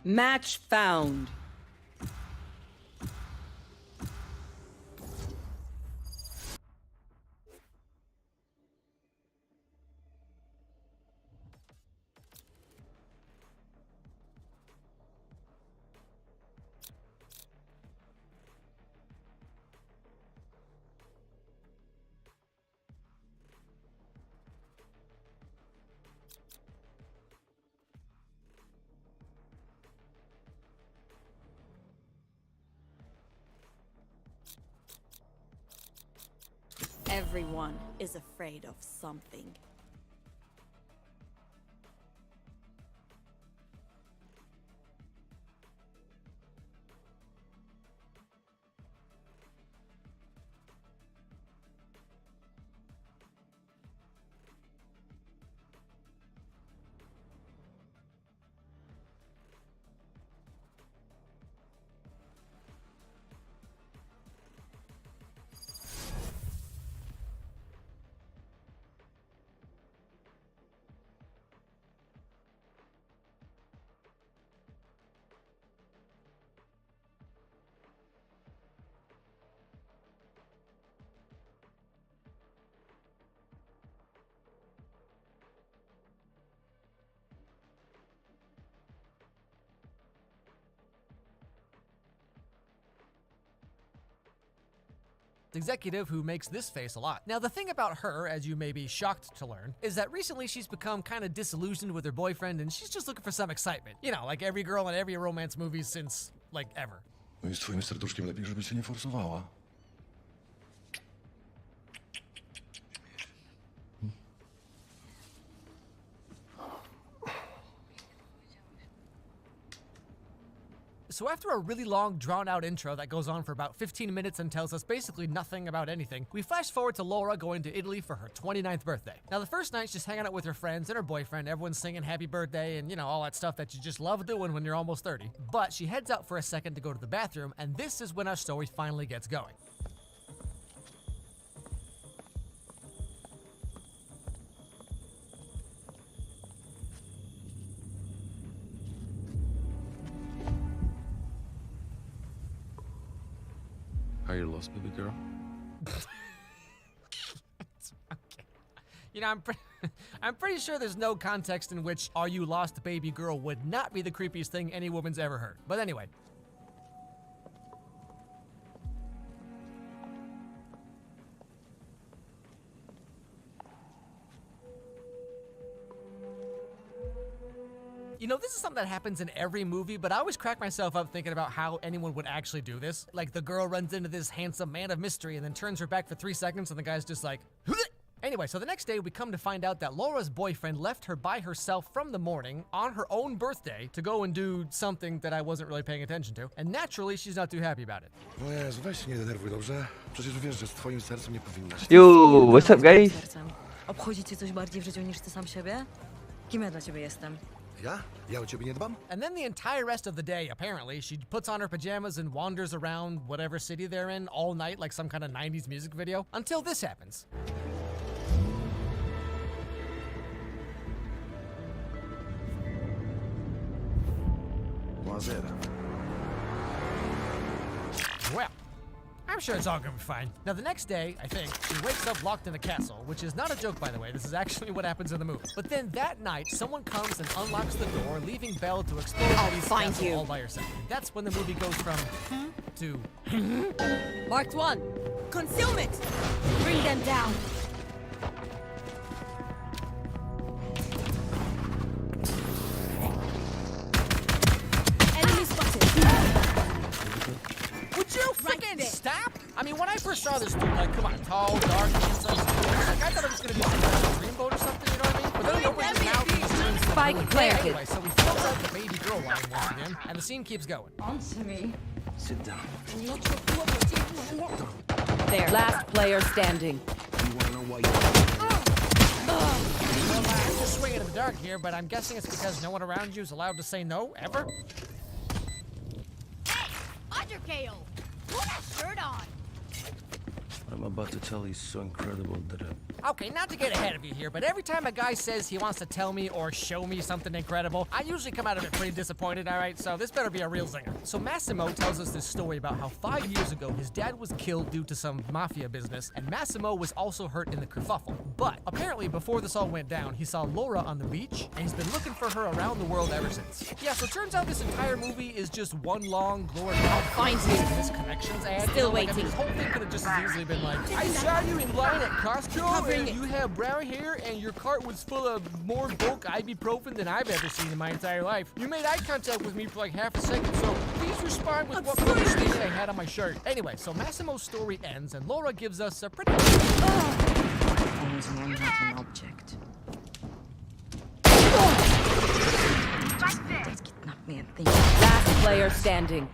Match found. Everyone is afraid of something. Executive who makes this face a lot. Now, the thing about her, as you may be shocked to learn, is that recently she's become kind of disillusioned with her boyfriend and she's just looking for some excitement. You know, like every girl in every romance movie since, like, ever. No i z twoim serduszkiem lepiej, żeby się nie forsowała. So after a really long, drawn-out intro that goes on for about 15 minutes and tells us basically nothing about anything, we flash forward to Laura going to Italy for her 29th birthday. Now, the first night, she's hanging out with her friends and her boyfriend, everyone's singing happy birthday and, you know, all that stuff that you just love doing when you're almost 30. But she heads out for a second to go to the bathroom, and this is when our story finally gets going. Are you lost, baby girl? Okay. You know, I'm pretty sure there's no context in which "Are you lost, baby girl" would not be the creepiest thing any woman's ever heard. But anyway. You know, this is something that happens in every movie, but I always crack myself up thinking about how anyone would actually do this. Like, the girl runs into this handsome man of mystery and then turns her back for 3 seconds and the guy's just like, "Bleh." Anyway, so the next day we come to find out that Laura's boyfriend left her by herself from the morning on her own birthday to go and do something that I wasn't really paying attention to. And naturally, she's not too happy about it. O Jezu, weź się nie denerwuj, dobrze? Przecież wiesz, że z twoim sercem nie powinnaś... Yo, what's up, guys? Obchodzi cię coś bardziej w życiu niż ty sam siebie? Kim ja dla ciebie jestem? Ja? Ja o ciebie nie dbam? And then the entire rest of the day, apparently, she puts on her pajamas and wanders around whatever city they're in all night like some kind of 90s music video, until this happens. Well, I'm sure it's all gonna be fine. Now, the next day, I think, she wakes up locked in the castle, which is not a joke, by the way. This is actually what happens in the movie. But then that night, someone comes and unlocks the door, leaving Belle to explore Eddie's castle all by herself. That's when the movie goes from to Marked 1. Concealment! Bring them down! Enemy spotted! Would you freaking stop? I mean, when I first saw this dude, like, come on, tall, dark, handsome, Like, I thought it was gonna be some kind of dreamboat or something, you know what I mean? But then he opens his mouth and just turns into Spike really planted. Anyway, so we fills out the baby girl line once again, and the scene keeps going. Answer me. Sit down. There. Last player standing. You wanna know why you Well, I'm just swinging in the dark here, but I'm guessing it's because no one around you is allowed to say no, ever? Underkale! Put a shirt on! What I'm about to tell you is so incredible that Okay, not to get ahead of you here, but every time a guy says he wants to tell me or show me something incredible, I usually come out of it pretty disappointed, alright? So this better be a real zinger. So Massimo tells us this story about how 5 years ago his dad was killed due to some mafia business, and Massimo was also hurt in the kerfuffle. But apparently before this all went down, he saw Laura on the beach, and he's been looking for her around the world ever since. Yeah, so it turns out this entire movie is just one long glorified find you. misconnections ad. Still You know, like, I mean, waiting. this whole thing could have just as easily been like, I saw you in line at Costco, Covering and it. you have brown hair, and your cart was full of more bulk ibuprofen than I've ever seen in my entire life. You made eye contact with me for like half a second, so please respond with what color stain I had on my shirt. Anyway, so Massimo's story ends, and Laura gives us a pretty... Always one an object. Just kidnap me and think. Last player standing.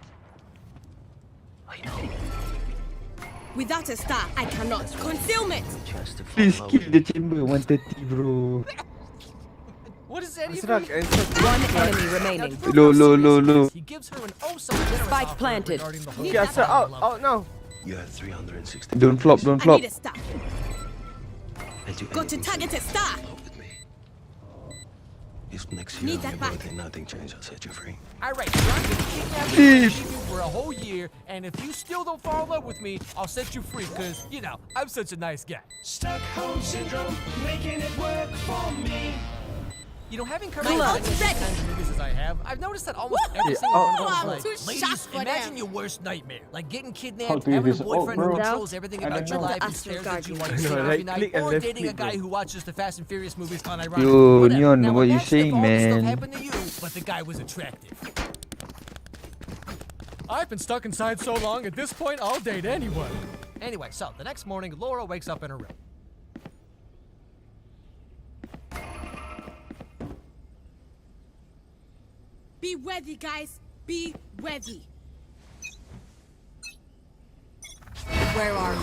Without a star, I cannot. Concealment! Please keep the chamber 130, bro. What is that even? One enemy remaining. Low. He gives her an generous Spike offer planted. regarding the whole Yeah, thing. sir, I love it. you had 360. Don't flop, don't I flop. need a star. I'd do Got to anything target a star. with me. If next year Need on that your back. birthday nothing changed, I'll set you free. Alright, so I'm gonna kidnap you and keep you for a whole year, and if you still don't fall in love with me, I'll set you free, cause, you know, I'm such a nice guy. Stockholm Syndrome, making it work for me. You know, having covered My as ult's many ready. kinds of movies as I have, I've noticed that almost every Yeah, single one of oh, them I'm is too like, shocked ladies, for imagine them. your worst nightmare. Like getting How kidnapped, to having a use this? boyfriend Oh, who bro. controls everything I about don't your know. life and The stares at you Silverdrag-N. while you No, sleep every right night, click and or left dating a click, guy bro. who watches the Fast and Furious movies unironically. Yo, Whatever. Njan, Now, what you imagine if saying, all this stuff man? happened to you, but the guy was attractive. I've been stuck inside so long, at this point, I'll date anyone. Anyway, so the next morning, Laura wakes up in her room. Be ready, guys. Be ready. Where are you?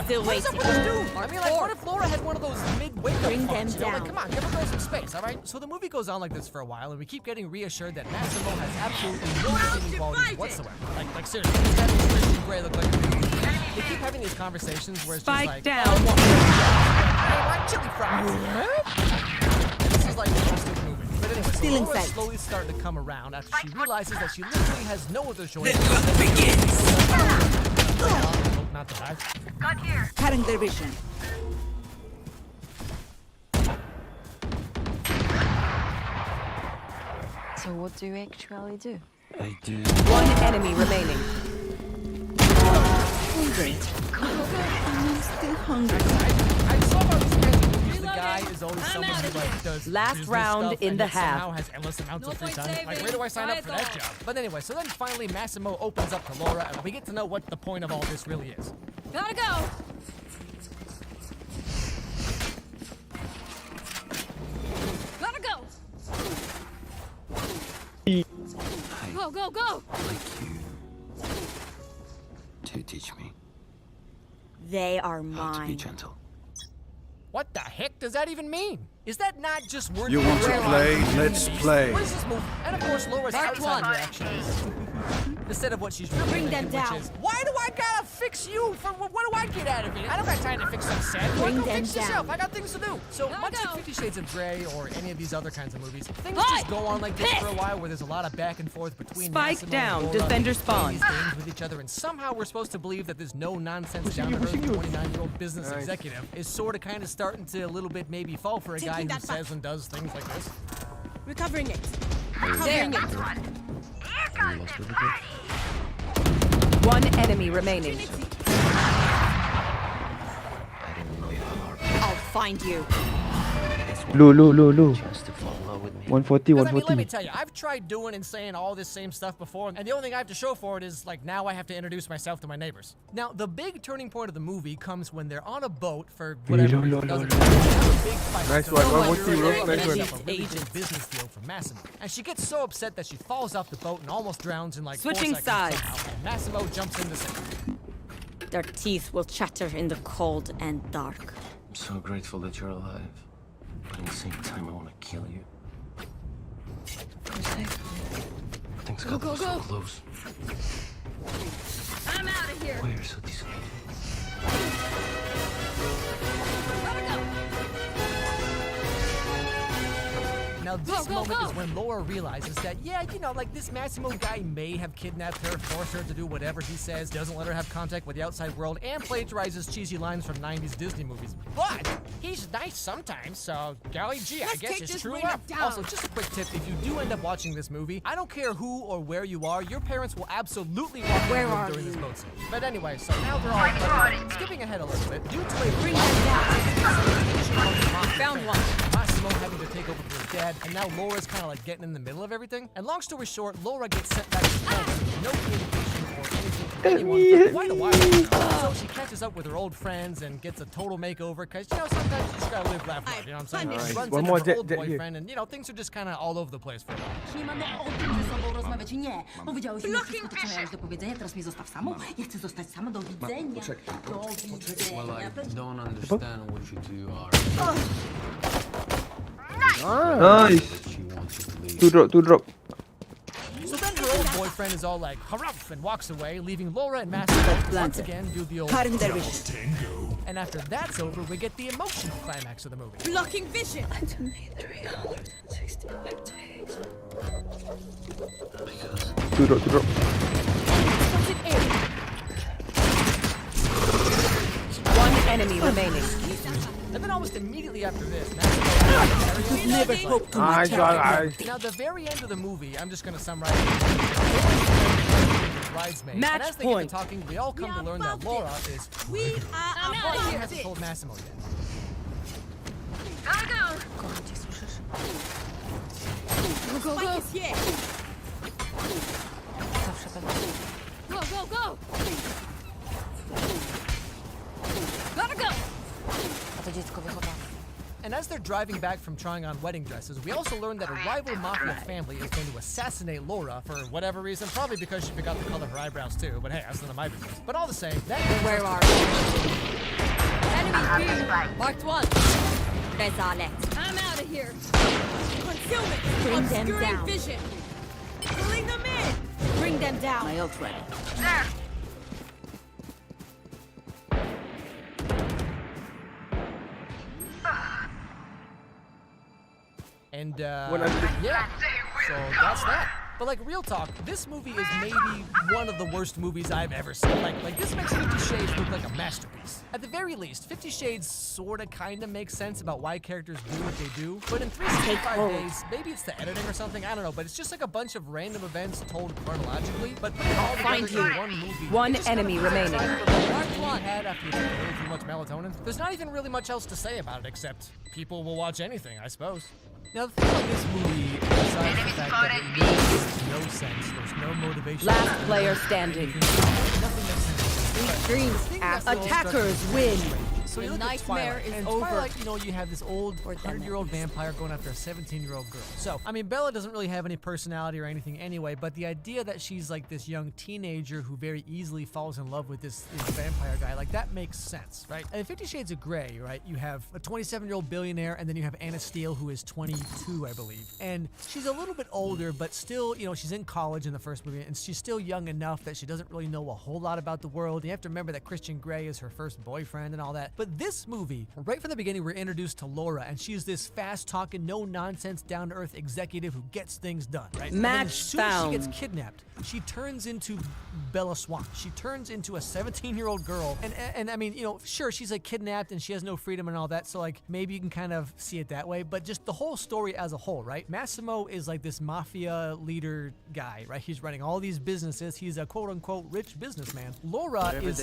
Still What is up waiting. with this dude? I mean, like, what if Laura had one of those mid-wake-up Bring parts, them you know? Like, down. come on, give a girl some space, all right? So the movie goes on like this for a while, and we keep getting reassured that Massimo has absolutely no redeeming qualities whatsoever. Like seriously, this guy makes Christian Grey look like a baby. They keep having these conversations where it's Spike just like, down. "Oh, I want chili fries." And this is like the most of the movie. But anyway, so Still Laura's inside. slowly starting to come around after she realizes that she literally has no other choice. Hope not to die. Cutting their vision. So what do you actually do? I do. One enemy remaining. Still hungry. I saw about this kind of movies. The guy is always someone who like does Last business round stuff in and the yet half. somehow has endless amounts of free point time. Like, saving. where do I sign up for Try it that all. job? But anyway, so then finally Massimo opens up to Laura, and we get to know what the point of all this really is. Gotta go. Gotta go. Go, go, go. Like you to teach me They are how to be mine. gentle. What the heck does that even mean? Is that not just words? You want to for play? grammar? Let's play. What is this movie? And of course, Laura's outside reaction is instead of what she's really Bring thinking, them which down. is, why do I gotta fix you? For what do I get out of it? I don't got time to fix some sad boy. Bring Go them fix yourself. down. I got things to do. So Gotta much go. like 50 Shades of Grey or any of these other kinds of movies, things Hey! just go on like this for a while, where there's a lot of back and forth between Spike Massimo down. and Laura, Defender playing spawn. these games with each other, and somehow we're supposed to believe that there's no nonsense down to earth 29-year-old business executive is sort of kind of starting to a little bit maybe fall for a guy Taking who that back. says and does things like this. Recovering it. Recovering it. Are you lost with it? One enemy remaining. I didn't know you had heart. I'll find you. That's why Low. chance to fall in love with me. 140, Because, I mean, let me 140. tell you, I've tried doing and saying all this same stuff before, and the only thing I have to show for it is, like, now I have to introduce myself to my neighbors. Now, the big turning point of the movie comes when they're on a boat for whatever reason. Doesn't matter. They have a big fight. Nice So one, someone 140, bro. really Nice one. messed up a really big business deal for Massimo. And she gets so upset that she falls off the boat and almost drowns in, like, 4 Switching seconds sides. somehow. And Massimo jumps in to save her. Their teeth will chatter in the cold and dark. I'm so grateful that you're alive. But at the same time, I want to kill you. Things got so close. I'm out of here. Why are you so disappointed? Now this moment is when Laura realizes that, yeah, you know, like this Massimo guy may have kidnapped her, forced her to do whatever he says, doesn't let her have contact with the outside world, and plagiarizes cheesy lines from 90s Disney movies. But he's nice sometimes, so golly gee, I Let's guess take it's this true rating love. down. Also, just a quick tip, if you do end up watching this movie, I don't care who or where you are, your parents will absolutely walk in the Where room are during you? this boat scene. But anyway, so now they're all skipping ahead a little bit, due to a Bring them down. found one. Massimo having to take over for his dad, and now Laura's kind of like getting in the middle of everything. And long story short, Laura gets sent back to home with no communication or anything from anyone for quite a while. So she catches up with her old friends and gets a total makeover because, you know, sometimes you just gotta live, laugh, love, you know what I'm saying? Nice. She runs One into more her jet- old jet here. boyfriend, and, you know, things are just kind of all over the place for a while. Nie mamy o tym ze sobą rozmawiać, nie. Powiedziałyśmy wszystko, to co miałeś do powiedzenia, teraz mnie zostaw samą. Ja chcę zostać sama, do widzenia. Do Well, I widzenia. don't understand what you two are. Nice. That she wants you to leave. Two drop. So then her old boyfriend is all like, harumph, and walks away, leaving Laura and Massimo once again do the old And after that's over, we get the emotional climax of the movie. Blocking vision. Two drop. One enemy remaining. And then almost immediately after this, Massimo Never hope to Nice one, guys. Now, the very end of the movie, I'm just going to summarize. Bridesmaid. Match and as they point. get to talking, we all come to learn that Laura is. We are She out hasn't told Massimo yet. Spike is here. Go, go, go. Gotta go. A to dziecko wychowane. And as they're driving back from trying on wedding dresses, we also learn that a rival mafia family is going to assassinate Laura for whatever reason, probably because she forgot to color her eyebrows too, but hey, that's none of my business. But all the same, that Where are Enemy B. Marked one. Rezalet. I'm out of here. Concealment. Bring them Obscuring down. vision. Pulling them in. Bring them down. My ult ready. And When I- yeah, so that's that. But like real talk, this movie is maybe one of the worst movies I've ever seen. Like this makes 50 Shades look like a masterpiece. At the very least, 50 Shades sorta kinda makes sense about why characters do what they do. But in 365 days, maybe it's the editing or something, I don't know, but it's just like a bunch of random events told chronologically. But putting it all together in one movie. One it just kinda enemy feels like remaining. the mark you had after you took way too much melatonin. There's not even really much else to say about it except people will watch anything, I suppose. Now, the thing about this movie, besides the fact that it makes no sense, there's no motivation. Last player standing. Nothing makes sense. Dreams. The thing that really Attackers struck me win. is strange. So you The look at nightmare Twilight, is and over. Twilight, you know, you have this old Or 100-year-old vampire going after a 17-year-old girl. So, I mean, Bella doesn't really have any personality or anything anyway, but the idea that she's like this young teenager who very easily falls in love with this vampire guy, like that makes sense, right? And in 50 Shades of Grey, right, you have a 27-year-old billionaire, and then you have Anna Steele, who is 22, I believe. And she's a little bit older, but still, you know, she's in college in the first movie, and she's still young enough that she doesn't really know a whole lot about the world. You have to remember that Christian Grey is her first boyfriend and all that. But this movie, right from the beginning, we're introduced to Laura, and she's this fast-talking, no-nonsense, down-to-earth executive who gets things done, right? And then Match as soon as she gets found. kidnapped, she turns into Bella Swan. She turns into a 17-year-old girl, and I mean, you know, sure, she's like kidnapped and she has no freedom and all that, so like maybe you can kind of see it that way, but just the whole story as a whole, right? Massimo is like this mafia leader guy, right? He's running all these businesses. He's a quote-unquote rich businessman. Laura is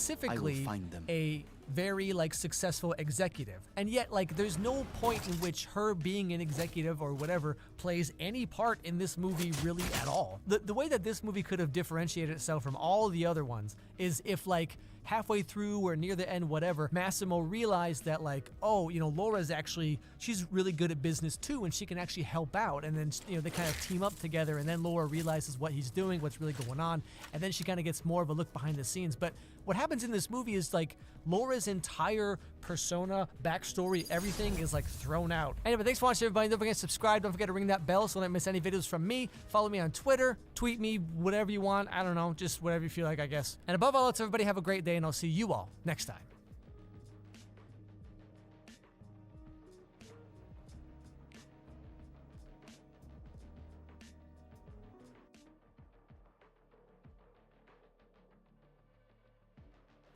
specifically a very like successful executive, and yet like there's no point in which her being an executive or whatever plays any part in this movie really at all. The way that this movie could have differentiated itself from all the other ones is if, like, halfway through or near the end, whatever, Massimo realized that, like, oh, you know, Laura's actually, she's really good at business too, and she can actually help out. And then, you know, they kind of team up together, and then Laura realizes what he's doing, what's really going on, and then she kind of gets more of a look behind the scenes. But what happens in this movie is, like, Laura's entire persona, backstory, everything is, like, thrown out. Anyway, thanks for watching, everybody. Don't forget to subscribe. Don't forget to ring that bell so you don't miss any videos from me. Follow me on Twitter. Tweet me, whatever you want. I don't know, just whatever you feel like, I guess. And above all else, everybody have a great day, and I'll see you all next time.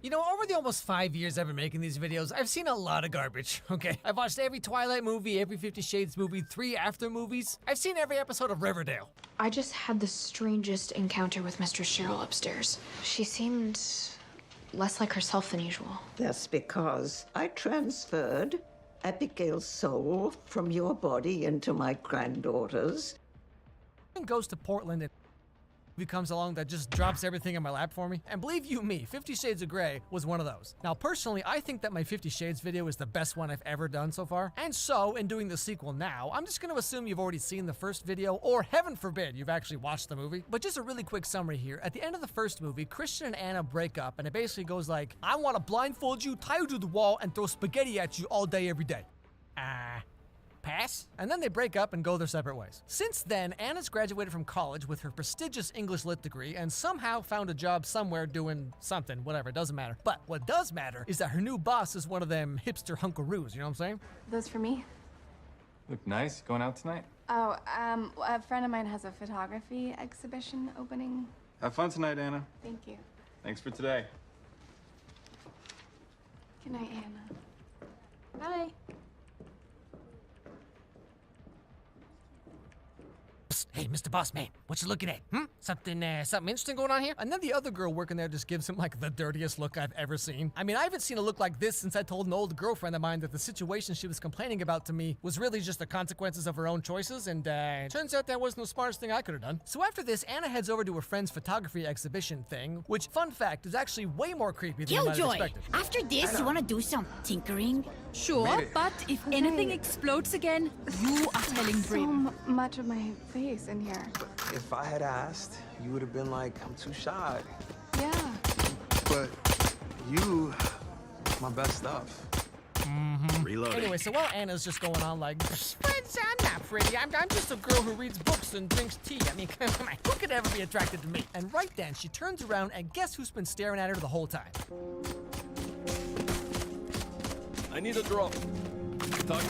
You know, over the almost 5 years I've been making these videos, I've seen a lot of garbage, okay? I've watched every Twilight movie, every 50 Shades movie, 3 After movies. I've seen every episode of Riverdale. I just had the strangest encounter with Mistress Cheryl upstairs. She seemed less like herself than usual. That's because I transferred Abigail's soul from your body into my granddaughter's. And goes to Portland and comes along that just drops everything in my lap for me. And believe you me, 50 Shades of Grey was one of those. Now, personally, I think that my 50 Shades video is the best one I've ever done so far. And so, in doing the sequel now, I'm just gonna assume you've already seen the first video, or heaven forbid, you've actually watched the movie. But just a really quick summary here. At the end of the first movie, Christian and Anna break up, and it basically goes like, I wanna blindfold you, tie you to the wall, and throw spaghetti at you all day, every day. Pass? And then they break up and go their separate ways. Since then, Anna's graduated from college with her prestigious English Lit degree and somehow found a job somewhere doing something, whatever, it doesn't matter. But what does matter is that her new boss is one of them hipster hunkaroos, you know what I'm saying? Those for me? Look nice. Going out tonight? Oh, a friend of mine has a photography exhibition opening. Have fun tonight, Anna. Thank you. Thanks for today. Good night, Anna. Bye. Hey, Mr. Boss Man, what you looking at? Something interesting going on here? And then the other girl working there just gives him, like, the dirtiest look I've ever seen. I mean, I haven't seen a look like this since I told an old girlfriend of mine that the situation she was complaining about to me was really just the consequences of her own choices, and turns out that wasn't the smartest thing I could have done. So after this, Anna heads over to her friend's photography exhibition thing, which, fun fact, is actually way more creepy than you might have expected. After this, you want to do some tinkering? Sure, but if anything explodes again, you are telling Brim. So much of my face in here. If I had asked, you would have been like, I'm too shy. Yeah. But you, my best stuff. Reloading. Anyway, so while Anna's just going on like, friends, I'm not pretty. I'm just a girl who reads books and drinks tea. I mean, come on, who could ever be attracted to me? And right then, she turns around and guess who's been staring at her the whole time? I need a drop. Talk.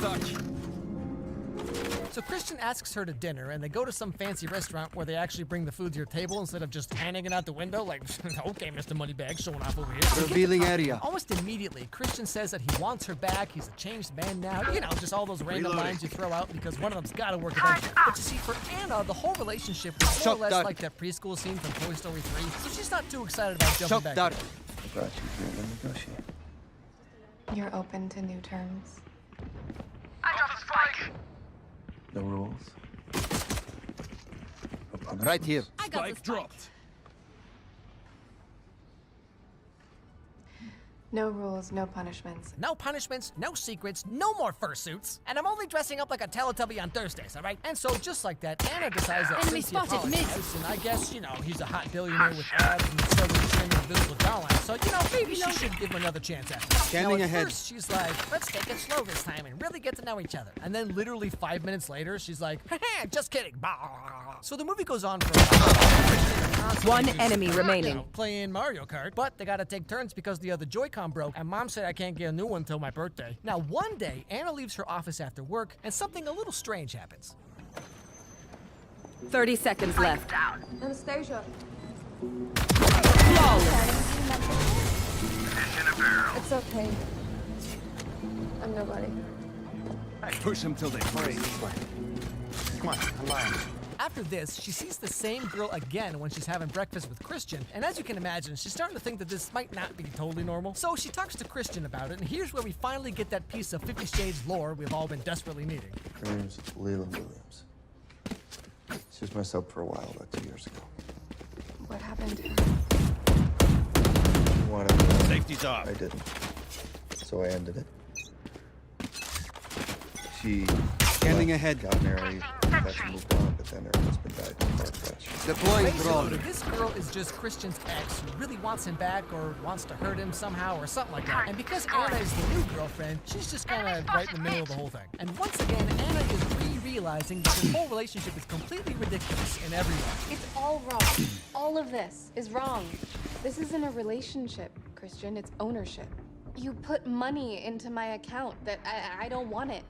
So Christian asks her to dinner, and they go to some fancy restaurant where they actually bring the food to your table instead of just handing it out the window like, okay, Mr. Moneybag, showing off over here. Revealing area. Almost immediately, Christian says that he wants her back, he's a changed man now. You know, just all those random lines you throw out because one of them's gotta work eventually. But you see, for Anna, the whole relationship was more or less like that preschool scene from Toy Story 3, so she's not too excited about jumping back in. You're open to new terms. No rules. Right here. I got Spike dropped. No rules, no punishments. No punishments, no secrets, no more fursuits. And I'm only dressing up like a Teletubby on Thursdays, all right? And so, just like that, Anna decides that Enemy since he spotted, mid. apologized, and I guess, you know, he's a hot billionaire with abs and southern chin and invisible jawline, so, you know, maybe she should give him another chance at it. Scanning now, at ahead. first, she's like, let's take it slow this time and really get to know each other. And then literally 5 minutes later, she's like, haha, just kidding. So the movie goes on for a while. One enemy remaining. You know, playing Mario Kart, but they gotta take turns because the other Joy-Con broke, and Mom said I can't get a new one until my birthday. Now, one day, Anna leaves her office after work, and something a little strange happens. 30 seconds left. Anastasia. It's okay. I'm nobody. Push them till they break. Come on, I'm lying. After this, she sees the same girl again when she's having breakfast with Christian, and as you can imagine, she's starting to think that this might not be totally normal. So she talks to Christian about it, and here's where we finally get that piece of 50 Shades lore we've all been desperately needing. Her name's Leland Williams. She was messed up for a while, about 2 years ago. What happened? She wanted me. Safety's off. I didn't. So I ended it. She Scanning ahead. got married, thought she moved on, but then her husband died in a car crash. Deploying Basically, drone. this girl is just Christian's ex who really wants him back or wants to hurt him somehow or something like that. And because Anna is the new girlfriend, she's just kind of right in the middle of the whole thing. And once again, Anna is realizing that this whole relationship is completely ridiculous in every way. It's all wrong. All of this is wrong. This isn't a relationship, Christian. It's ownership. You put money into my account that I don't want it.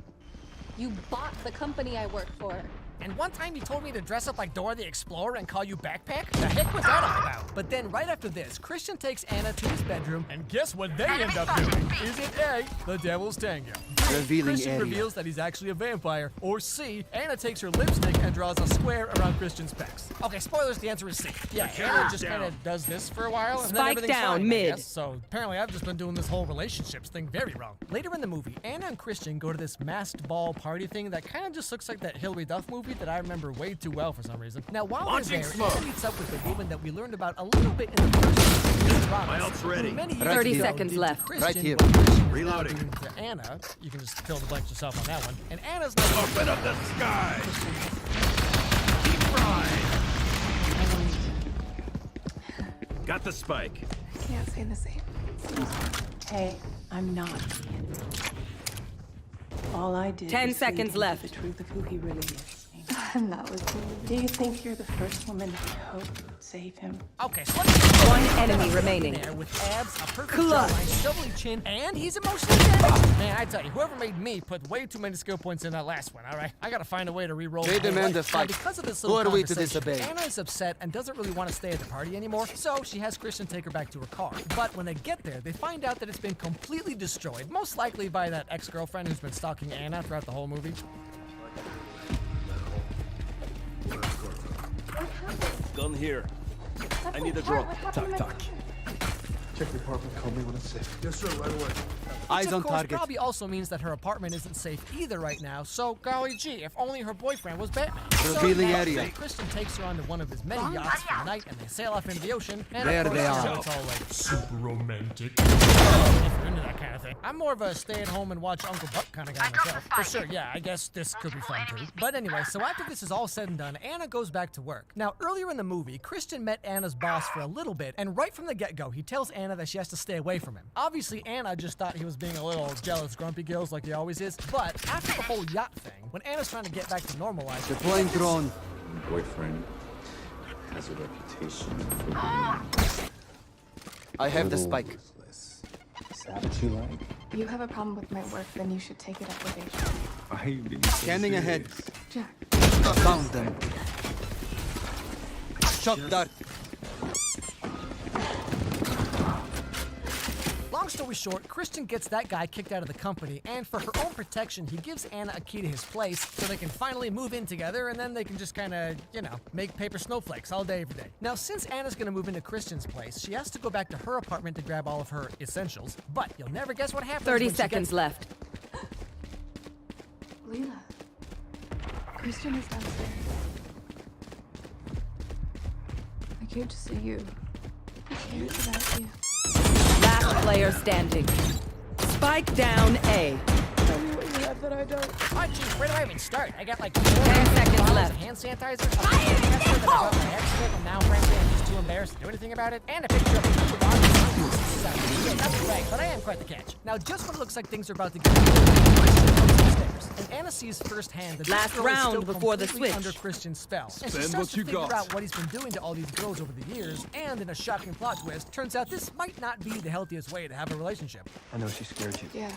You bought the company I work for. And one time you told me to dress up like Dora the Explorer and call you Backpack? The heck was that all about? But then right after this, Christian takes Anna to his bedroom, and guess what they end up doing? Is it A, the devil's tango? B, Revealing Christian area. reveals that he's actually a vampire. Or C, Anna takes her lipstick and draws a square around Christian's pecs. Okay, spoilers, the answer is C. Yeah, Anna just kind of does this for a while, and then Spike everything's down, fine, I mid. guess. So apparently I've just been doing this whole relationships thing very wrong. Later in the movie, Anna and Christian go to this masked ball party thing that kind of just looks like that Hilary Duff movie that I remember way too well for some reason. Now, while they're there, Anna meets up with the woman that we learned about a little bit in the first movie. My ult's ready. Many years 30 ago, seconds did to left. Christian Right here. what Christian is now Reloading. doing to Anna. You can just fill the blanks yourself on that one. And Anna's not Open up the sky. Deep fried. Got the spike. I can't say the same. Hey, I'm not. All I did 10 was seconds lead him to left. the truth of who he really is. And that was me. Do you think you're the first woman that hoped would save him? Okay, so let's One enemy remaining. there with abs, a perfect Clutch. jawline, stubbly chin, and he's emotionally damaged. Man, I tell you, whoever made me put way too many skill points in that last one, all right? I gotta find a way to re-roll They the whole demand way. a fight. Now, because of this Who little are we to conversation, disobey? Anna is upset and doesn't really want to stay at the party anymore, so she has Christian take her back to her car. But when they get there, they find out that it's been completely destroyed, most likely by that ex-girlfriend who's been stalking Anna throughout the whole movie. Gun here. I need a drop. Talk. Check the apartment, call me when it's safe. Yes, sir, right away. Eyes Which, on of course, target. probably also means that her apartment isn't safe either right now, so golly gee, if only her boyfriend was Batman. Revealing so, area. Christian takes her onto one of his many yachts for the night, and they sail off into the ocean, and There of course, they you are. know, it's all like super romantic. If you're into that kind of thing. I'm more of a stay at home and watch Uncle Buck kind of guy myself. For sure, yeah, I guess this could be fun too. But anyway, so after this is all said and done, Anna goes back to work. Now, earlier in the movie, Christian met Anna's boss for a little bit, and right from the get-go, he tells Anna that she has to stay away from him. Obviously, Anna just thought he was being a little jealous, grumpy gills like he always is. But after the whole yacht thing, when Anna's trying to get back to normal life, Deploying drone. My boyfriend has a reputation for being I have the little spike. ruthless. Is that what you like? You have a problem with my work, then you should take it up with HR. Why are you being Scanning ahead. Jack. Found them. Shock dart. long story short, Christian gets that guy kicked out of the company, and for her own protection, he gives Anna a key to his place so they can finally move in together, and then they can just kind of, you know, make paper snowflakes all day, every day. Now, since Anna's gonna move into Christian's place, she has to go back to her apartment to grab all of her essentials, but you'll never guess what happens 30 when she seconds gets left. Leela, Christian is downstairs. I came to see you. I cared about you. Last player standing. Spike down A. Tell me what you have that I don't. Oh, geez, where do I even start? I got like 10 seconds bottles left. of hand sanitizer, a tester that I got by accident, and now frankly I'm just too embarrassed to do anything about it, and a picture of a group of artists. Yeah, that's right, but I am quite the catch. Now, just when it looks like things are about to get upstairs, and Anna sees firsthand that Last this girl is round still before the completely switch. under Christian's spell. And she Spend starts what to you figure got. out what he's been doing to all these girls over the years, and in a shocking plot twist, turns out this might not be the healthiest way to have a relationship. I know she scared you. Yeah,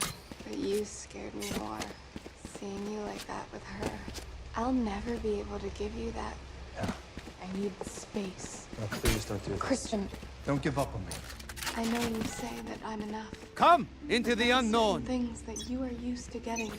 but you scared me more. Seeing you like that with her. I'll never be able to give you that. Yeah. I need space. No, please don't do this. Christian, Don't give up on me. I know you say that I'm enough. Come into the Certain unknown. things that you are used to getting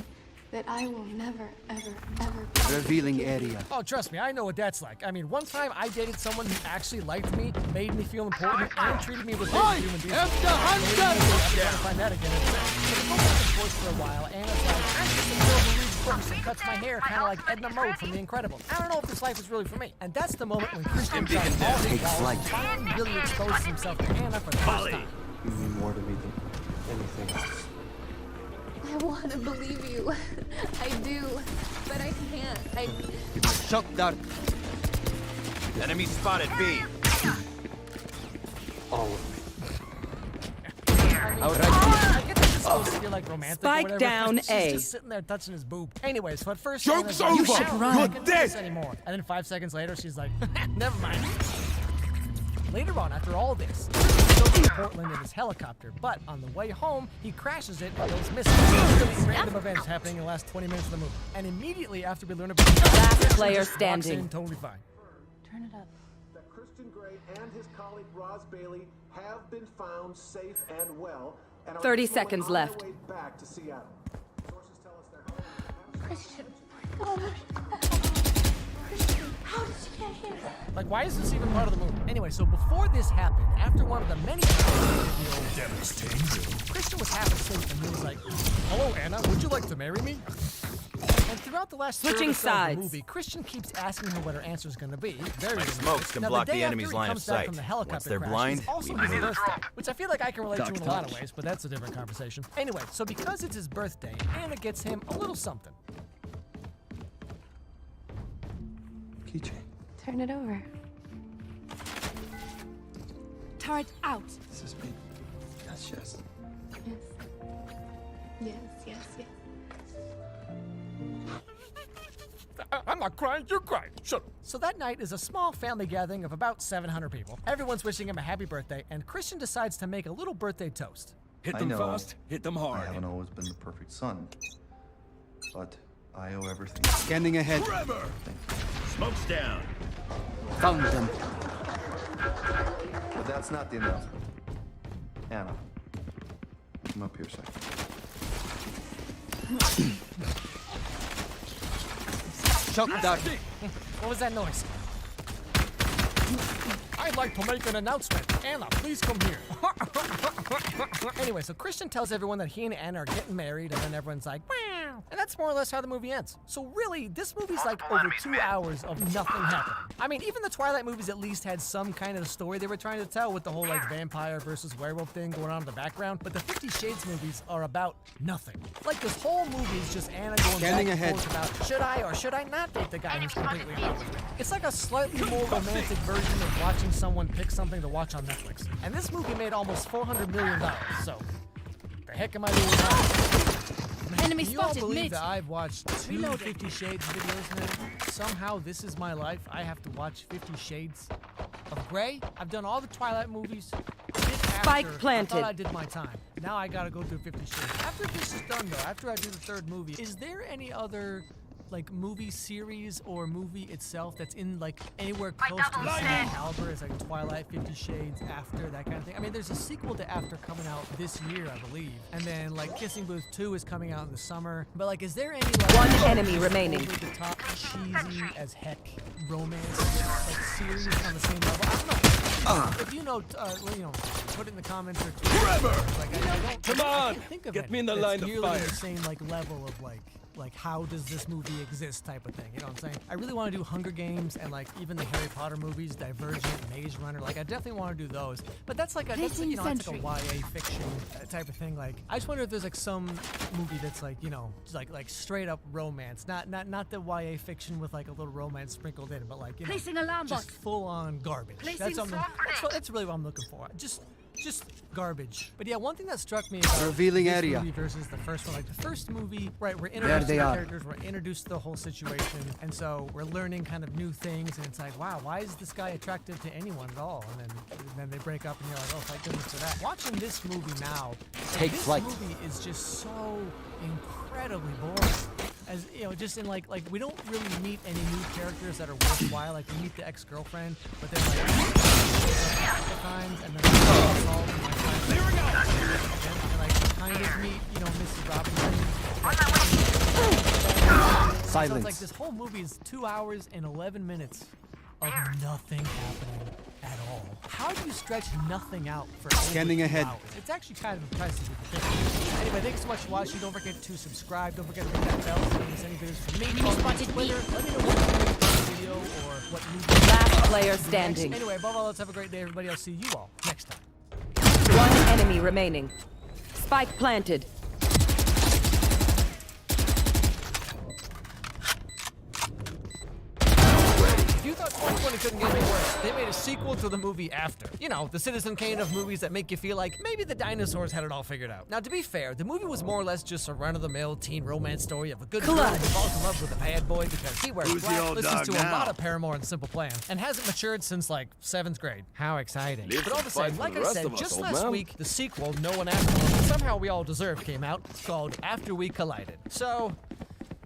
that I will never, ever, ever be. Revealing area. Oh, trust me, I know what that's like. I mean, one time I dated someone who actually liked me, made me feel important, and treated me with I human beings. am the hunter! I'm trying to find that again. But it goes back and forth for a while, and it's like, I'm just a girl who reads swims and cuts my hair kind of like Edna Mode from The Incredibles. I don't know if this life is really for me. And that's the moment when Christian drops all his balls and finally really exposes himself to Anna for the first time. You mean more to me than anything else. I want to believe you. I do, but I can't. Shock dart. Enemy spotted B. All of me. I get that this is supposed to feel like romantic or Spike whatever. down She's A. just sitting there touching his boob. Anyway, so at first, Joke's Anna's like, over! "You should run. You're I can't do this dead!" anymore. And then 5 seconds later, she's like, never mind. Later on, after all this, he's still in Portland in his helicopter, but on the way home, he crashes it and goes missing. Really random events happening in the last 20 minutes of the movie. And immediately after we learn about Last Christian player just walks standing. in, totally fine. Turn it up. That Christian Grey and his colleague Roz Bailey have been found safe and well, and are 30 this moment seconds on left. their way back to Seattle. Sources tell us they're Christian, oh my Christian, how did you get here? Like, why is this even part of the movie? Anyway, so before this happened, after one of the many devastating, Christian was half asleep and he was like, "Hello, Anna, would you like to marry me?" And throughout the last Switching third or so of sides. the movie, Christian keeps asking her what her answer is going to be. Very My good. smokes can Now, block the day the enemy's after he line of comes back sight. from the Once helicopter they're crash, blind, it's also we his need a birthday, which I feel like I can relate to in a lot of touch. ways, but that's a different conversation. Anyway, so because it's his birthday, Anna gets him a little something. Keychain. Turn it over. Turret out. This is me. That's yes. Yes. Yes, yes, yes. I'm not crying, you're crying. Shut up. So that night is a small family gathering of about 700 people. Everyone's wishing him a happy birthday, and Christian decides to make a little birthday toast. Hit I them know fast, hit them I hard. haven't always been the perfect son, but I owe everything. Scanning ahead. Forever! Smokes down. Found them. But that's not the announcement. Anna, come up here a second. Shock dart. What was that noise? I'd like to make an announcement. Anna, please come here. Anyway, so Christian tells everyone that he and Anna are getting married, and then everyone's like, wow. And that's more or less how the movie ends. So really, this movie's like over 2 hours of nothing happening. I mean, even the Twilight movies at least had some kind of story they were trying to tell with the whole like vampire versus werewolf thing going on in the background. But the 50 Shades movies are about nothing. Like this whole movie is just Anna going Scanning back and ahead. forth about should I or should I not date the guy who's completely in love with me. It's like a slightly more romantic version of watching someone pick something to watch on Netflix. And this movie made almost $400 million, so the heck am I doing now? Enemy Can you all spotted believe mid. that I've watched two Reloading. 50 Shades videos now? Somehow this is my life. I have to watch 50 Shades of Grey. I've done all the Twilight movies. Spike I planted. thought I did my time. Now I gotta go through 50 Shades. After this is done though, after I do the third movie, is there any other like movie series or movie itself that's in like anywhere close to the same caliber as like Twilight, 50 Shades, After, that kind of thing? I mean, there's a sequel to After coming out this year, I believe, and then like Kissing Booth 2 is coming out in the summer. But like, is there any like One enemy remaining. over the top, cheesy as heck romance like series on the same level? I don't know. If you know, put it in the comments or tweet. Forever! Like, I don't. Come I on! can't think of Get any me in the that's line of nearly fire. the same like level of like how does this movie exist type of thing, you know what I'm saying? I really want to do Hunger Games and like even the Harry Potter movies, Divergent, Maze Runner. Like I definitely want to do those, but that's like that's like, that's like a YA fiction type of thing. Like I just wonder if there's like some movie that's like just like straight up romance, not the YA fiction with like a little romance sprinkled in, but like Placing alarm just bot. full on garbage. Placing That's really what I'm looking for. Just garbage. But yeah, one thing that struck me about Revealing this area. movie versus the first one, like the first movie, right, we're There introduced to they the are. characters, we're introduced to the whole situation, and so we're learning kind of new things, and it's like, wow, why is this guy attracted to anyone at all? And then they break up, and you're like, oh, thank goodness for that. Watching this movie now, Take this flight. movie is just so incredibly boring. As just in like we don't really meet any new characters that are worthwhile. Like we meet the ex-girlfriend, but then like times and then and like kind of meet Mrs. Robinson. So Silence. it's like this whole movie is 2 hours and 11 minutes of nothing happening at all. How do you stretch nothing out for Scanning over 2 ahead. hours? It's actually kind of impressive if you think about it. Anyway, thanks so much for watching. Don't forget to subscribe. Don't forget to ring that bell so you don't miss any videos from me. Follow me on Twitter. Let me know what you think of this video or what movie. Last player standing. Anyway, above all, let's have a great day, everybody. I'll see you all next time. One enemy remaining. Spike planted. If you thought 2020 couldn't get any worse, they made a sequel to the movie After. You know, the Citizen Kane of movies that make you feel like maybe the dinosaurs had it all figured out. Now, to be fair, the movie was more or less just a run-of-the-mill teen romance story of a good girl who falls in love with a bad boy because he wears black, listens to a lot of Paramore and Simple Plan, and hasn't matured since like 7th grade. How exciting. But all the same, like I said, just last week, the sequel no one asked for, but somehow we all deserve came out. It's called After We Collided. So,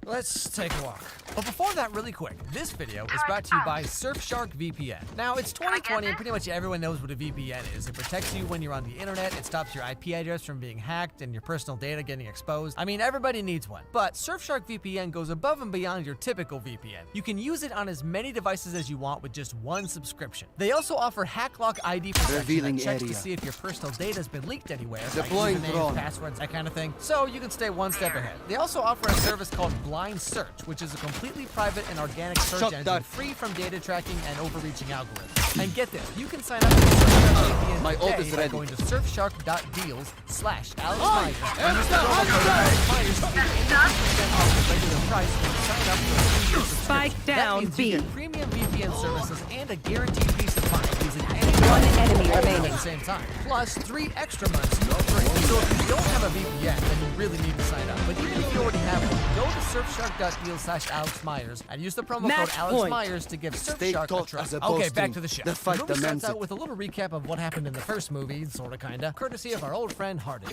let's take a walk. But before that, really quick, this video is brought to you by Surfshark VPN. Now, it's 2020 and pretty much everyone knows what a VPN is. It protects you when you're on the internet, it stops your IP address from being hacked and your personal data getting exposed. I mean, everybody needs one. But Surfshark VPN goes above and beyond your typical VPN. You can use it on as many devices as you want with just one subscription. They also offer HackLock ID protection that checks to see if your personal data has been leaked anywhere, like usernames, passwords, that kind of thing, so you can stay one step ahead. They also offer a service called Blind Search, which is a completely private and organic search engine free from data tracking and overreaching algorithms. And get this, you can sign up for Surfshark VPN today by going to surfshark.deals/AlexMyers. And use the promo code AlexMyers to get 80% off the regular price when you sign up for a 3-year subscription. Spike down that means B. you get premium VPN services and a guaranteed peace of mind using any One enemy all remaining. at the same time. Plus 3 extra months for free. So if you don't have a VPN, then you really need to sign up. But even if you already have one, go to surfshark.deals/AlexMyers and use the promo code AlexMyers to give Surfshark a try. Okay, back to the show. The movie starts out with a little recap of what happened in the first movie, sorta kinda, courtesy of our old friend Hardin.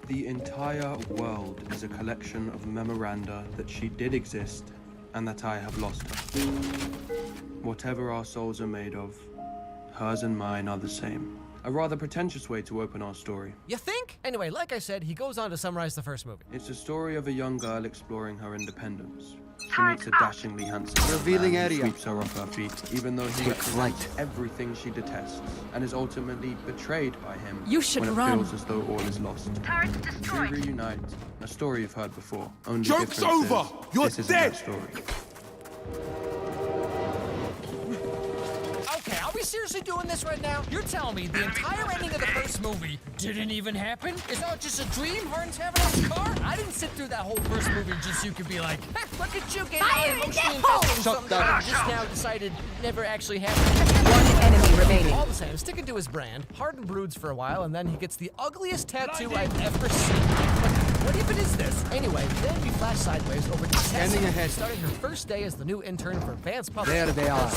The entire world is a collection of memoranda that she did exist and that I have lost her. Whatever our souls are made of, hers and mine are the same. A rather pretentious way to open our story. You think? Anyway, like I said, he goes on to summarize the first movie. It's a story of a young girl exploring her independence. She meets a dashingly handsome man who sweeps her off her feet, even though he represents everything she detests, and is ultimately betrayed by him when it feels as though all is lost. We reunite, a story you've heard before. Only Joke's difference over! is, You're this isn't dead! that story. Okay, are we seriously doing this right now? You're telling me the entire ending of the first movie didn't even happen? Is that just a dream Harden's having in his car? I didn't sit through that whole first movie just so you could be like, look at you getting all emotionally invested in something that just now decided never actually happened. One enemy remaining. All the same, sticking to his brand, Harden broods for a while and then he gets the ugliest tattoo I've ever seen. What even is this? Anyway, then we flash sideways over to Tessa, starting her first day as the new intern for Vance Public. There they are.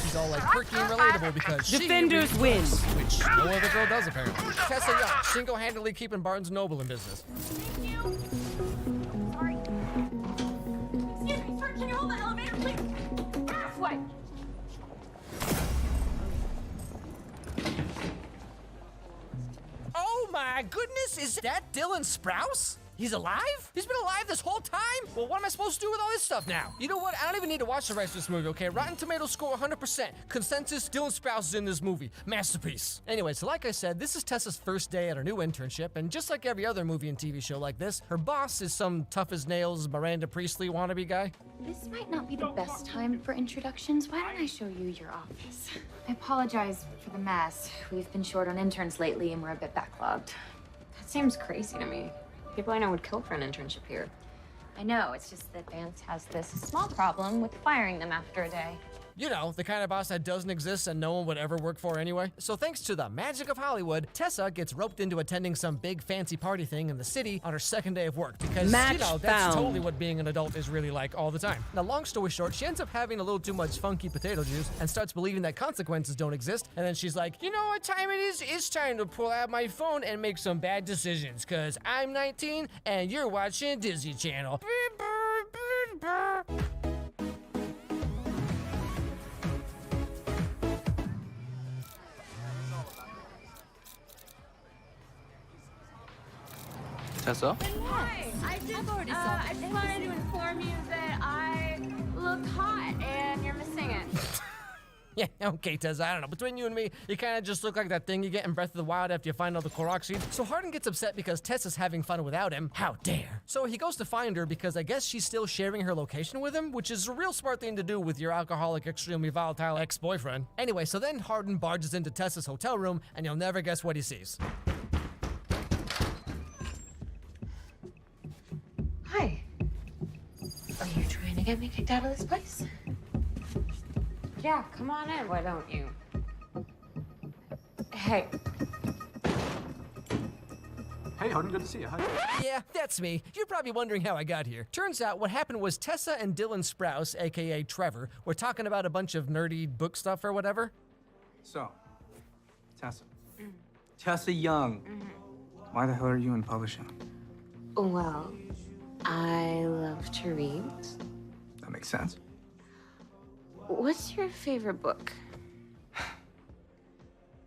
She's all like quirky and relatable because Defenders she win. Which no other girl does apparently. Tessa Young, single-handedly keeping Barnes & Noble in business. Excuse me, sir, can you hold the elevator, please? Halfway. Oh my goodness, is that Dylan Sprouse? He's alive? He's been alive this whole time? Well, what am I supposed to do with all this stuff now? You know what? I don't even need to watch the rest of this movie, okay? Rotten Tomatoes score 100%. Consensus, Dylan Sprouse is in this movie. Masterpiece. Anyway, so like I said, this is Tessa's first day at her new internship, and just like every other movie and TV show like this, her boss is some tough-as-nails Miranda Priestley wannabe guy. This might not be the best time for introductions. Why don't I show you your office? I apologize for the mess. We've been short on interns lately and we're a bit backlogged. That seems crazy to me. People I know would kill for an internship here. I know, it's just that Vance has this small problem with firing them after a day. You know, the kind of boss that doesn't exist and no one would ever work for anyway. So thanks to the magic of Hollywood, Tessa gets roped into attending some big fancy party thing in the city on her second day of work because, Match you know, that's found. totally what being an adult is really like all the time. Now, long story short, she ends up having a little too much funky potato juice and starts believing that consequences don't exist. And then she's like, you know what time it is? It's time to pull out my phone and make some bad decisions because I'm 19 and you're watching Disney Channel. Tessa? Hi, I just wanted to inform you that I look hot and you're missing it. Yeah, okay, Tessa, I don't know. Between you and me, you kind of just look like that thing you get in Breath of the Wild after you find all the Korok seeds. So Hardin gets upset because Tessa's having fun without him. How dare. So he goes to find her because I guess she's still sharing her location with him, which is a real smart thing to do with your alcoholic, extremely volatile ex-boyfriend. Anyway, so then Hardin barges into Tessa's hotel room, and you'll never guess what he sees. Hi. Are you trying to get me kicked out of this place? Yeah, come on in, why don't you? Hey. Hey, Hardin, good to see you. Hi. Yeah, that's me. You're probably wondering how I got here. Turns out what happened was Tessa and Dylan Sprouse, aka Trevor, were talking about a bunch of nerdy book stuff or whatever. So, Tessa. Tessa Young. Why the hell are you in publishing? Well, I love to read. That makes sense. What's your favorite book?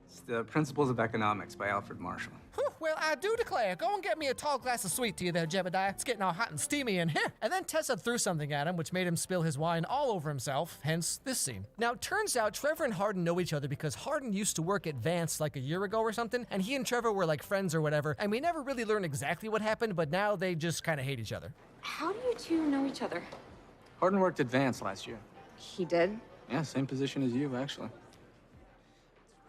It's The Principles of Economics by Alfred Marshall. Whew, well, I do declare, go and get me a tall glass of sweet tea there, Jebediah. It's getting all hot and steamy in here. And then Tessa threw something at him, which made him spill his wine all over himself, hence this scene. Now, turns out Trevor and Hardin know each other because Hardin used to work at Vance like a year ago or something, and he and Trevor were like friends or whatever, and we never really learned exactly what happened, but now they just kind of hate each other. How do you two know each other? Hardin worked at Vance last year. He did? Yeah, same position as you, actually.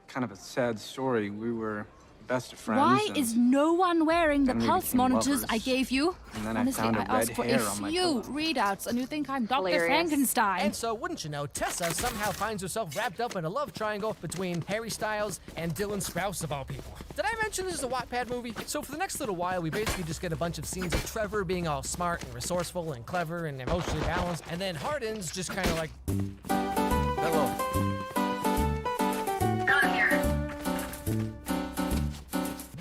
Kind of a sad story. We were best of friends. Why is no one wearing the then we pulse became monitors lovers. I gave you? And then Honestly, I found a asked red for hair a on my few pillow. readouts, and you think I'm Dr. Hilarious. Frankenstein. And so, wouldn't you know, Tessa somehow finds herself wrapped up in a love triangle between Harry Styles and Dylan Sprouse, of all people. Did I mention this is a Wattpad movie? So for the next little while, we basically just get a bunch of scenes of Trevor being all smart and resourceful and clever and emotionally balanced, and then Hardin's just kind of like, hello.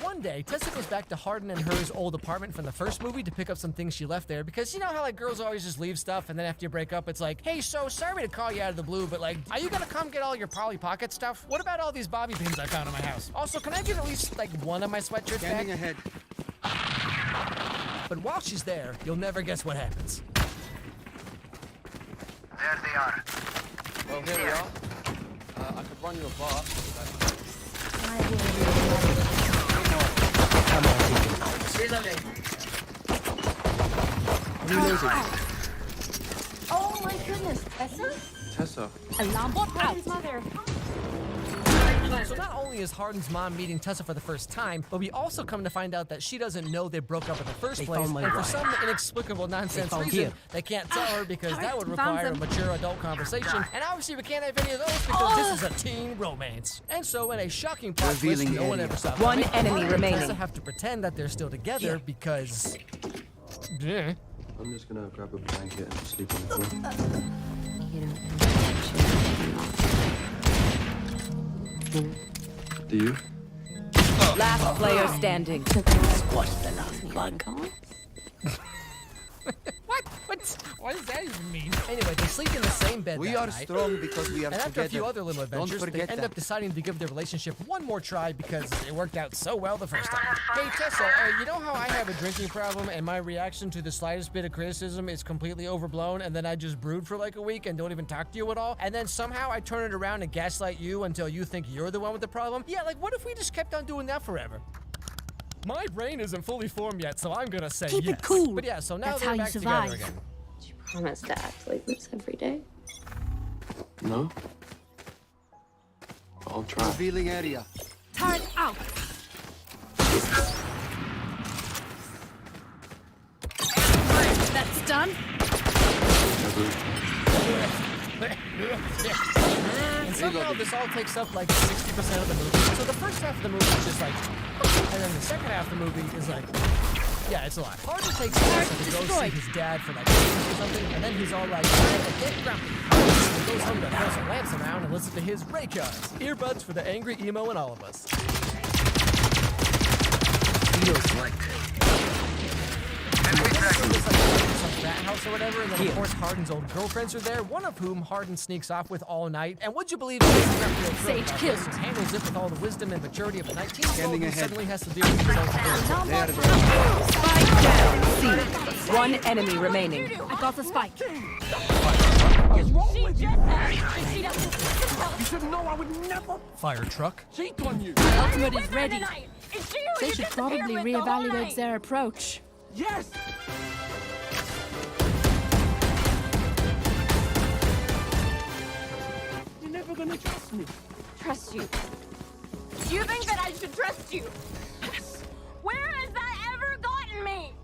One day, Tessa goes back to Hardin and her's old apartment from the first movie to pick up some things she left there, because you know how like girls always just leave stuff and then after you break up it's like, hey, so sorry to call you out of the blue, but like, are you gonna come get all your Polly Pocket stuff? What about all these bobby pins I found in my house? Also, can I get at least like one of my sweatshirts back? Standing ahead. But while she's there, you'll never guess what happens. There they are. Well, here we are. I could run you a bar. Oh my goodness, Tessa? Tessa. Alarm bot out. Mother. So not only is Hardin's mom meeting Tessa for the first time, but we also come to find out that she doesn't know they broke up in the first place, and for some inexplicable nonsense reason, they can't tell her because that would require a mature adult conversation, and obviously we can't have any of those because this is a teen romance. And so in a shocking plot twist no one ever saw One coming, enemy Hardin and remaining. Tessa have to pretend that they're still together because... Yeah. I'm just gonna grab a blanket and sleep on the floor. You don't Do you? Last player standing. Squash the last bug. What does that even mean? Anyway, they sleep in the same bed We that are night. strong because we are And after a few together. other little Don't adventures, they forget end that. up deciding to give their relationship one more try because it worked out so well the first time. Hey, Tessa, you know how I have a drinking problem and my reaction to the slightest bit of criticism is completely overblown and then I just brood for like a week and don't even talk to you at all? And then somehow I turn it around and gaslight you until you think you're the one with the problem? Yeah, like what if we just kept on doing that forever? My brain isn't fully formed yet, so I'm gonna say Keep yes. it cool. But yeah, so now That's they're how you back survive. together again. Promise to act like this every day. No? I'll try. Revealing area. Turn out. That's done. And somehow this all takes up like 60% of the movie. So the first half of the movie is just like, and then the second half of the movie is like, yeah, it's a lot. Hardin takes Tessa to go see his dad for like Christmas or something, and then he's all like, get grumpy. He goes home to throw some lamps around and listen to his Raycons. Earbuds for the angry emo in all of us. Feels like. Some frat house or whatever, and then of course Hardin's old girlfriends are there, one of whom Hardin sneaks off with all night. And would you believe Sage killed. handles it with all the wisdom and maturity of a 19-year-old who ahead. suddenly has to deal with his own feelings. Spike down. C. One enemy remaining. I got the spike. heck is wrong with you? You should know I would never Fire truck. cheat on you. My ultimate is ready. It's you. They You should disappeared probably with the whole reevaluate night. their approach. Yes. You're never gonna trust me. Trust you. You think that I should trust you? Where has that ever gotten me?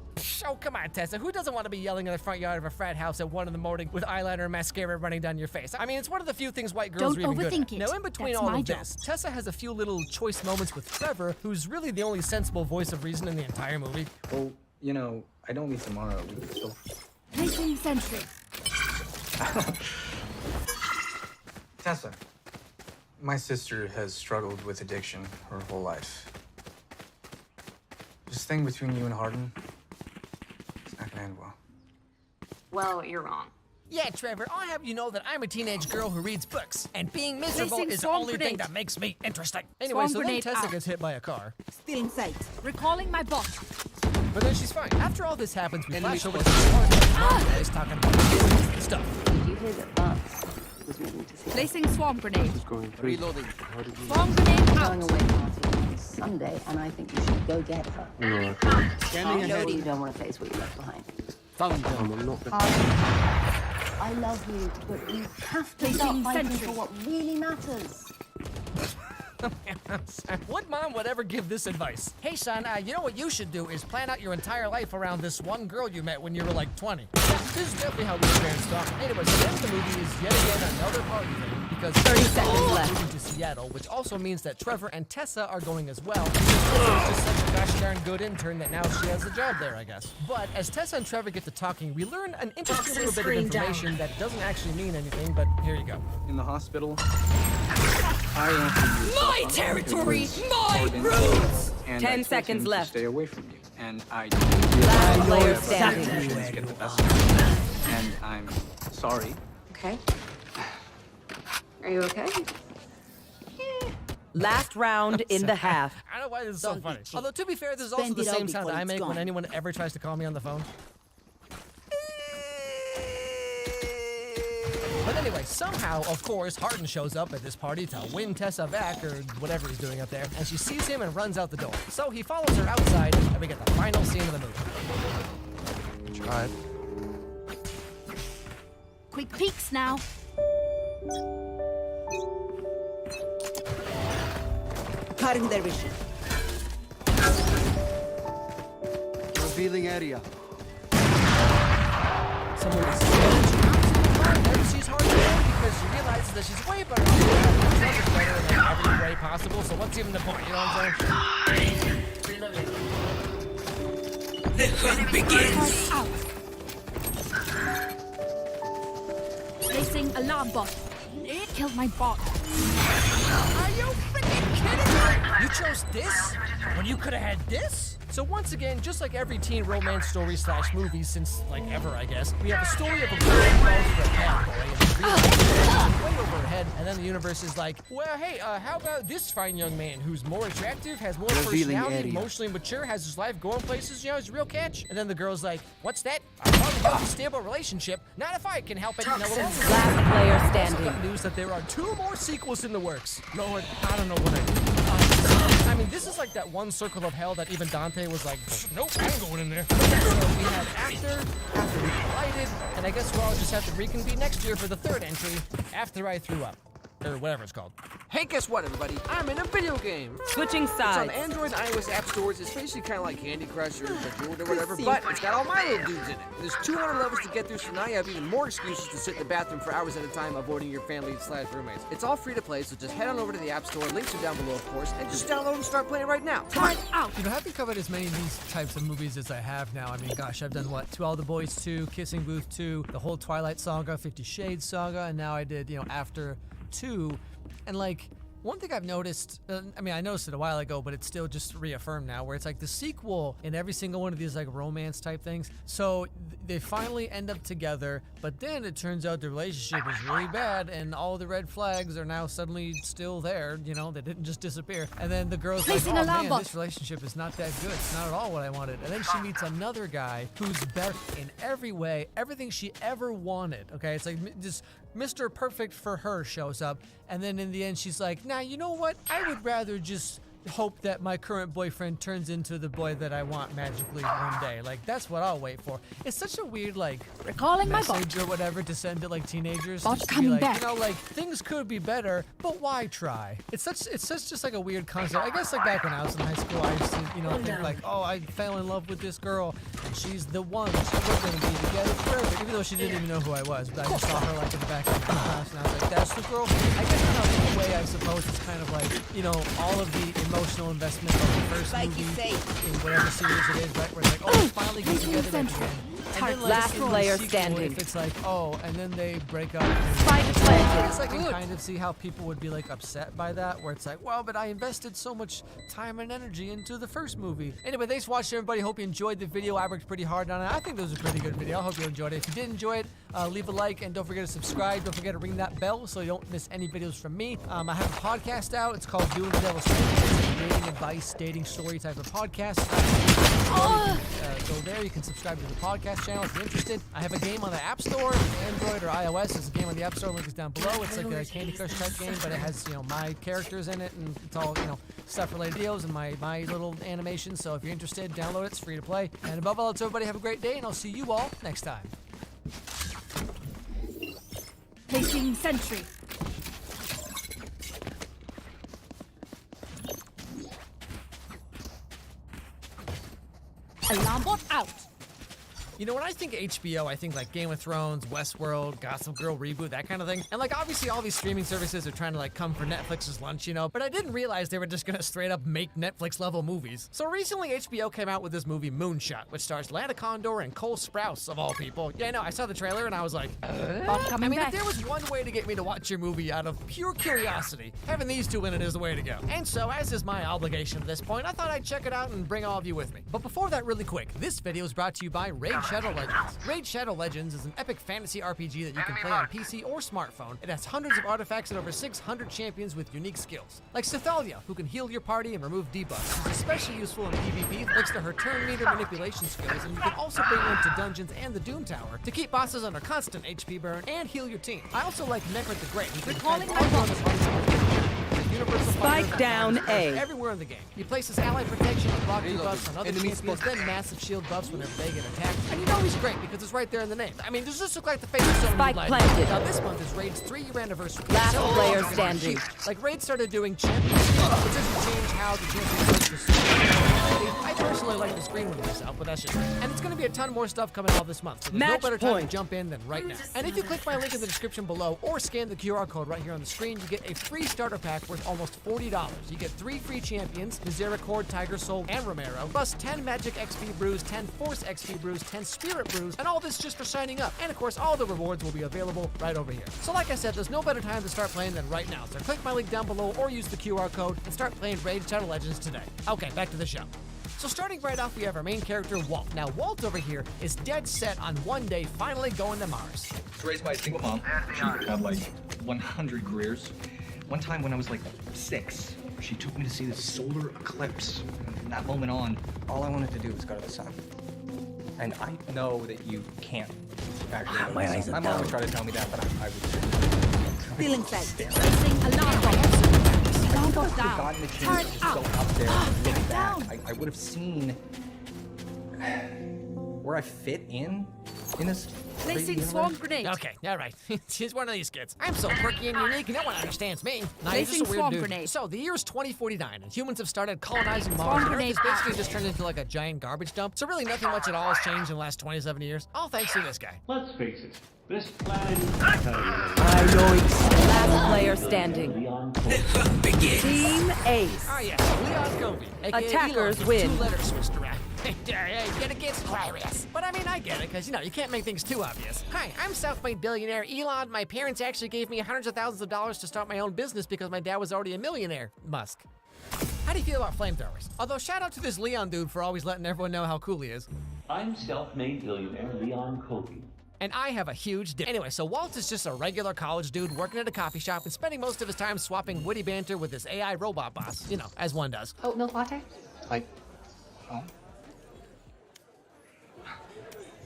Oh, come on, Tessa. Who doesn't want to be yelling in the front yard of a frat house at 1 in the morning with eyeliner and mascara running down your face? I mean, it's one of the few things white girls Don't are even good overthink at. it. Now, in between That's all my of job. this, Tessa has a few little choice moments with Trevor, who's really the only sensible voice of reason in the entire movie. Well, you know, I don't leave tomorrow. We can still... Placing sentry. Tessa, my sister has struggled with addiction her whole life. This thing between you and Hardin, it's not gonna end well. Well, you're wrong. Yeah, Trevor, I'll have you know that I'm a teenage girl who reads books, and being miserable Placing is the swarm only thing grenade. that makes me interesting. Anyway, Swarm so then grenade Tessa out. gets hit by a car, Still in sight. Recalling my bot. but then she's fine. After all this happens, we flash over to the guys talking about business and stuff. Did you hear that Buzz was moving to see? Placing swarm grenade. Reloading. Swarm grenade Going out. away party on Sunday, and I think you should go get her. Scanning I know ahead. you don't want to face what you left behind. Found them. I'm not I love you, but you have to start fighting for what really matters. What mom would ever give this advice? Hey, son, you know what you should do is plan out your entire life around this one girl you met when you were like 20. This is definitely how these parents talk. Anyway, so the end of the movie is yet again another party thing because 30 seconds left. moving to Seattle, which also means that Trevor and Tessa are going as well. She's just such a gosh darn good intern that now she has a job there, I guess. But as Tessa and Trevor get to talking, we learn an interesting little bit of information that doesn't actually mean anything, but here you go. In the hospital, I answered you. My territory, my Hardin, rules. and 10 I told seconds him to left. stay away from you. And I Last player that standing. intentions get the best of me. And I'm sorry. Okay. Are you okay? Last round in the half. I don't know why this is so funny. Although, to be fair, this is also Spend the it all same sound before I it's make when gone. anyone ever tries to call me on the phone. But anyway, somehow, of course, Hardin shows up at this party to win Tessa back, or whatever he's doing up there, and she sees him and runs out the door. So he follows her outside, and we get the final scene of the movie. Tried. Quick peeks now. Cutting their vision. revealing area. Someone is then she's hard to win because she realizes that she's way better in every way possible, so what's even the point, you know what I'm saying? The hunt begins! Placing alarm bot. It killed my bot. Are you freaking kidding me? You chose this when you could have had this? So once again, just like every teen romance story / movie since like ever, I guess, we have a story of a girl who falls for a bad boy and realizes way over her head, and then the universe is like, well, hey, how about this fine young man who's more attractive, has more Revealing personality, area. emotionally mature, has his life going places, you know, he's a real catch. And then the girl's like, what's that? I want a healthy, stable relationship. Not if I can help it. Last player Also standing. got news that there are 2 more sequels in the works. Lord, I don't know what I do. I mean, this is like that one circle of hell that even Dante was like, nope, I ain't going in there. So we had after we collided, and I guess we'll all just have to reconvene next year for the 3rd entry, after I threw up. Or whatever it's called. Hey, guess what, everybody? I'm in a video game. Switching It's sides. on Android and iOS app stores. It's basically kind of like Candy Crush or Bejeweled or whatever, but it's got all my little dudes in it. There's 200 levels to get through, so now you have even more excuses to sit in the bathroom for hours at a time, avoiding your family / roommates. It's all free to play, so just head on over to the App Store. Links are down below, of course, and just download and start playing right now. Time out. You know, having covered as many of these types of movies as I have now, I mean, gosh, I've done what? To All the Boys 2, Kissing Booth 2, the whole Twilight saga, 50 Shades saga, and now I did, you know, After 2. And like, One thing I've noticed, I mean, I noticed it a while ago, but it's still just reaffirmed now, where it's like the sequel in every single one of these like romance type things. So they finally end up together, but then it turns out the relationship is really bad and all the red flags are now suddenly still there, you know, they didn't just disappear. And then the girl's like, oh man, this relationship is not that good. It's not at all what I wanted. And then she meets another guy who's better in every way, everything she ever wanted, okay? It's like just Mr. Perfect for her shows up, and then in the end she's like, nah, you know what? I would rather just hope that my current boyfriend turns into the boy that I want magically one day. Like, that's what I'll wait for. It's such a weird, like, recalling my message or whatever to send to, like, teenagers. Bot Just to be coming like, back. you know, like, things could be better, but why try? It's such just, like, a weird concept. I guess, like, back when I was in high school, I used to, you know, think, like, oh, I fell in love with this girl, and she's the one. We're gonna be together forever. Even though she didn't even know who I was, but I just saw her, like, in the back of the class, and I was like, that's the girl. I guess, in a way, I suppose it's kind of like, you know, all of the emotional investment of the first movie in whatever series it is, right? Where it's like, oh, we finally get together again. And then, like, Last in the player sequel, standing. if it's like, oh, and then they break up. Spike planted. I guess I can kind of see how people would be like upset by that, where it's like, well, but I invested so much time and energy into the first movie. Anyway, thanks for watching, everybody. Hope you enjoyed the video. I worked pretty hard on it. I think this was a pretty good video. I hope you enjoyed it. If you did enjoy it, leave a like and don't forget to subscribe. Don't forget to ring that bell so you don't miss any videos from me. I have a podcast out. It's called Doing the Devil's Thing. It's a dating advice, dating story type of podcast. Go there. You can subscribe to the podcast channel if you're interested. I have a game on the App Store, Android or iOS. There's a game on the App Store. Link is down below. It's like a Candy Crush type game, but it has, you know, my characters in it, and it's all, you know, stuff related videos and my little animations. So if you're interested, download it. It's free to play. And above all, it's everybody have a great day, and I'll see you all next time. Placing sentry. Alarm bot out. You know, when I think HBO, I think like Game of Thrones, Westworld, Gossip Girl reboot, that kind of thing. And like obviously all these streaming services are trying to like come for Netflix's lunch, you know, but I didn't realize they were just gonna straight up make Netflix level movies. So recently HBO came out with this movie Moonshot, which stars Lana Condor and Cole Sprouse of all people. Yeah, no, I saw the trailer and I was like, I mean, if there was one way to get me to watch your movie out of pure curiosity, having these two in it is the way to go. And so, as is my obligation at this point, I thought I'd check it out and bring all of you with me. But before that, really quick, this video is brought to you by Raid Shadow Legends. Raid Shadow Legends is an epic fantasy RPG that you can play on PC or smartphone. It has hundreds of artifacts and over 600 champions with unique skills. Like Cythalia, who can heal your party and remove debuffs. She's especially useful in PvP thanks to her turn meter manipulation skills, and you can also bring her into dungeons and the Doom Tower to keep bosses under constant HP burn and heal your team. I also like Necrit the Great, who can defend all your universal Spike down A. everywhere in the game. He places ally protection and block debuffs on other champions, then massive shield buffs whenever they get attacked. And you know he's great because it's right there in the name. I mean, does this look like the face of someone Spike you'd like? planted. Now this month is Raid's 3-year anniversary. Last So player it's standing. huge. Like Raid started doing champions, which doesn't change how the champions look to I personally like the screen one myself, but that's just me. And it's going to be a ton more stuff coming out this month, so there's no Match better time point. to jump in than right now. And if you click my link in the description below or scan the QR code right here on the screen, you get a free starter pack worth almost $40. You get 3 free champions, Misericord, Tiger Soul, and Romero, plus 10 Magic XP brews, 10 Force XP brews, 10 Spirit brews, and all this just for signing up. And of course, all the rewards will be available right over here. So like I said, there's no better time to start playing than right now. So click my link down below or use the QR code and start playing Raid Shadow Legends today. Okay, back to the show. So starting right off, we have our main character, Walt. Now, Walt over here is dead set on one day finally going to Mars. I was raised by a single mom. She had like 100 careers. One time when I was like 6, she took me to see the solar eclipse. From that moment on, all I wanted to do was go to the sun. And I know that you can't actually go to the sun. My mom would try to tell me that, but I would... Feeling safe. Placing alarm bot. Alarm bot down. Gotten the chance Turn to up. go up there and look Down. back. I would have seen where I fit in this crazy Placing universe. swarm grenade. Okay, all right. She's one of these kids. I'm so quirky and unique, no one understands me. Nah, you're just Placing a weird swarm dude. grenade. So, the year is 2049, and humans have started colonizing Mars. Swarm And Earth grenade is basically out. just turned into like a giant garbage dump. So really nothing much at all has changed in the last 27 years. All thanks to this guy. Let's face it, this plan... Last player standing. Team Ace. Oh yeah, Leon Covey, aka Attackers Elon, with win. 2 letters switched around. It gets hilarious. But I mean, I get it, because, you know, you can't make things too obvious. Hi, I'm self-made billionaire Elon. My parents actually gave me hundreds of thousands of dollars to start my own business because my dad was already a millionaire. Musk. How do you feel about flamethrowers? Although, shout out to this Leon dude for always letting everyone know how cool he is. I'm self-made billionaire Leon Kobe. And I have a huge dick. Anyway, so Walt is just a regular college dude working at a coffee shop and spending most of his time swapping witty banter with his AI robot boss. You know, as one does. Oat milk latte? Oh.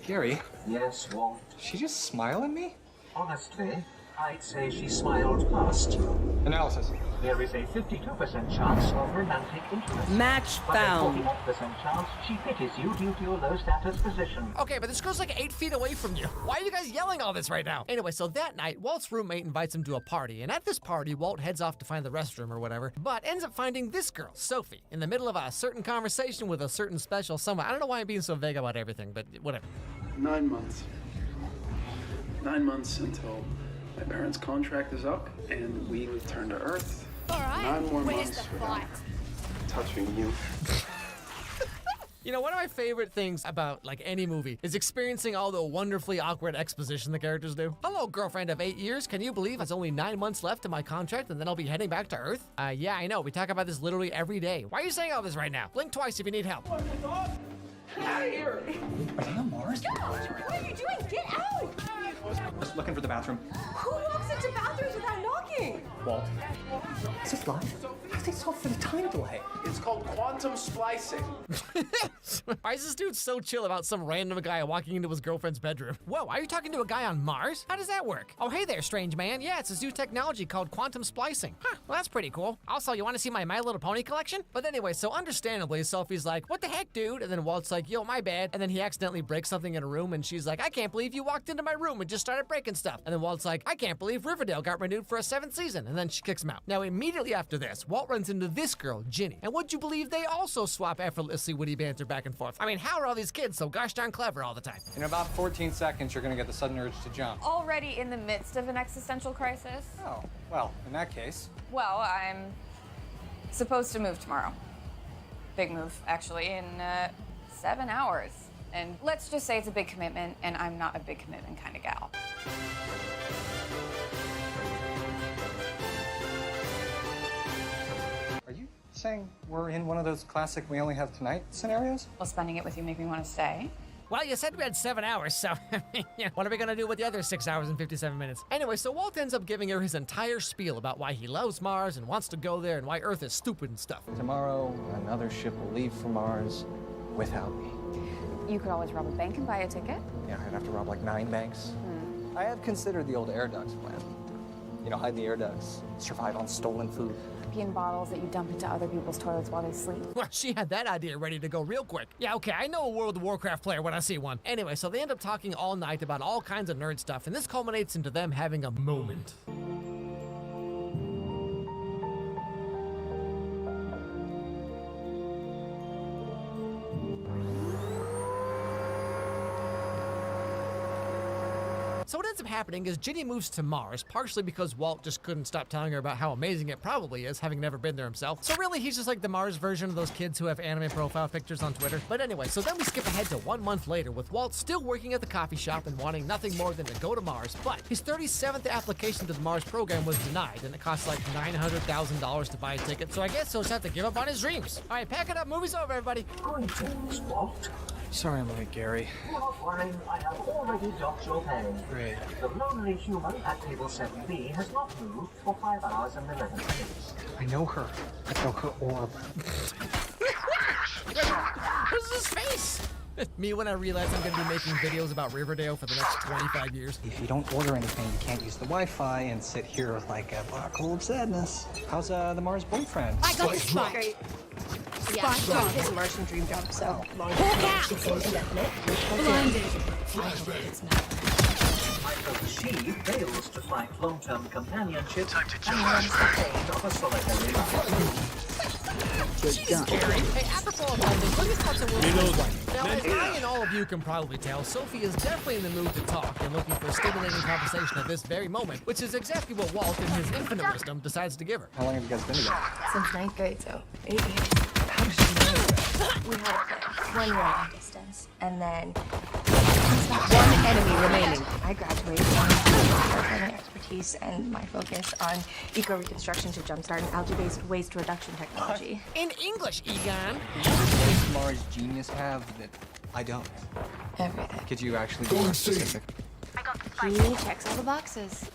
Gary? Yes, Walt. She just smile at me? Honestly, I'd say she smiled past you. Analysis. There is a 52% chance of romantic interest. Match found. But a 41% chance she pities you due to your low status position. Okay, but this girl's like 8 feet away from you. Why are you guys yelling all this right now? Anyway, so that night, Walt's roommate invites him to a party, and at this party, Walt heads off to find the restroom or whatever, but ends up finding this girl, Sophie, in the middle of a certain conversation with a certain special someone. I don't know why I'm being so vague about everything, but whatever. 9 months. 9 months until my parents' contract is up and we return to Earth. All right. 9 more Where's months the without fight? touching you. You know, one of my favorite things about, like, any movie is experiencing all the wonderfully awkward exposition the characters do. Hello, girlfriend of 8 years. Can you believe it's only 9 months left of my contract and then I'll be heading back to Earth? Yeah, I know. We talk about this literally every day. Why are you saying all this right now? Blink twice if you need help. Are they on Mars? What are you doing? Get out! Just looking for the bathroom. Who walks into bathrooms without knocking? Walt. Is this live? How do they solve for the time delay? It's called quantum splicing. Why is this dude so chill about some random guy walking into his girlfriend's bedroom? Whoa, are you talking to a guy on Mars? How does that work? Oh, hey there, strange man. Yeah, it's this new technology called quantum splicing. Huh, well, that's pretty cool. Also, you want to see my My Little Pony collection? But anyway, so understandably, Sophie's like, what the heck, dude? And then Walt's like, yo, my bad. And then he accidentally breaks something in a room, and she's like, I can't believe you walked into my room and just started breaking stuff. And then Walt's like, I can't believe Riverdale got renewed for a 7th season. And then she kicks him out. Now, immediately after this, Walt runs into this girl, Ginny. And would you believe they also swap effortlessly witty banter back and forth? I mean, how are all these kids so gosh darn clever all the time? In about 14 seconds, you're gonna get the sudden urge to jump. Already in the midst of an existential crisis? Oh, well, in that case. Well, I'm supposed to move tomorrow. Big move, actually, in 7 hours. And let's just say it's a big commitment, and I'm not a big commitment kind of gal. Are you saying we're in one of those classic we only have tonight scenarios? Well, spending it with you make me want to stay. Well, you said we had 7 hours, so what are we gonna do with the other 6 hours and 57 minutes? Anyway, so Walt ends up giving her his entire spiel about why he loves Mars and wants to go there and why Earth is stupid and stuff. Tomorrow, another ship will leave for Mars without me. You could always rob a bank and buy a ticket. Yeah, I'd have to rob like 9 banks. I have considered the old air ducts plan. You know, hide the air ducts, survive on stolen food. Pee in bottles that you dump into other people's toilets while they sleep. Well, she had that idea ready to go real quick. Yeah, okay, I know a World of Warcraft player when I see one. Anyway, so they end up talking all night about all kinds of nerd stuff, and this culminates into them having a moment. So what ends up happening is Ginny moves to Mars, partially because Walt just couldn't stop telling her about how amazing it probably is, having never been there himself. So really, he's just like the Mars version of those kids who have anime profile pictures on Twitter. But anyway, so then we skip ahead to 1 month later with Walt still working at the coffee shop and wanting nothing more than to go to Mars. But his 37th application to the Mars program was denied, and it costs like $900,000 to buy a ticket. So I guess he'll just have to give up on his dreams. All right, pack it up. Movie's over, everybody. Greetings, Walt. Sorry I'm late, Gary. You're fine. I have already docked your pay. Great. The lonely human at table 7B has not moved for 5 hours and 11 minutes. I know her. I know her orb. What's his face? Me when I realize I'm gonna be making videos about Riverdale for the next 25 years. If you don't order anything, you can't use the Wi-Fi and sit here with like a black hole of sadness. How's the Mars boyfriend? I got the spot. Great. Yeah, got his Martian dream job, so. Hawk out! Blinded. She fails to find long-term companionship and runs the pain of a solitary life. Jeez, Gary. Hey, apropos of all this, look at what's a woman's life. Now, as I and all of you can probably tell, Sophie is definitely in the mood to talk and looking for a stimulating conversation at this very moment, which is exactly what Walt, in his infinite wisdom, decides to give her. How long have you guys been together? Since 9th grade, so 8 years. How does she know that? We had a plan. 1 year long distance. And then... One enemy remaining. I graduated with my expertise and my focus on eco-reconstruction to jumpstart an algae-based waste reduction technology. In English, Egon. What does Mars Genius have that I don't? Everything. Could you actually be more specific? He checks all the boxes.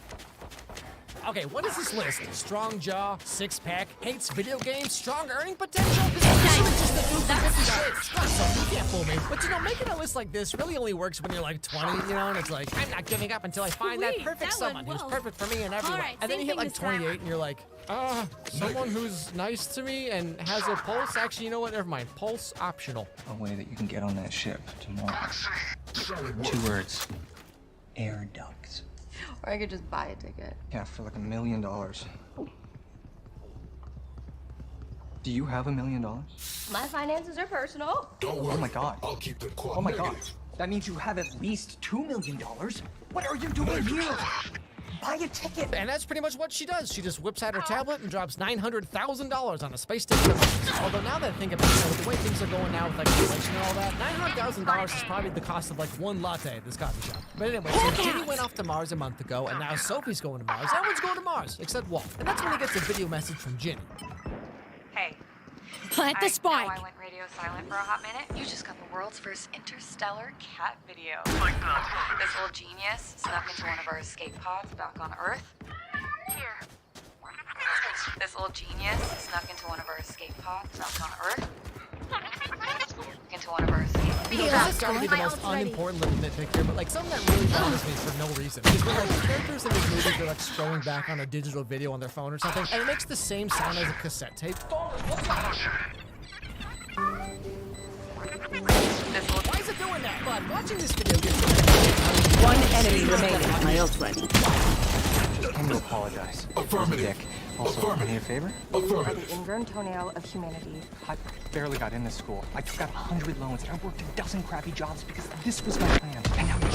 Okay, what is this list? Strong jaw, six-pack, hates video games, strong earning potential? This is just the goofy shit. You can't fool me. But you know, making a list like this really only works when you're like 20, you know, and it's like, I'm not giving up until I find that perfect someone who's perfect for me and everyone. Right, and then you hit like 28 Sarah. and you're like, someone who's nice to me and has a pulse? Actually, you know what? Never mind. Pulse optional. A way that you can get on that ship tomorrow. 2 words. Air ducts. Or I could just buy a ticket. Yeah, for like $1 million. Do you have $1 million? My finances are personal. Oh my god. I'll keep it quiet. Oh my god. That means you have at least $2 million. What are you doing here? Buy a ticket. And that's pretty much what she does. She just whips out her tablet and drops $900,000 on a space ticket. Although now that I think about it, with the way things are going now with like inflation and all that, $900,000 is probably the cost of like 1 latte at this coffee shop. But anyway, so Ginny went off to Mars a month ago, and now Sophie's going to Mars. Everyone's going to Mars, except Walt. And that's when he gets a video message from Ginny. Hey. Plant the spike. I know I went radio silent for a hot minute. You just got the world's first interstellar cat video. This little genius snuck into one of our escape pods back on Earth. Here. This little genius snuck into one of our escape pods back on Earth. Into one of our escape pods. You know, this is gotta be the most unimportant little nitpick here, but like something that really bothers me for no reason is when like the characters in this movie are like scrolling back on a digital video on their phone or something, and it makes the same sound as a cassette tape. Why is it doing that? But watching this video gets One enemy remaining. My ult's ready. Can you apologize? Affirmative. Also, do me a favor? You are the ingrown toenail of humanity. I barely got into school. I took out 100 loans and I worked a dozen crappy jobs because this was my plan. And now you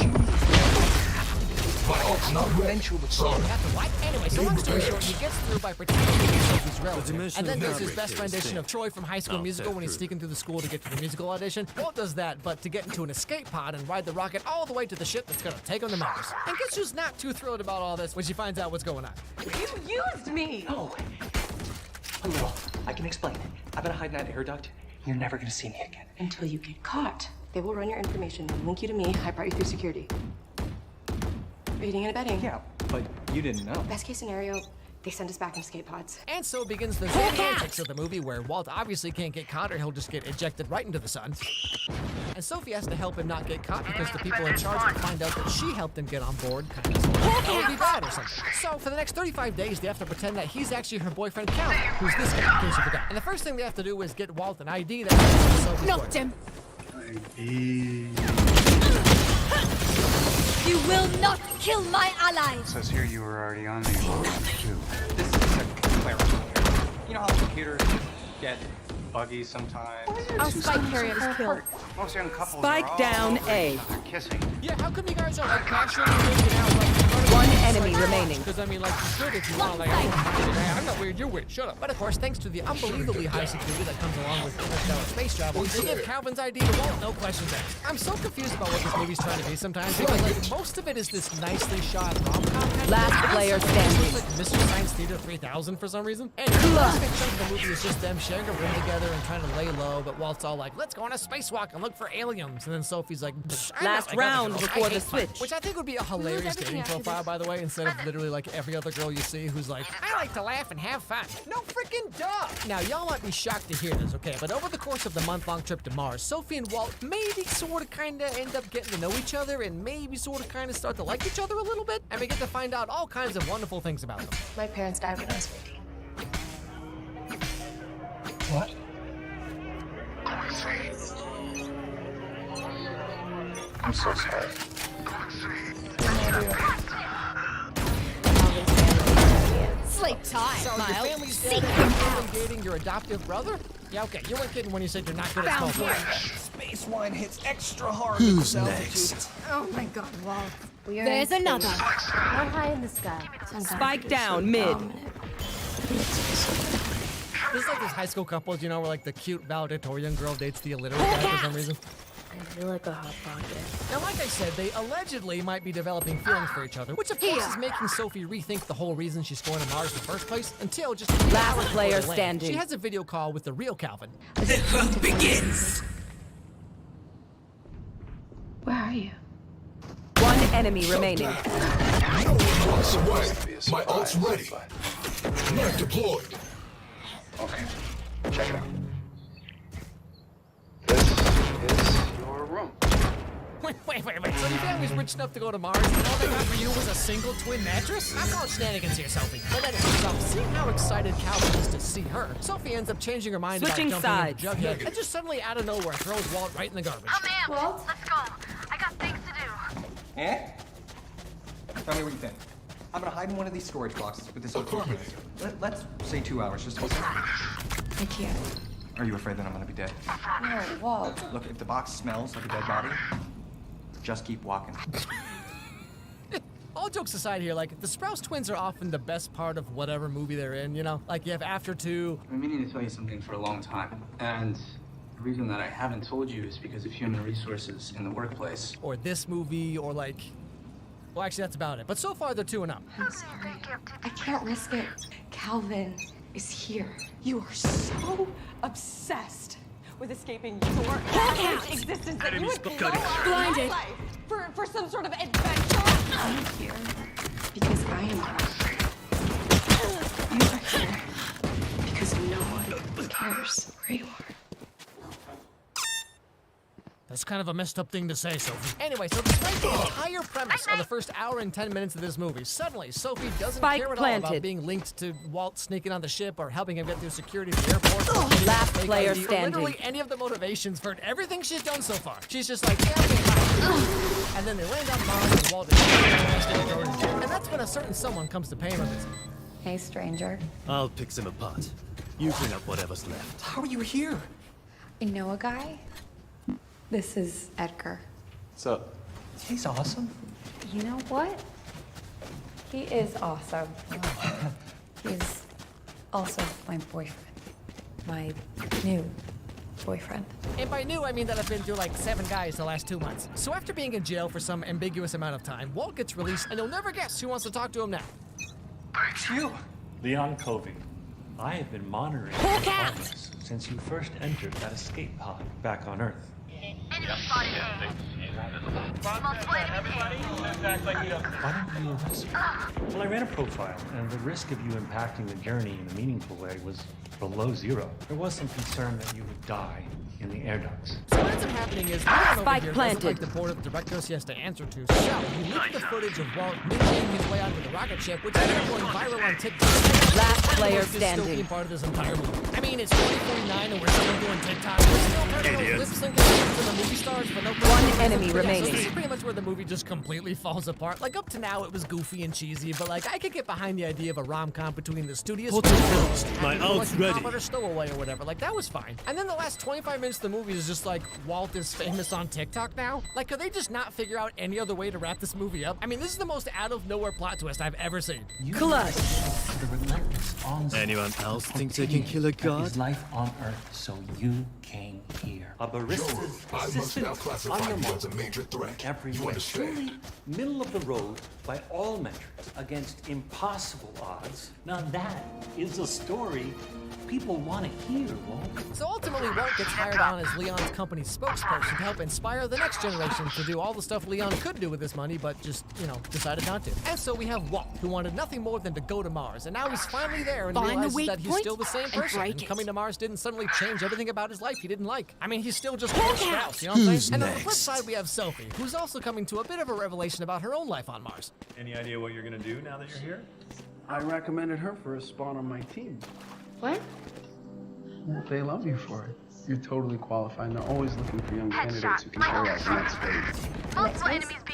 eventually. What? Anyway, so long story short, he gets through by pretending to be Sophie's relative, and then does his best rendition of Troy from High School Musical when he's sneaking through the school to get to the musical audition. Walt does that, but to get into an escape pod and ride the rocket all the way to the ship that's gonna take him to Mars. And guess who's not too thrilled about all this when she finds out what's going on? You used me! Oh, a little. I can explain. I've been hiding that air duct. You're never gonna see me again. Until you get caught. They will run your information and link you to me. I brought you through security. Aiding and abetting. Yeah, but you didn't know. Best case scenario, they send us back in escape pods. And so begins the antics of the movie where Walt obviously can't get caught or he'll just get ejected right into the sun. And Sophie has to help him not get caught because the people in charge will find out that she helped him get on board. Kind of. That would be bad or something. So for the next 35 days, they have to pretend that he's actually her boyfriend, Cal, who's this guy, in case you forgot. And the first thing they have to do is get Walt an ID that matches Sophie's Knocked boyfriend. him. You will not kill my allies. It says here you were already on the too. This is a clerical error. You know how computers get buggy sometimes? Our spike carrier is killed. Most young couples Spike are all down A. They're kissing. Yeah, how come you guys are like casually making out like One enemy remaining. Because I mean, like, you should if you want, like, I'm not weird, you're weird, shut up. But of course, thanks to the unbelievably high security that comes along with interstellar space travel, they give Calvin's ID to Walt, no questions asked. I'm so confused about what this movie's trying to be sometimes because, like, most of it is this nicely shot rom-com kind of Last thing. player It's standing. like Mr. Science Theater 3000 for some reason. And the last big chunk of the movie is just them sharing a room together and trying to lay low, but Walt's all like, let's go on a spacewalk and look for aliens. And then Sophie's like, Last round before the switch. Which I think would be a hilarious dating profile, by the way, instead of literally like every other girl you see who's like, I like to laugh and have fun. No freaking duh! Now, y'all might be shocked to hear this, okay? But over the course of the month-long trip to Mars, Sophie and Walt maybe sort of kind of end up getting to know each other and maybe sort of kind of start to like each other a little bit. And we get to find out all kinds of wonderful things about them. My parents died when I was 15. What? I'm so sorry. Sleep time, So your Miles. family's Seek dead him and out. you're dating your adoptive brother? Yeah, okay, you weren't kidding when you said you're not good at Found small one. Space wine hits extra hard. Who's next? Oh my God, Walt. We are There's in another. space. Not high in the sky. Sometimes Spike it's down, so mid. prominent. This is like those high school couples, you know, where like the cute valedictorian girl dates the illiterate guy for some reason. I feel like a hot pocket. Now, like I said, they allegedly might be developing feelings for each other, which of course is making Sophie rethink the whole reason she's going to Mars in the first place, until just Last hours player before they land, standing. she has a video call with the real Calvin. The hunt begins. Where are you? One enemy remaining. My ult's ready. Knife deployed. Okay, check it out. This is your room. Wait. So your family's rich enough to go to Mars, and all they got for you was a single twin mattress? I'm calling shenanigans here, Sophie. But anyway, so seeing how excited Calvin is to see her, Sophie ends up changing her mind Switching about jumping sides. into Jughead, and just suddenly out of nowhere throws Walt right in the garbage. Oh man, let's go. I got things to do. Eh? Tell me what you think. I'm gonna hide in one of these storage boxes with this OT. Let's say 2 hours, just to be safe. I can't. Are you afraid that I'm gonna be dead? No, Walt. Look, if the box smells like a dead body, just keep walking. All jokes aside here, like, the Sprouse twins are often the best part of whatever movie they're in, you know? Like, you have After Two. I've been meaning to tell you something for a long time, and the reason that I haven't told you is because of human resources in the workplace. Or this movie, or like... Well, actually, that's about it. But so far, they're 2-0. I'm sorry. I can't risk it. Calvin is here. You are so obsessed with escaping your existence that you would blow up my life for some sort of adventure. I'm here because I am here. You are here because no one cares where you are. That's kind of a messed up thing to say, Sophie. Anyway, so despite the entire premise of the first hour and 10 minutes of this movie, suddenly Sophie doesn't Spike care at planted. all about being linked to Walt sneaking on the ship or helping him get through security at the airport. Last Fake player ID, or standing. literally any of the motivations for everything she's done so far. She's just like, yeah, okay, fine. And then they land on Mars and Walt is and that's when a certain someone comes to pay him a visit. Hey, stranger. I'll pick them apart. You clean up whatever's left. How are you here? You know a guy? This is Edgar. What's up? He's awesome. You know what? He is awesome. He's also my boyfriend. My new boyfriend. And by new, I mean that I've been through like 7 guys the last 2 months. So after being in jail for some ambiguous amount of time, Walt gets released, and you'll never guess who wants to talk to him now. It's you. Leon Covey. I have been monitoring your progress since you first entered that escape pod back on Earth. Why don't you investigate? Well, I ran a profile, and the risk of you impacting the journey in a meaningful way was below 0. There was some concern that you would die in the air ducts. So what ends up happening is Leon over Spike here planted. doesn't like the board of directors he has to answer to, so he leaked the footage of Walt making his way onto the rocket ship, which ended up going viral on TikTok. Last player It's the most dystopian standing. part of this entire movie. I mean, it's 2049 and we're still doing TikTok. We're still turning lip syncing to the movie stars for no One enemy So remaining. this is pretty much where the movie just completely falls apart. Like, up to now, it was goofy and cheesy, but like, I could get behind the idea of a rom-com between the studious My ult's ready. or Stowaway or whatever. Like, that was fine. And then the last 25 minutes of the movie is just like, Walt is famous on TikTok now? Like, could they just not figure out any other way to wrap this movie up? I mean, this is the most out-of-nowhere plot twist I've ever seen. Clutch. The relentless onslaught. Anyone else think they can kill a god? His life on Earth, so you came here. A barista's I must assistant now classify on your you mark. as a major threat. Every You way. understand? Truly middle of the road by all metrics against impossible odds. Now that is a story people want to hear, Walt. So ultimately, Walt gets hired on as Leon's company's spokesperson to help inspire the next generation to do all the stuff Leon could do with his money, but just, you know, decided not to. And so we have Walt, who wanted nothing more than to go to Mars, and now he's finally there and Find the realizes weak that he's point still the same and person. break And it. coming to Mars didn't suddenly change everything about his life he didn't like. I mean, he's still just Paul Strauss, you know what I'm saying? And on the flip side, we have Sophie, who's also coming to a bit of a revelation about her own life on Mars. Any idea what you're gonna do now that you're here? I recommended her for a spot on my team. What? They love you for it. You're totally qualified, and they're always looking for young candidates who can carry out the next phase. Multiple enemies B.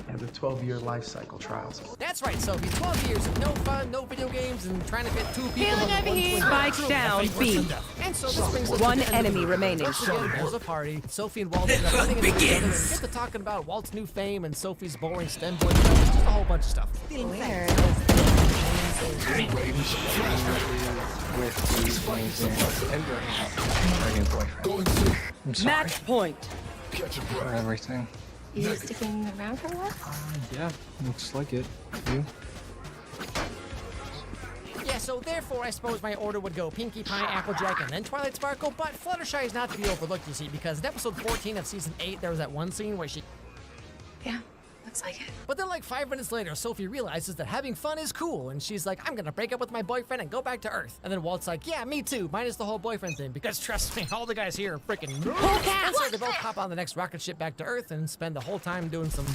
Yeah, the 12-year life cycle trials. That's right, Sophie. 12 years of no fun, no video games, and trying to fit 2 people Healing on over one here. twin Spike crew. down, Fake worse B. than death. And so this brings us One to the end of the enemy movie. remaining. Once again, there's a party. Sophie and Walt end up running into each other and get to talking about Walt's new fame and Sophie's boring STEM boy. Just a whole bunch of stuff. Where With the explain to her new boyfriend. I'm sorry Match point. for everything. You sticking around for a while? Yeah, looks like it. You? Yeah, so therefore I suppose my order would go Pinkie Pie, Applejack, and then Twilight Sparkle, but Fluttershy is not to be overlooked, you see, because in episode 14 of season 8, there was that one scene where she... Yeah, looks like it. But then like 5 minutes later, Sophie realizes that having fun is cool, and she's like, I'm gonna break up with my boyfriend and go back to Earth. And then Walt's like, yeah, me too, minus the whole boyfriend thing, because trust me, all the guys here are freaking nerds. And so they both hop on the next rocket ship back to Earth and spend the whole time doing some...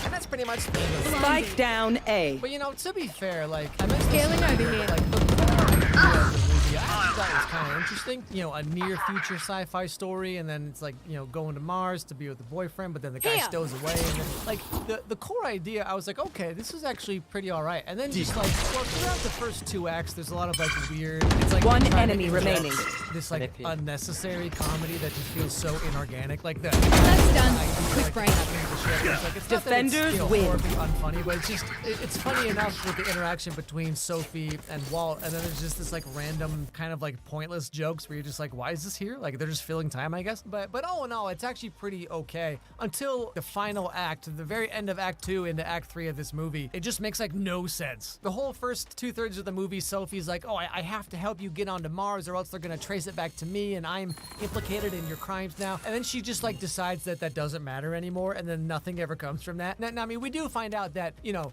And that's pretty much the end of the Spike down A. But you know, to be fair, like, I mentioned Scaling this over earlier, here. but, like, the movie, I actually thought it was kind of interesting. You know, a near future sci-fi story, and then it's like, you know, going to Mars to be with the boyfriend, but then the guy stows away, and then, like, the core idea, I was like, okay, this is actually pretty alright. And then just like, well, throughout the first 2 acts, there's a lot of like weird, it's like One trying to enemy inject remaining. This like unnecessary comedy that just feels so inorganic, like the That's done. Quick like, break. happening to the ship. It's like, it's not that it's, Defenders you know, win. horribly unfunny, but it's just it's funny enough with the interaction between Sophie and Walt, and then there's just this like random kind of like pointless jokes where you're just like, why is this here? Like they're just filling time, I guess. But all in all, it's actually pretty okay until the final act, the very end of Act 2 into Act 3 of this movie. It just makes like no sense. The whole first 2/3 of the movie, Sophie's like, oh, I have to help you get onto Mars or else they're gonna trace it back to me and I'm implicated in your crimes now. And then she just like decides that that doesn't matter anymore, and then nothing ever comes from that. Now, I mean, we do find out that, you know,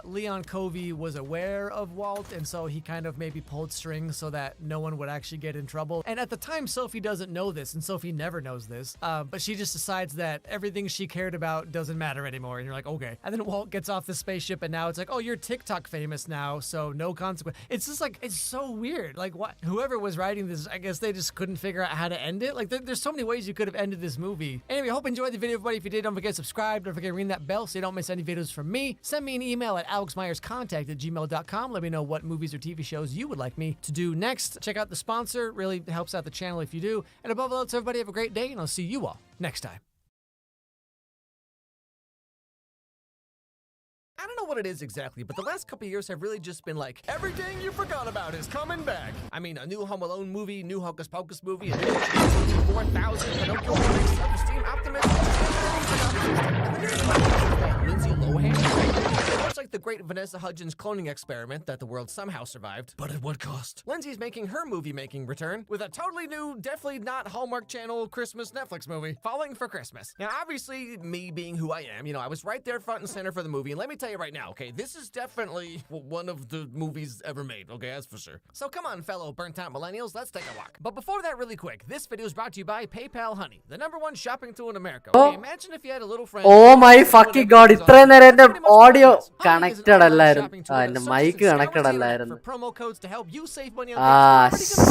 Leon Covey was aware of Walt, and so he kind of maybe pulled strings so that no one would actually get in trouble. And at the time, Sophie doesn't know this, and Sophie never knows this, but she just decides that everything she cared about doesn't matter anymore, and you're like, okay. And then Walt gets off the spaceship, and now it's like, oh, you're TikTok famous now, so no consequence. It's just like, it's so weird. Like, what? Whoever was writing this, I guess they just couldn't figure out how to end it. Like, there's so many ways you could have ended this movie. Anyway, hope you enjoyed the video, everybody. If you did, don't forget to subscribe. Don't forget to ring that bell so you don't miss any videos from me. Send me an email at alexmyerscontact@gmail.com. Let me know what movies or TV shows you would like me to do next. Check out the sponsor. Really helps out the channel if you do. And above all else, everybody have a great day, and I'll see you all next time. I don't know what it is exactly, but the last couple of years have really just been like, everything you forgot about is coming back. I mean, a new Home Alone movie, new Hocus Pocus movie, a new 4000, Pinocchio movie, Self-Esteem, Optimism, Lindsay Lohan. Much like the great Vanessa Hudgens cloning experiment that the world somehow survived, but at what cost? Lindsay's making her movie-making return with a totally new, definitely not Hallmark Channel Christmas Netflix movie, Falling for Christmas. Now, obviously, me being who I am, you know, I was right there front and center for the movie, and let me tell you right now, okay, this is definitely one of the movies ever made, okay, that's for sure. So come on, fellow burnt-out millennials, let's take a walk. But before that, really quick, this video is brought to you by PayPal Honey, the #1 shopping tool in America. Okay, imagine if you had a little friend... Oh my fucking god, ഇത്രയും നേരം എന്റെ audio connected അല്ലായിരുന്നു. എന്റെ mic connected അല്ലായിരുന്നു.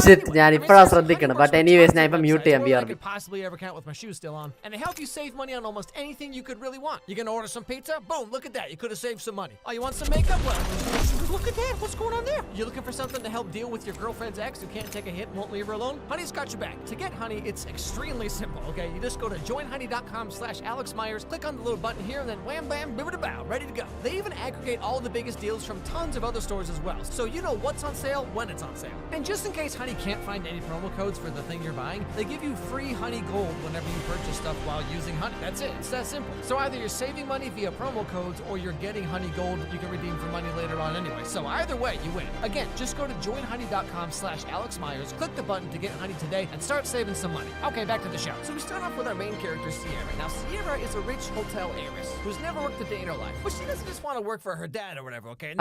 Shit, ഞാൻ ഇപ്പഴാ ശ്രദ്ധിക്കണം. But anyways, ഞാൻ ഇപ്പോ മ്യൂട്ട് ചെയ്യാം BRB. Possibly ever count with my shoes still on. And to help you save money on almost anything you could really want. You gonna order some pizza? Boom, look at that. You could have saved some money. Oh, you want some makeup? Well, look at that. What's going on there? You're looking for something to help deal with your girlfriend's ex who can't take a hit and won't leave her alone? Honey's got your back. To get Honey, it's extremely simple, okay? You just go to joinhoney.com/AlexMyers, click on the little button here, and then wham bam, bibbidi-bow, ready to go. They even aggregate all the biggest deals from tons of other stores as well, so you know what's on sale when it's on sale. And just in case Honey can't find any promo codes for the thing you're buying, they give you free Honey Gold whenever you purchase stuff while using Honey. That's it. It's that simple. So either you're saving money via promo codes or you're getting Honey Gold you can redeem for money later on anyway. So either way, you win. Again, just go to joinhoney.com/AlexMyers, click the button to get Honey today, and start saving some money. Okay, back to the show. So we start off with our main character, Sierra. Now, Sierra is a rich hotel heiress who's never worked a day in her life, but she doesn't just want to work for her dad or whatever, okay?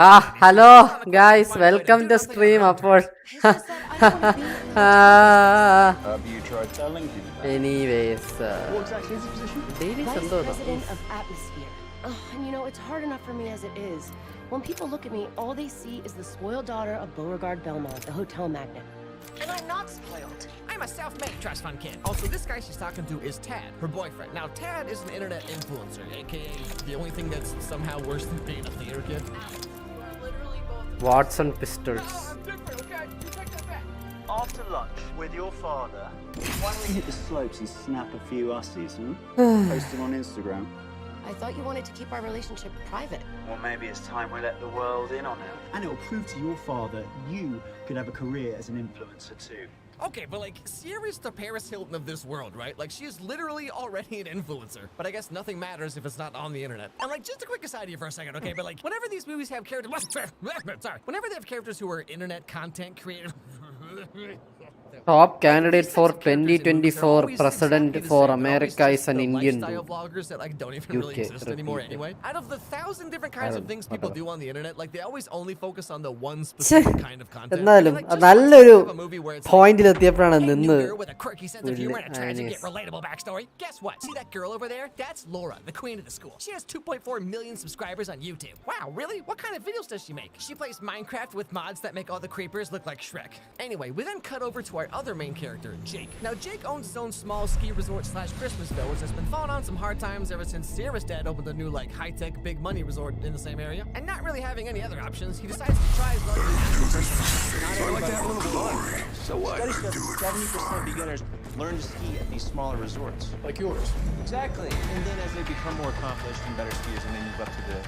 Hello guys, welcome to stream അപ്പോൾ You tried telling him that? anyways What exactly is his position? daily Vice സന്തോഷം President of Atmosphere. And you know, it's hard enough for me as it is. When people look at me, all they see is the spoiled daughter of Beauregard Belmont, the hotel magnate. And I'm not spoiled. I'm a self-made trust fund kid. Also, this guy she's talking to is Tad, her boyfriend. Now, Tad is an internet influencer, aka the only thing that's somehow worse than being a theater kid. Watson Pistols. After lunch with your father, why don't we hit the slopes and snap a few ussies, Post them on Instagram. I thought you wanted to keep our relationship private. Well, maybe it's time we let the world in on it. And it'll prove to your father you could have a career as an influencer too. Okay, but like, Sierra's the Paris Hilton of this world, right? Like, she is literally already an influencer. But I guess nothing matters if it's not on the internet. And like, just a quick aside here for a second, okay? But like, whenever these movies have characters, sorry, whenever they have characters who are internet content creators. Top candidate for 2024 president for America is an Indian lifestyle dude. vloggers that like don't even really exist anymore anyway. Out of the 1,000 different kinds of things people do on the internet, like they always only focus on the one specific kind of content. എന്നാലും നല്ലൊരു പോയിന്റിലെത്തിയപ്പോഴാണ് നിന്ന് with a quirky sense of humor and a tragic yet relatable backstory. Guess what? See that girl over there? That's Laura, the queen of the school. She has 2.4 million subscribers on YouTube. Wow, really? What kind of videos does she make? She plays Minecraft with mods that make all the creepers look like Shrek. Anyway, we then cut over to our other main character, Jake. Now, Jake owns his own small ski resort / Christmas village that's been falling on some hard times ever since Sierra's dad opened a new, like, high-tech, big money resort in the same area. And not really having any other options, he decides to try his luck with So what? Studies show 70% beginners learn to ski at these smaller resorts. Like yours. Exactly. And then as they become more accomplished and better skiers, and they move up to the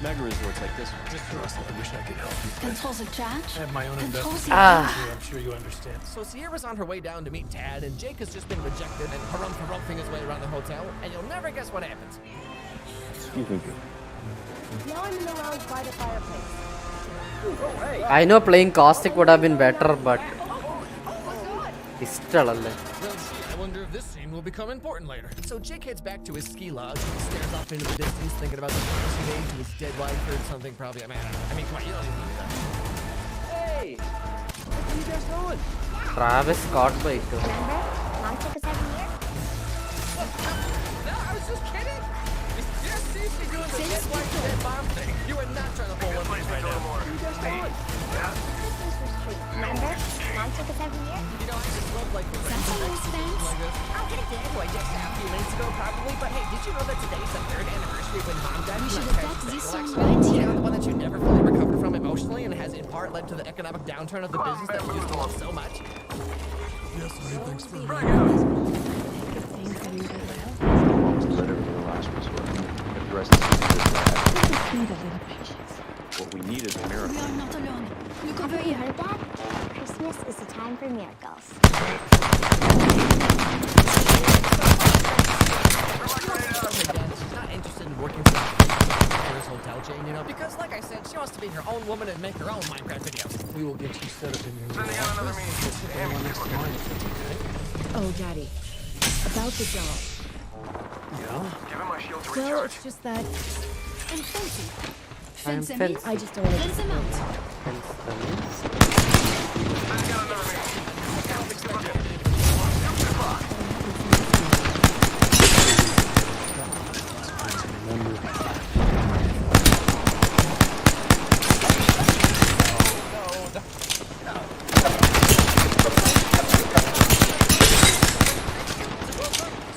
mega resorts like this one. Just trust me, I wish I could help you. Controls of charge? I have my own investment. I'm sure you understand. So Sierra's on her way down to meet Tad, and Jake has just been rejected and harumping his way around the hotel, and you'll never guess what happens. Now I'm in the lounge by the fireplace. I know playing Caustic would have been better, but ഇഷ്ടമല്ലേ. Well, gee, I wonder if this scene will become important later. So Jake heads back to his ski lodge and stares off into the distance, thinking about the promise he made to his dead wife or something. Probably, I mean, come on, you don't even know that. Hey, what are you guys doing? Travis Scott bike. Remember? Mom took us every year. No, I was just kidding. Just seriously doing the dead wife, dead mom thing. You are not trying to pull one right now. What are you guys doing? Remember? Mom took us every year. You know, I just love like the like this. Oh, hey, Dad, who I just saw a few minutes ago, probably. But hey, did you know that today's the 3rd anniversary when Mom died? We should have got this one right You here. know, the one that you never fully recovered from emotionally and has in part led to the economic downturn of the business that you used to love so much. Yes, thanks for What we need is a miracle. We are not alone. Look over here. Heard that? Christmas is the time for miracles. She's not interested in working for this hotel chain, you know, because like I said, she wants to be her own woman and make her own Minecraft videos. We will get you set up in your office. Oh, Daddy. About the job. Yeah? Give him my shield to Well, it's just that And fencing. I'm fencing. I just don't want to Fence them out.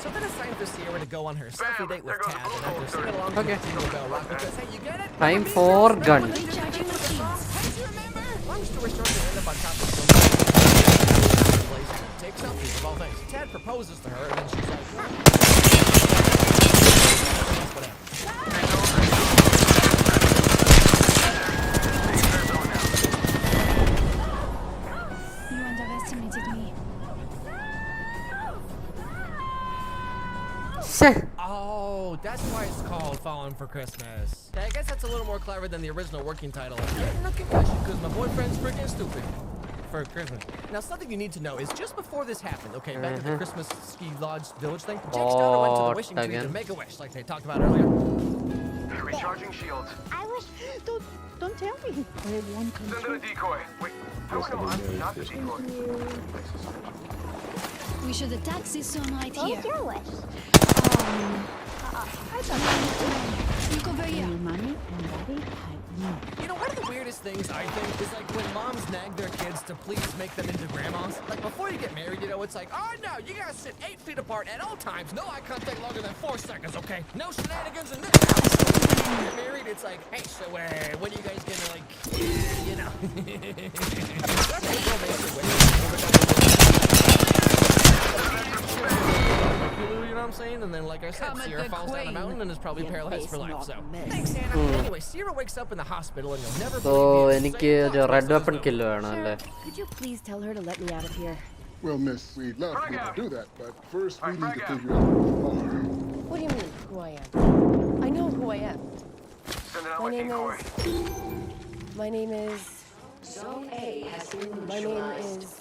So then it's time for Sierra to go on her selfie date with Tad, and after singing along to Jingle Bell Rock, because hey, you get it? Time for gun. Hey, do you remember? Long story short, they end up on top of some place and take selfies of all things. Tad proposes to her, and then she's like, You underestimated me. oh, that's why it's called Falling for Christmas. Okay, I guess that's a little more clever than the original working title. Getting a concussion because my boyfriend's freaking stupid. For Christmas. Now, something you need to know is just before this happened, okay, back at the Christmas ski lodge village thing, Jake's daughter went to the wishing tree to make a wish, like they talked about earlier. Recharging shields. I wish. Don't tell me. I want to. Send in a decoy. Wait, how do I know I'm not the decoy? We should attack this one right What here. was your wish? I thought. Look over here. Money and Daddy had me. You know, one of the weirdest things I think is like when moms nag their kids to please make them into grandmas. Like before you get married, you know, it's like, oh no, you gotta sit 8 feet apart at all times. No eye contact longer than 4 seconds, okay? No shenanigans in this house. When you get married, it's like, hey, so when are you guys gonna like, you know? You know what I'm saying? And then like I I said, Sierra falls down a mountain and is probably paralyzed for life, so. Thanks, Anna. Anyway, Sierra wakes up in the hospital and you'll never believe the red weapon kill വേണം. Could you please tell her to let me out of here? Well, miss, we'd love to be able to do that, but first we need to figure out who you are. What do you mean, who I am? I know who I am. My name is... Zone A has been My name is...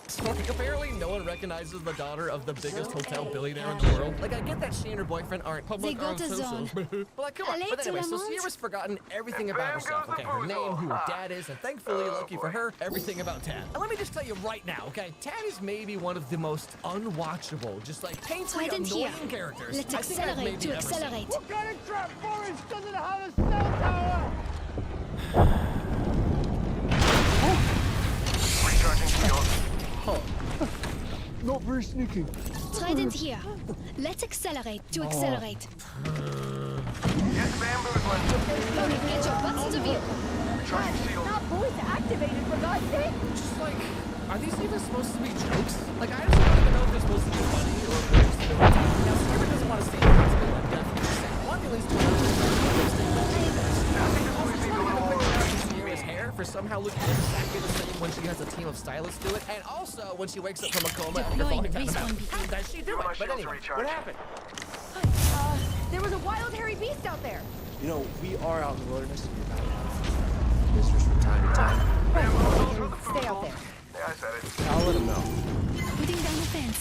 Apparently no one recognizes the daughter of the biggest hotel billionaire in the world. Like, I get that she and her boyfriend aren't public or socials. But like, come on. But anyway, so Sierra's forgotten everything about herself, okay? Her name, who her dad is, and thankfully, lucky for her, everything about Tad. And let me just tell you right now, okay? Tad is maybe one of the most unwatchable, just like painfully annoying characters. Let's accelerate to accelerate. What kind of trap forest doesn't have a cell tower? Recharging shield. Not very sneaky. Trident here. Let's accelerate to accelerate. Yes, bamboozling. Get your butts to vehicle. Recharging shield. Not voice activated, for God's sake. Just like, are these even supposed to be jokes? Like, I just don't even know if they're supposed to be funny or if they're just doing it. Now, Sierra doesn't want to stay in the hospital like definitely sick. One thing leads to another. Sierra's hair for somehow looking exactly the same when she has a team of stylists do it, and also when she wakes up from a coma after falling down a mountain. How does she do it? But anyway, what happened? There was a wild hairy beast out there. You know, we are out in the wilderness and you're bound to have visitors from time to time. Stay out there. Yeah, I said it. I'll let them know. Putting down the fence.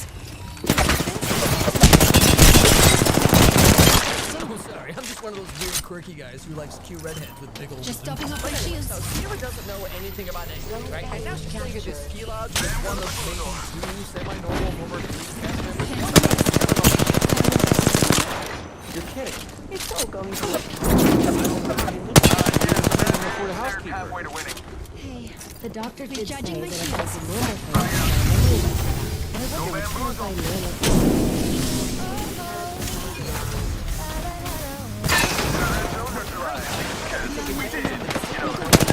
Oh, sorry. I'm just one of those weird, quirky guys who likes cute redheads with big old... Just stopping up her shields. So Sierra doesn't know anything about anything, right? And now she's staying at this ski lodge with one of maybe two semi-normal former cast members. You're kidding. It's all going to... Halfway to winning. Hey, the doctor did say Recharging my that if I shields. could normal things, I wonder which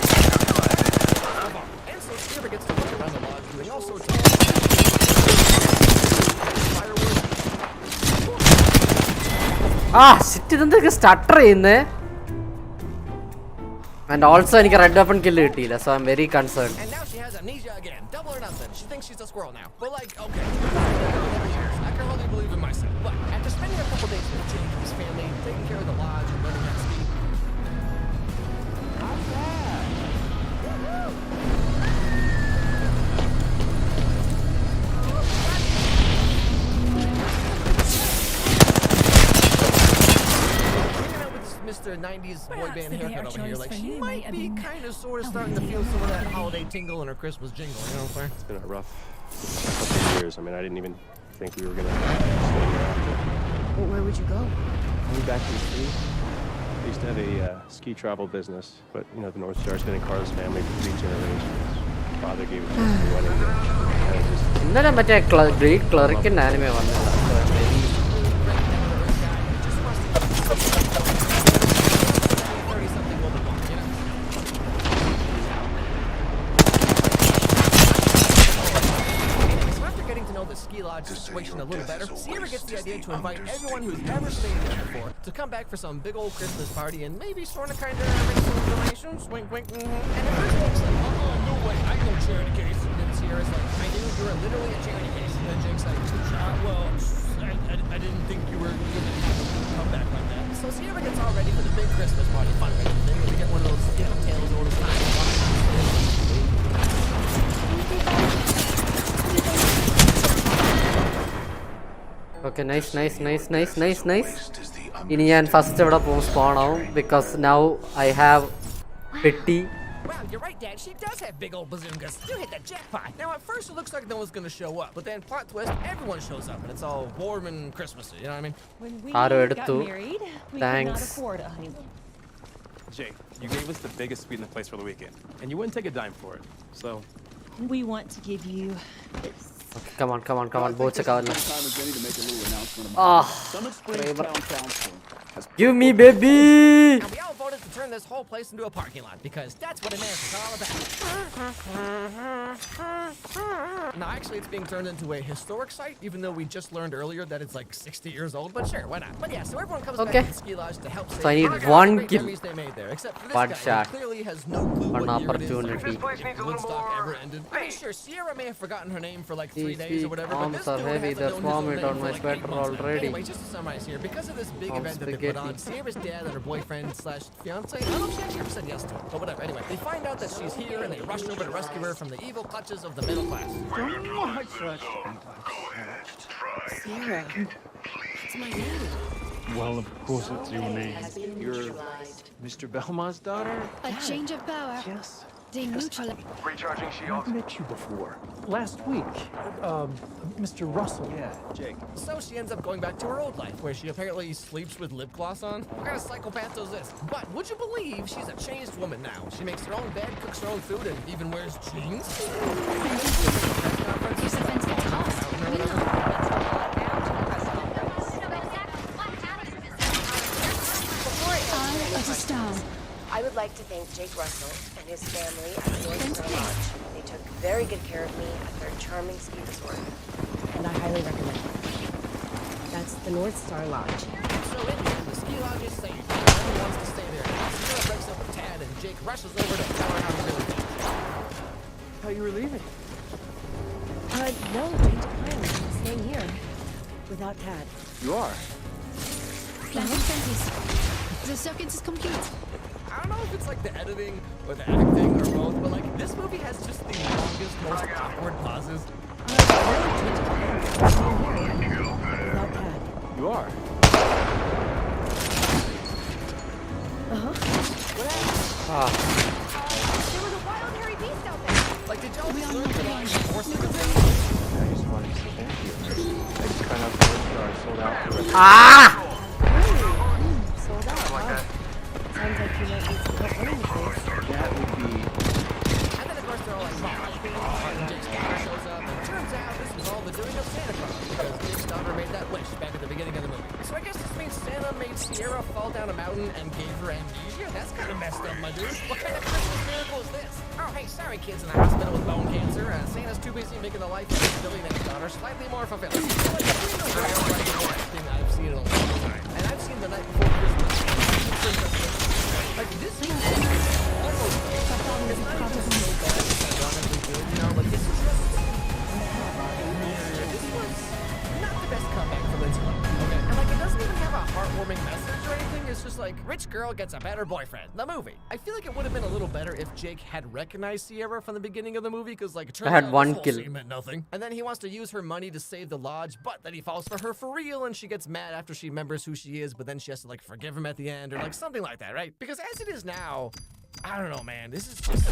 one of my And so Sierra gets to walk around the lodge doing all sorts of... Shit, ഇതെന്തൊക്കെ stutter ചെയ്യുന്നേ? And also എനിക്ക് red weapon kill കിട്ടിയില്ല, so I'm very concerned. And now she has amnesia again. Double or nothing. She thinks she's a squirrel now. But like, okay. I can hardly believe in myself. But after spending a couple days with Jake and his family, taking care of the lodge and learning how to ski, not bad. Mr. 90s boy band haircut over here, like she might be kind of sort of starting to feel some of that holiday tingle in her Christmas jingle, you know what I'm saying? It's been a rough couple of years. I mean, I didn't even think we were gonna stay here after. Well, where would you go? Moved back to the city. I used to have a ski travel business, but you know, the North Star's been in Carl's family for 3 generations. Father gave it to us for wedding day. And it just... ഇന്നലെ മറ്റേ Greek ക്ലറിക്കിന്റെ anime വന്നില്ല. Situation a little better, Sierra gets the idea to invite everyone who's ever stayed there before to come back for some big old Christmas party and maybe sort of kind of make some donations. Wink, wink. And at first Jake's like, no way, I ain't no charity case. And then Sierra's like, I knew you were literally a charity case. And then Jake's like, well, I didn't think you were going to come back like that. So Sierra gets all ready for the big Christmas party fundraising thing. We get one of those, you know, Tales of Orders. Okay, nice. ഇനി ഞാൻ first ഇവിടെ spawn ആവും because now I have Petty. Wow, you're right, Dad. She does have big old bazookas. You hit the jackpot. Now, at first, it looks like no one's going to show up. But then, plot twist, everyone shows up. And it's all warm and Christmassy. You know what I mean? When we Got got married, we could not afford a honeymoon. Jay, you gave us the biggest suite in the place for the weekend. And you wouldn't take a dime for it. So... We want to give you this. Okay, come on. Both are covered. Give me, baby. And we all voted to turn this whole place into a parking lot because that's what America's all about. Now, actually, it's being turned into a historic site, even though we just learned earlier that it's like 60 years old. But sure, why not? But yeah, so everyone comes back to the ski lodge to help save. So I need one kill. They made there, except for this One guy, shot. who clearly has no clue One what year it opportunity. is. If Woodstock ever ended. I mean, sure, Sierra may have forgotten her name for like 3 days These or whatever, but arms this are dude heavy. hasn't There's known his own vomit name on for my like 8 sweater months now. already. Anyway, just to summarize here, because of this big Arms event that they put on, spaghetti. Sierra's dad and her boyfriend slash fiance, I don't know if she actually ever said yes to it, but whatever. Anyway, they find out that she's here and they rush over to rescue her from the evil clutches of the middle class. Sierra, that's my name. Well, of course it's your name. You're Mr. Belmont's daughter? A change of power. Yes. They neutralize. Recharging shield. I've met you before. Last week. Mr. Russell. Yeah, Jake. So she ends up going back to her old life, where she apparently sleeps with lip gloss on. What kind of psychopath does this? But would you believe she's a changed woman now? She makes her own bed, cooks her own food, and even wears jeans. I would like to thank Jake Russell and his family at the North Star Lodge. They took very good care of me at their charming ski resort. And I highly recommend it. That's the North Star Lodge. So in the end, the ski lodge is safe. Everyone wants to stay there. Sierra breaks up with Tad, and Jake rushes over to tell her how to really feel. Thought you were leaving. No, change of plans. I'm staying here. Without Tad. You are? The circuit is complete. I don't know if it's like the editing or the acting or both, but like this movie has just the longest, most awkward pauses. You are? There was a wild hairy beast out there. Like, did y'all just learn the line 4 seconds ago? I just wanted to say thank you. I just found out the North Star sold out for Sold out, huh? Sounds like you might need some help running the place. That would be... And then of course they're all like, and Jake's daughter shows up, and it turns out this was all the doing of Santa Claus, because Jake's daughter made that wish back at the beginning of the movie. So I guess this means Santa made Sierra fall down a mountain and gave her amnesia? That's kind of messed up, my dude. What kind of Christmas miracle is this? Oh, hey, sorry kids in the hospital with bone cancer. Santa's too busy making the life of his billionaire's daughter slightly more fulfilling. So, like, you know, that's thing I've seen in a long time. And I've seen The Night Before Christmas. Like, this movie almost, it's not even so bad it's ironically good, you know, like, this is just, this was not the best comeback for Lindsay Lohan, okay? And, like, it doesn't even have a heartwarming message or anything, it's just like, rich girl gets a better boyfriend, the movie. I feel like it would have been a little better if Jake had recognized Sierra from the beginning of the movie, because, like, it turns out one this whole kill. scene meant nothing. And then he wants to use her money to save the lodge, but then he falls for her for real, and she gets mad after she remembers who she is, but then she has to, like, forgive him at the end, or, like, something like that, right? Because as it is now, I don't know, man, this is just...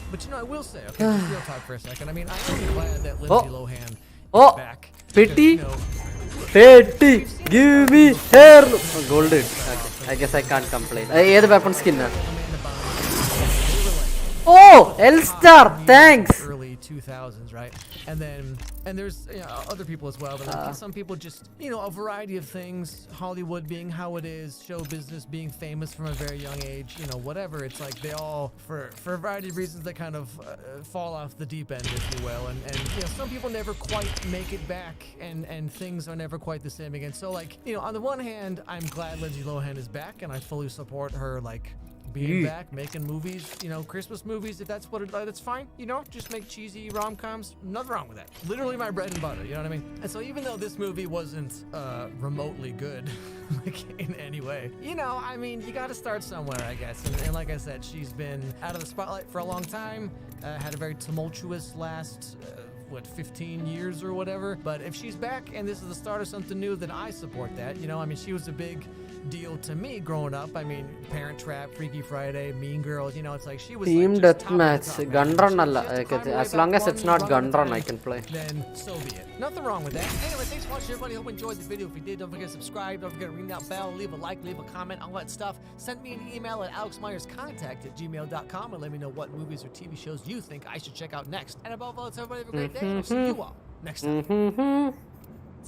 But, you know, I will say, okay, just real talk for a second. I mean, I am glad that Lindsay Lohan is back. Petty. Because, you know, Petty. Give me hair. Oh, golden. Okay. I guess I can't complain. Either weapon skin. Oh, L-Star. Thanks. Early 2000s, right? And then, and there's other people as well. But like, some people just, you know, a variety of things. Hollywood being how it is, show business being famous from a very young age, you know, whatever. It's like they all, for a variety of reasons, they kind of fall off the deep end, if you will. And you know, some people never quite make it back, and things are never quite the same again. So like, you know, on the one hand, I'm glad Lindsay Lohan is back, and I fully support her, like, being back, making movies, you know, Christmas movies, if that's what that's fine, you know, just make cheesy rom-coms, nothing wrong with that. Literally my bread and butter, you know what I mean? And so even though this movie wasn't remotely good, like, in any way, you know, I mean, you gotta start somewhere, I guess. And like I said, she's been out of the spotlight for a long time, had a very tumultuous last what, 15 years or whatever. But if she's back and this is the start of something new, then I support that. You know, I mean, she was a big deal to me growing up. I mean, Parent Trap, Freaky Friday, Mean Girls, you know, it's like she was Team like Deathmatch, gun run alla. As long as it's not gun run, I can play. Then so be it. Nothing wrong with that. Anyway, thanks for watching, everybody. Hope you enjoyed the video. If you did, don't forget to subscribe. Don't forget to ring that bell, leave a like, leave a comment, all that stuff. Send me an email at alexmyerscontact@gmail.com and let me know what movies or TV shows you think I should check out next. And above all, let's everybody have a great day. And I'll see you all next time.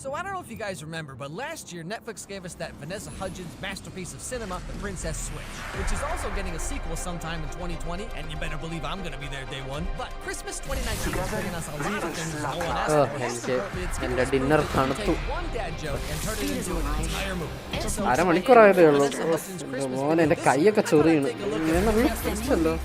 So I don't know if you guys remember, but last year Netflix gave us that Vanessa Hudgens masterpiece of cinema, The Princess Switch, which is also getting a sequel sometime in 2020, and you better believe I'm gonna be there day one. But Christmas 2019 is bringing us a lot of things no one asked for. Most importantly, it's giving us dinner to take one dad joke and turn it into an entire movie. So അരമണിക്കൂറായതേ ഉള്ളൂ. Vanessa Hudgens' Christmas മോനെ എൻ്റെ കൈയൊക്കെ ചൊറിയുന്നു. ഇങ്ങനെ വിളിച്ചല്ലോ.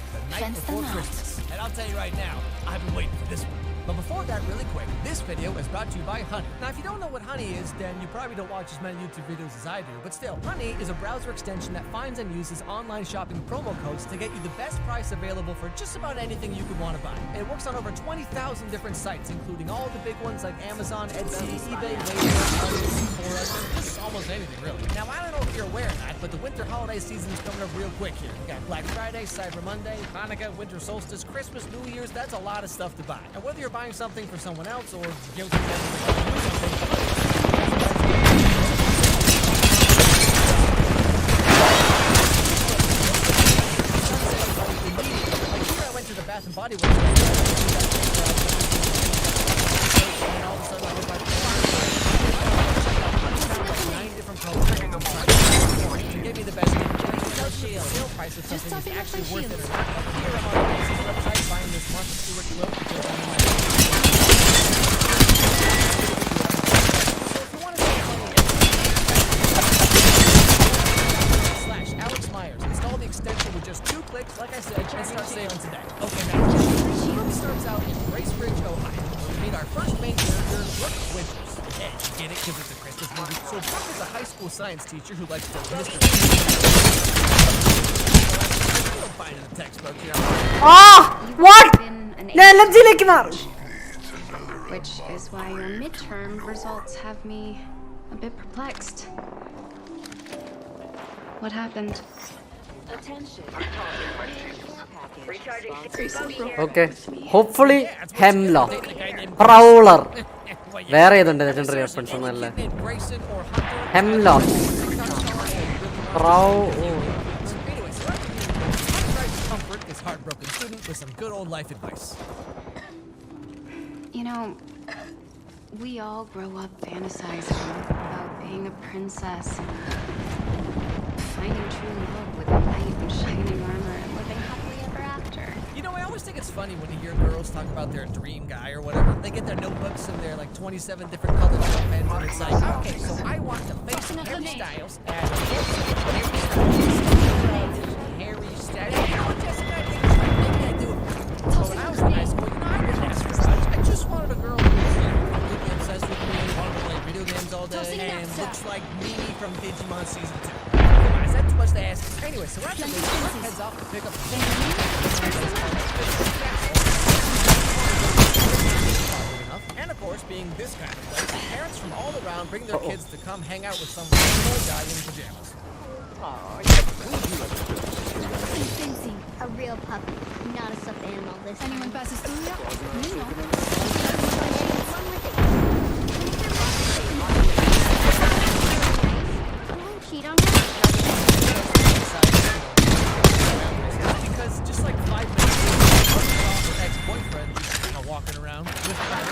night before Christmas. And I'll tell you right now, I've been waiting for this one. But before that, really quick, this video is brought to you by Honey. Now, if you don't know what Honey is, then you probably don't watch as many YouTube videos as I do. But still, Honey is a browser extension that finds and uses online shopping promo codes to get you the best price available for just about anything you could want to buy. And it works on over 20,000 different sites, including all the big ones like Amazon, Etsy, eBay, Wayfair, Sephora, just almost anything, really. Now, I don't know if you're aware or not, but the winter holiday season is coming up real quick here. We got Black Friday, Cyber Monday, Hanukkah, winter solstice, Christmas, New Year's. That's a lot of stuff to buy. And whether you're buying something for someone else or guilty of I went to the Bath and Body Works and all of a sudden I was like 9 different colors. It gave me the best sale price of something that's actually worth it or not. Here I'm on the website buying this Martha Stewart quilt because I'm in my Alex Myers. Install the extension with just 2 clicks, like I said, and start saving today. Okay, now, the movie starts out in Bracebridge, Ohio. We meet our first main character, Brooke Winters. Hey, you get it? Because it's a Christmas movie. So Brooke is a high school science teacher who likes to Mr. You don't find in the textbook, you know. Ah! What? Which is why your midterm results have me a bit perplexed. What happened? Okay. Hopefully, Hemlock. Prowler. വേറെ ഏതുണ്ട് legendary weapons ഒന്നല്ല. Hemlock. This heartbroken student with some good old life advice. You know, we all grow up fantasizing about being a princess and finding true love with a knight in shining armor and living happily ever after. You know, I always think it's funny when you hear girls talk about their dream guy or whatever. They get their notebooks and they're like 27 different colors of pens, and it's like, okay, so I want the basic hairstyles and Harry Styles. So when I was in high school, you know, I didn't ask for much. I just wanted a girl who was, you know, completely obsessed with me, wanted to play video games all day, and looks like Mimi from Digimon Season 2. Is that too much to ask? Anyway, so after this, Brooke heads off to pick up and of course, being this kind of place, parents from all around bring their kids to come hang out with some random guy in pajamas. Convincing. A real puppy, not a stuffed animal. This anyone passes through yet? Cheat on because just like 5 minutes ago, her ex-boyfriend just walking around with her,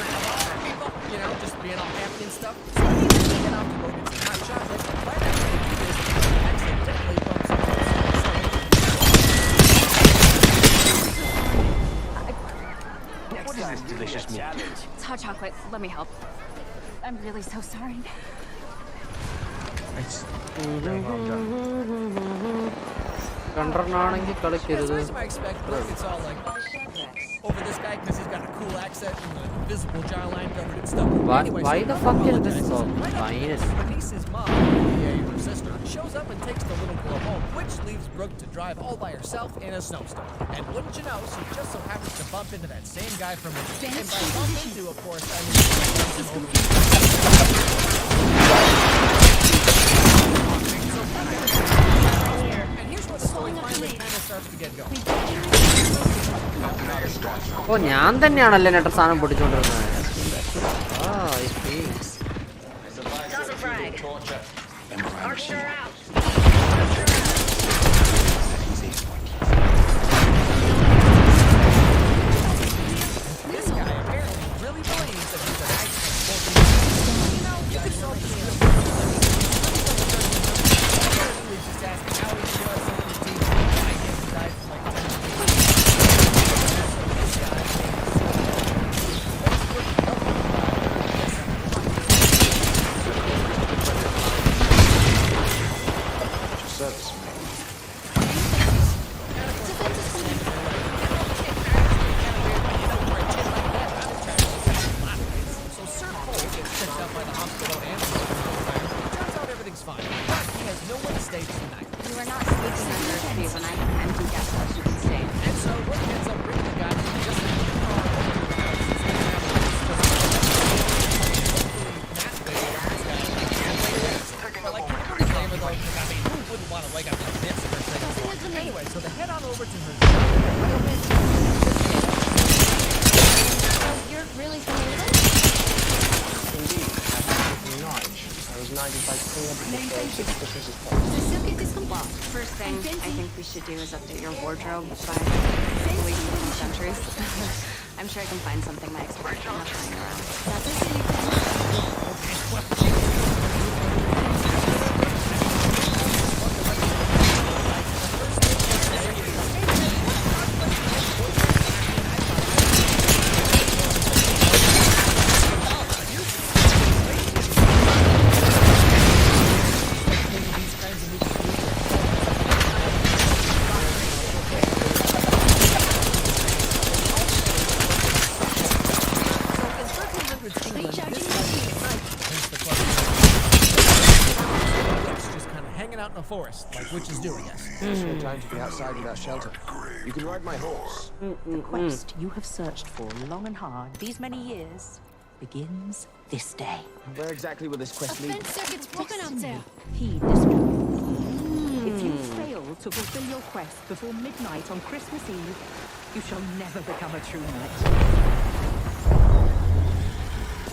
you know, just being all happy and stuff. So I need to get out to go get some hot chocolate. But I actually do this accidentally bumps What is this delicious meat? It's hot chocolate. Let me help. I'm really so sorry. കണ്ടറിനാണെങ്കിൽ കളിക്കരുത്. I expect Brooke, it's all like over this guy because he's got a cool accent. attack set and the invisible jawline covered in stuff. Anyway, Why so the Mom fuck is this apologizes, so and right after this, fine? Bernice's mom, aka her sister, shows up and takes the little girl home, which leaves Brooke to drive all by herself in a snowstorm. And wouldn't you know, she just so happens to bump into that same guy from the and by bump into, of course, I mean, him over. And here's where the story finally kind of starts to get going. Oh, ഞാൻ തന്നെയാണല്ലേ നെട്ട സാധനം പൊട്ടിച്ചോണ്ടിരുന്നത്. I see. This guy apparently really believes that he's a nice you know, you could solve this just ask how he was in his team. I guess he died for like 10 minutes. This guy Service, man. So Sir Cole gets checked out by the hospital and turns out everything's fine. But he has nowhere to stay for the night. You are not sleeping under a tree when I have empty guest house you can stay. And so Brooke ends up bringing the guy just in the car over to the house. But like, can you really blame her though? Because I mean, who wouldn't want to wake up like this first thing in the morning? Anyway, so they head on over to her. You're really familiar with Indeed. I was 95 clean up Well, first thing I think we should do is update your wardrobe by believing in the centuries. I'm sure I can find something my ex-boyfriend left lying around. Out in the forest, like witches do, I guess. There's no time to be outside without shelter. You can ride my horse. The quest you have searched for long and hard these many years begins this day. Where exactly will this quest lead? circuit's broken up there. Heed this warning. If you fail to fulfill your quest before midnight on Christmas Eve, you shall never become a true knight.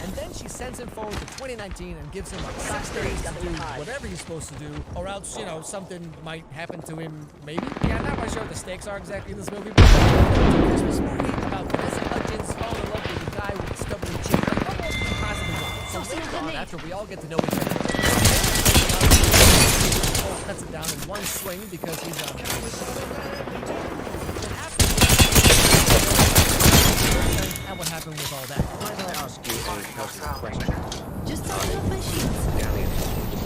And then she sends him forward to 2019 and gives him like 6 days to do whatever he's supposed to do, or else, you know, something might happen to him, maybe? Yeah, I'm not quite sure what the stakes are exactly in this movie, but Christmas movie about Vanessa Hudgens falling in love with a guy with a stubborn chin. Like, what else could you possibly want? So later on, after we all get to know each other, Cole cuts it down in one swing because he's and what happened with all that? Might I ask you a personal question? Just taking off my sheets. The alien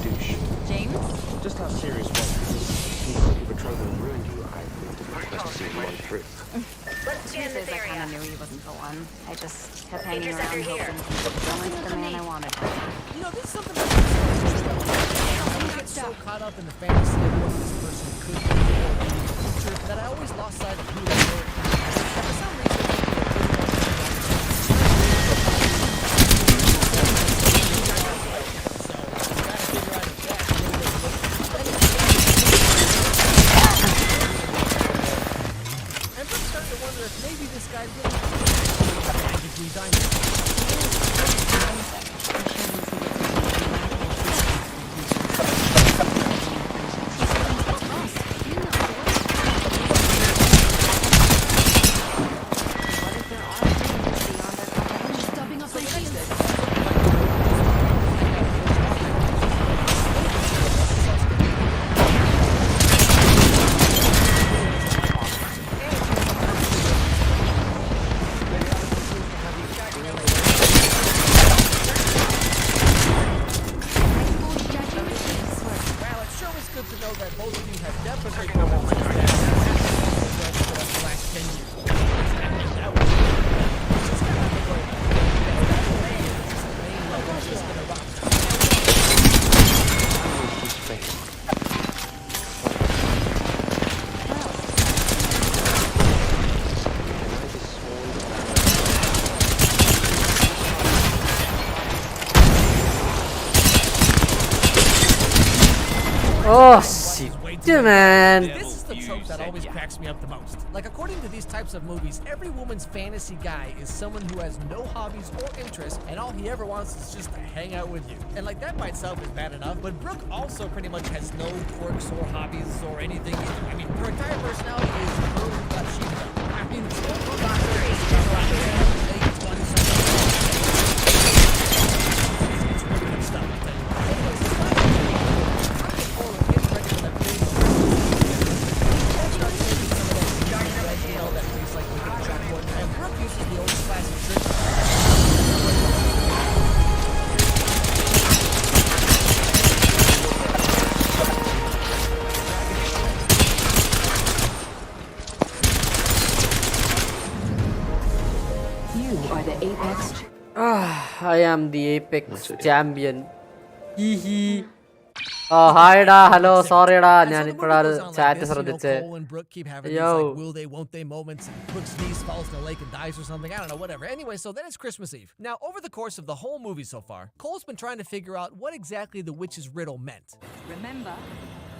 douche. James? Just how serious was it? He betrayed and ruined you. I think it was best to see one through. The truth is, I kind of knew he wasn't the one. I just kept hanging around hoping he'd go into the man I wanted. You know, this is something that I get so caught up in the fantasy of what this person could be in the future that I always lost sight of who they were. And for some reason, maybe this guy really magically dynamite. Oh shit, man. This is the trope that always cracks me up the most. Like, according to these types of movies, every woman's fantasy guy is someone who has no hobbies or interests, and all he ever wants is just to hang out with you. And like, that by itself is bad enough, but Brooke also pretty much has no quirks or hobbies or anything either. I mean, her entire personality is I mean, it's I am the Apex champion. Hee hee. Oh, hi da, hello, sorry da. Chat Cole and Brooke keep having these like will they, won't they moments, and Brooke's niece falls in a lake and dies or something. I don't know, whatever. Anyway, so then it's Christmas Eve. Now, over the course of the whole movie so far, Cole's been trying to figure out what exactly the witch's riddle meant. Remember,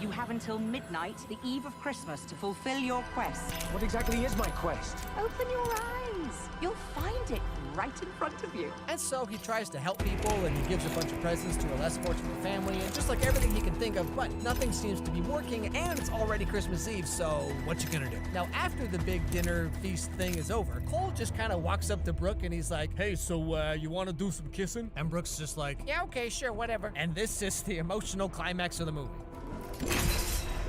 you have until midnight, the eve of Christmas, to fulfill your quest. What exactly is my quest? Open your eyes. You'll find it right in front of you. And so he tries to help people, and he gives a bunch of presents to a less fortunate family, and just like everything he can think of, but nothing seems to be working, and it's already Christmas Eve, so what you gonna do? Now, after the big dinner feast thing is over, Cole just kind of walks up to Brooke, and he's like, hey, so you want to do some kissing? And Brooke's just like, yeah, okay, sure, whatever. And this is the emotional climax of the movie.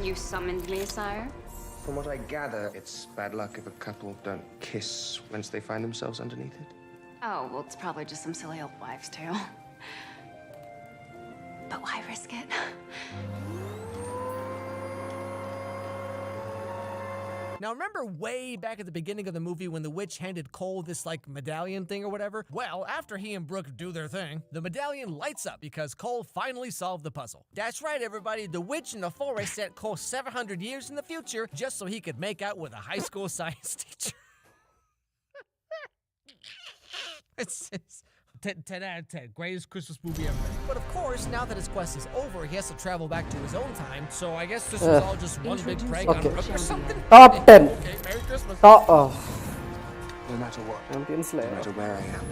You summoned me, sire? From what I gather, it's bad luck if a couple don't kiss once they find themselves underneath it. Oh, well, it's probably just some silly old wives' tale. But why risk it? Now, remember way back at the beginning of the movie when the witch handed Cole this, like, medallion thing or whatever? Well, after he and Brooke do their thing, the medallion lights up because Cole finally solved the puzzle. That's right, everybody. The witch in the forest sent Cole 700 years in the future just so he could make out with a high school science teacher. It's 10 out of 10. Greatest Christmas movie ever. But of course, now that his quest is over, he has to travel back to his own time. So I guess this was all just one big prank on Brooke or something. Top 10. Okay, Merry Christmas. No matter what, no matter where I am,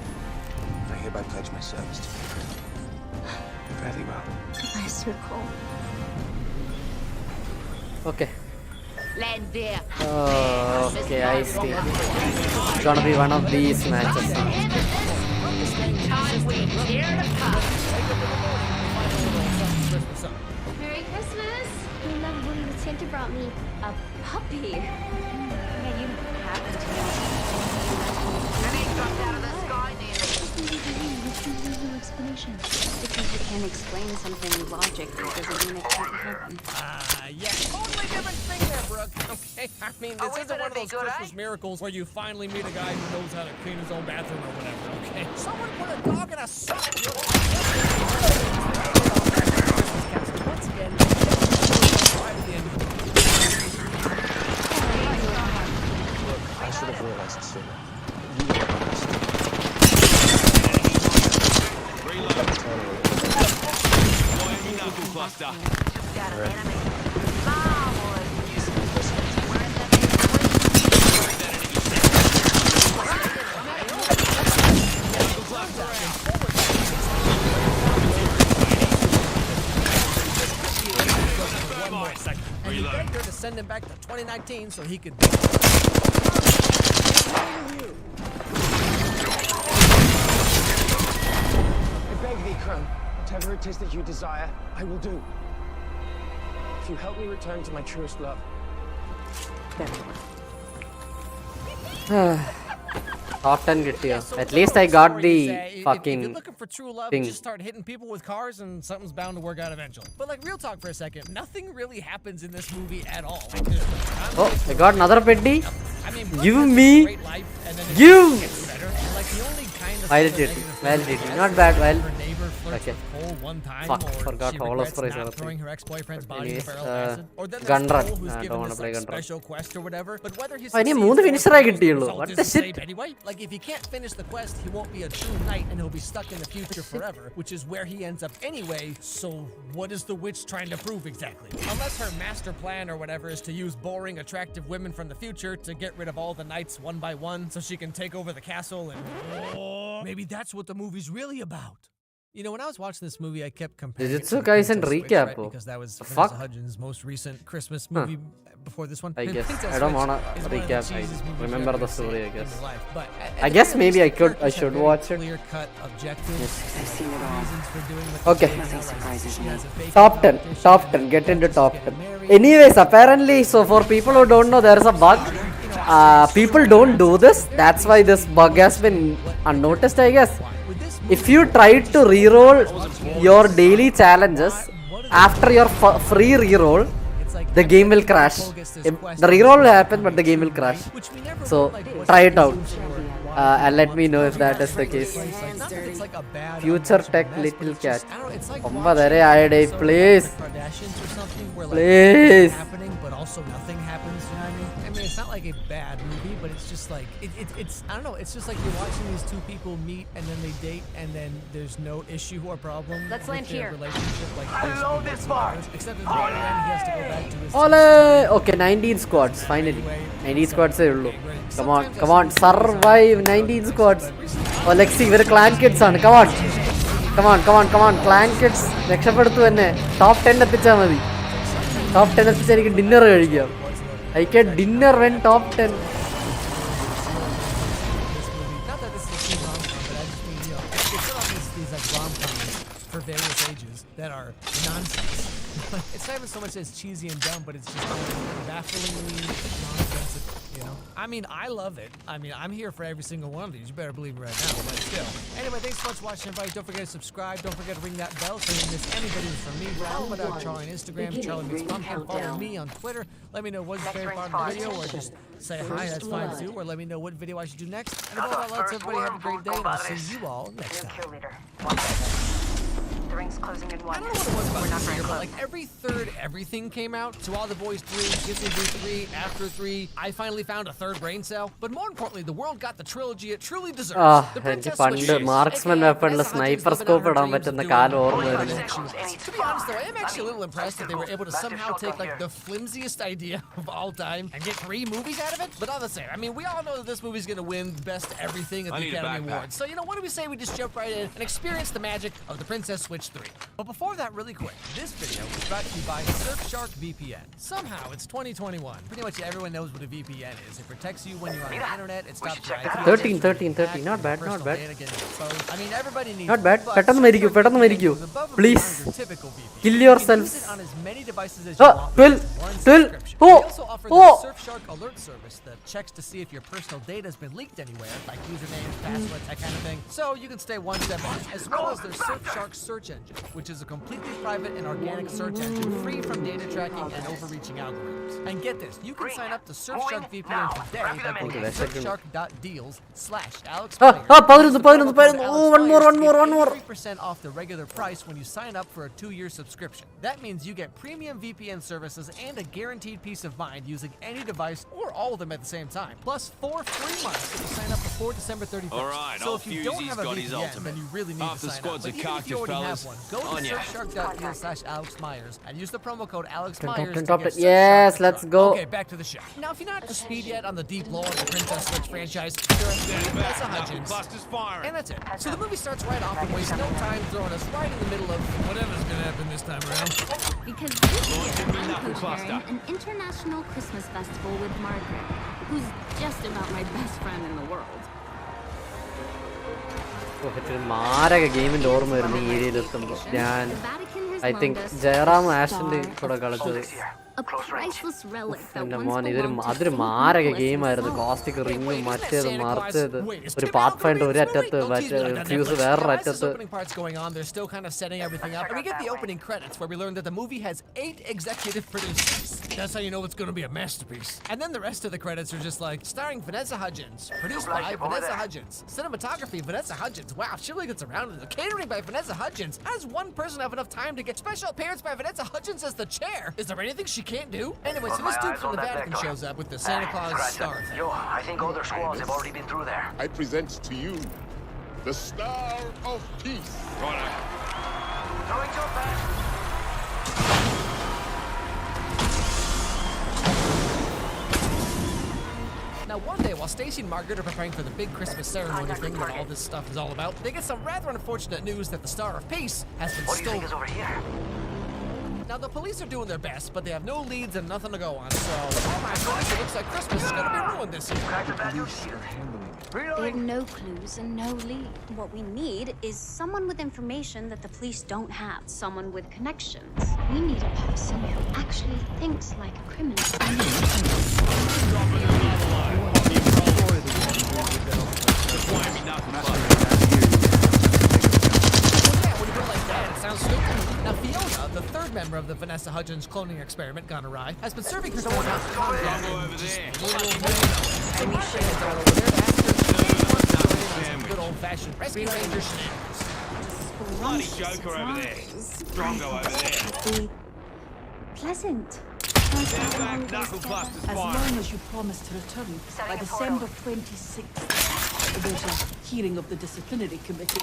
I hereby pledge my service to you. Very well. I Sir Cole. Okay. Land there. Oh, okay, I see. It's gonna be one of these matches. Merry Christmas! I love when the Santa brought me a puppy. Yeah, you happen to know. That ain't dropped out of the sky, No explanation. Because you can't explain something logically doesn't mean it can't happen. Yeah, totally different thing there, Brooke. Okay, I mean, this isn't one of those Christmas miracles where you finally meet a guy who knows how to clean his own bathroom or whatever, okay? Someone put a dog in a sock. Once again, I should have realized it sooner. You were the best. Got an enemy. And he begged her to send him back to 2019 so he could... I beg thee, Crone, whatever it is that you desire, I will do. If you help me return to my truest love. Top 10 get here. At least I got the fucking if you're looking for true love, thing. just start hitting people with cars and something's bound to work out eventually. But like, real talk for a second, nothing really happens in this movie at all. Like, oh, I got another petty. I mean, give me. Give. Like, the only kind of Validating. Validating. Not bad. Well. Her neighbor flirts with Cole one time, Fuck, or forgot she all regrets those not phrases. throwing her ex-boyfriend's body in a Anyways, barrel of acid, or then Gun there's Run. Cole who's I given don't wanna this play like Gun Run. special quest or whatever, but whether he I need succeeds moon or finish fails, ആയി the കിട്ടിയുള്ളൂ. result What is the the shit? same anyway. Like if he can't finish the quest, he won't be a true knight and he'll be stuck in the future forever, which is where he ends up anyway. So what is the witch trying to prove exactly? Unless her master plan or whatever is to use boring, attractive women from the future to get rid of all the knights one by one so she can take over the castle and maybe that's what the movie's really about. You know, when I was watching this movie, I kept comparing it to The Princess Switch, recap, right? Because that was fuck? Vanessa Hudgens' most recent Christmas movie before this one. I guess Princess I don't Switch wanna is one of the recap. cheesiest I movies you've remember ever the story. seen I guess. in your life. But I guess maybe I should watch it. Clear cut objectives. I've seen it all. Reasons for doing what Okay. they do. Nothing surprises me. Top 10. Top 10. Get into top 10. Anyways, apparently, so for people who don't know, there's a bug. People don't do this. That's why this bug has been unnoticed, I guess. If you try to reroll your daily challenges after your free reroll, the game will crash. The reroll will happen, but the game will crash. So try it out and let me know if that is the case. Future tech little cat. Please. Please. But also nothing happens, you know what I mean? I mean, it's not like a bad movie, but it's just like, it's I don't know, it's just like you're watching these two people meet and then they date and then there's no issue or problem Let's with land their here. relationship. Like, I love this part! Except at the very end, he has to go back to his Ole! Okay, 19 squads, finally. 19 squads are ullu. Come on, survive 19 squads. Oh, let's see, we're clan kids on. Come on, clan kids. രക്ഷപ്പെടുത്തു എന്നെ. Top 10 എത്തിച്ചാൽ മതി. Top 10 എത്തിച്ചാൽ എനിക്ക് dinner കഴിക്കാം. I get dinner when top 10. Not that this is a teen rom-com, but I just mean, you know, it's not these like rom-coms for various ages that are nonsense. It's not even so much as cheesy and dumb, but it's just bafflingly nonsensical, you know? I mean, I love it. I mean, I'm here for every single one of these. You better believe me right now, but still. Anyway, thanks so much for watching, everybody. Don't forget to subscribe. Don't forget to ring that bell so you don't miss any videos from me. Follow me on Charlie on Instagram, Charlie Makes Pumpkin. Follow me on Twitter. Let me know what's your favorite part of the video, or just say hi, that's fine too, or let me know what video I should do next. And above all else, everybody have a great day, and I'll see you all next time. The ring's closing in one. I don't know what it was about this year, but like every third everything came out. To All the Boys 3, Disney Blue 3, After 3. I finally found a third brain cell. But more importantly, the world got the trilogy it truly deserves. The Princess Switch. Marksman weaponle sniper scope ഇടാൻ പറ്റുന്ന കാലം ഓർമ്മ വരുന്നു. To be honest though, I am actually a little impressed that they were able to somehow take like the flimsiest idea of all time and get 3 movies out of it. But all the same, I mean, we all know that this movie's gonna win best everything at the Academy Awards. So you know, what do we say we just jump right in and experience the magic of the Princess Switch 3. But before that, really quick, this video is brought to you by Surfshark VPN. Somehow, it's 2021. Pretty much everyone knows what a VPN is. It protects you when you're on the internet. It stops your IP. 13. Not bad. I mean, everybody needs Not bad. it, but പെട്ടെന്ന് മരിക്കൂ. Please. typical VPN. Kill You yourselves. can use it on as many devices as you want. 12. One 12. subscription. Oh. We also offer the Surfshark Alert service that checks to see if your personal data has been leaked anywhere, like usernames, passwords, that kind of thing. So you can stay one step ahead, as well as their Surfshark search engine, which is a completely private and organic search engine free from data tracking and overreaching algorithms. And get this, you can sign up to Surfshark VPN today by going to surfshark.deals/Alex. Oh, one more. 3% off the regular price when you sign up for a 2-year subscription. That means you get premium VPN services and a guaranteed peace of mind using any device or all of them at the same time. Plus 4 free months if you sign up before December 31st. All right, so if you don't have a VPN, then you really need to sign up. But even if you already have one, go to surfshark.deals/AlexMyers and use the promo code AlexMyers to get Yes, let's go. Okay, back to the show. Now, if you're not up to speed yet on the deep lore of the Princess Switch franchise, you're Vanessa Hudgens. And that's it. So the movie starts right off and wastes no time throwing us right in the middle of whatever's gonna happen this time around. Because this year I'm co-chairing an international Christmas festival with Margaret, who's just about my best friend in the world. മാരക ഗെയിമിന്റെ ഓർമ്മ വരുന്ന ഈ ഏരിയയിൽ എത്തുമ്പോൾ ഞാൻ I think Jayaram ആഷിന്റെ കൂടെ കളിച്ചത് A priceless relic that എന്റെ once മോൻ belonged to അതൊരു St. മാരക Nicholas ഗെയിമായിരുന്നു. himself. കോസ്റ്റിക് റിങ്ങും മറ്റേത് Santa മറിച്ചത് Claus? ഒരു പാത്ത് ഫൈൻഡർ ഒരു അറ്റത്ത് മറ്റേ ഫ്യൂസ് വേറൊരു As this അറ്റത്ത്. opening part's going on, they're still kind of setting everything up. And we get the opening credits where we learn that the movie has 8 executive producers. That's how you know it's going to be a masterpiece. And then the rest of the credits are just like, starring Vanessa Hudgens, produced by Vanessa Hudgens, cinematography Vanessa Hudgens. Wow, she really gets around it. Catering by Vanessa Hudgens. How does one person have enough time to get special appearance by Vanessa Hudgens as the chair? Is there anything she can't do? Anyway, so this dude from the Vatican shows up with the Santa Claus star thing. Yo, I think other squads have already been through there. I present to you the Star of Peace. Throwing jump back. Now, one day, while Stacy and Margaret are preparing for the big Christmas ceremony thing that all this stuff is all about, they get some rather unfortunate news that the Star of Peace has been What do you think stolen. is over here? Now, the police are doing their best, but they have no leads and nothing to go on, so, oh my goodness, it looks like Christmas is going to be ruined this year. There are no clues and no lead. What we need is someone with information that the police don't have. Someone with connections. We need a person who actually thinks like a criminal. Sounds stupid. Now, Fiona, the third member of the Vanessa Hudgens cloning experiment gone awry, has been serving her time out in combat and just Amy Shannon's all over there to ask her if she wants to join in on some good old-fashioned Rescue Ranger shenanigans. Bloody Joker over there. Drongo over there. Be pleasant. As long as you promise to return by December 26th, there's a hearing of the disciplinary committee.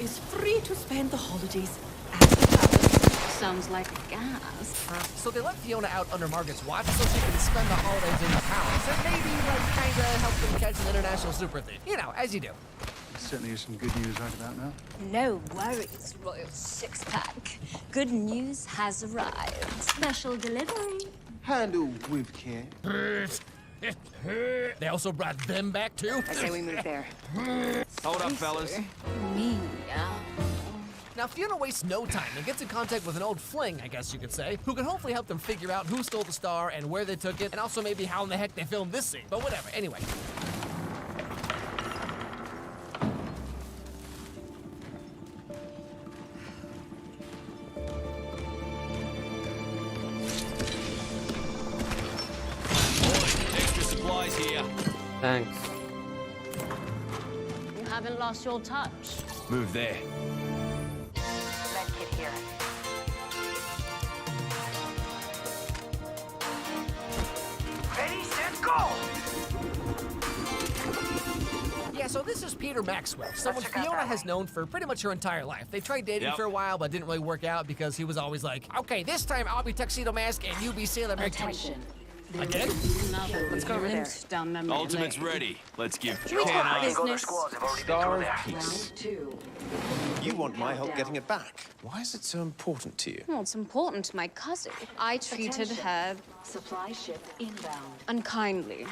Is free to spend the holidays at the palace. Sounds like a gas. So they let Fiona out under Margaret's watch so she can spend the holidays in the palace and maybe, like, kind of help them catch an international super thief. You know, as you do. Certainly is some good news right about now. No worries, Royal Six-Pack. Good news has arrived. Special delivery. Handle with care. They also brought them back, too? I say we move there. Hold up, fellas. Now, Fiona wastes no time and gets in contact with an old fling, I guess you could say, who can hopefully help them figure out who stole the star and where they took it, and also maybe how in the heck they filmed this scene. But whatever, anyway. Extra supplies here. Thanks. You haven't lost your touch. Move there. Medkit here. Ready, set, go! Yeah, so this is Peter Maxwell, someone Fiona has known for pretty much her entire life. They tried dating for a while, but didn't really work out because he was always like, okay, this time I'll be Tuxedo Mask and you be Sailor Moon. Attention. Again? Let's go over there. Down memory Ultimate's lane. ready. Let's give Can we talk Ken business? Star of Peace. You want my help getting it back. Why is it so important to you? Well, it's important to my cousin. I treated her Supply ship inbound. unkindly.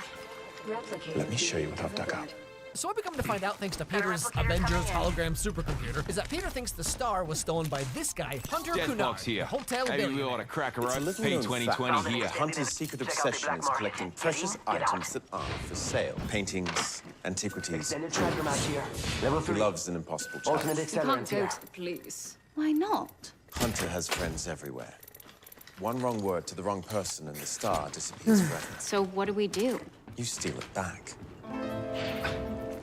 Let me show you what I've dug up. So what we come to find out, thanks to Peter's Avengers hologram supercomputer, is that Peter thinks the star was stolen by this guy, Hunter Dead Cunard, box here. the hotel Maybe we billionaire. ought to crack a It's a rope. little Pay known 2020 fact. here. Hunter's secret obsession is collecting precious items that aren't for sale. Paintings, antiquities. Extended tracker match here. Level He 3. loves an impossible Ultimate challenge. You can't accelerant go here. to the police. Why not? Hunter has friends everywhere. One wrong word to the wrong person and the star disappears forever. So what do we do? You steal it back.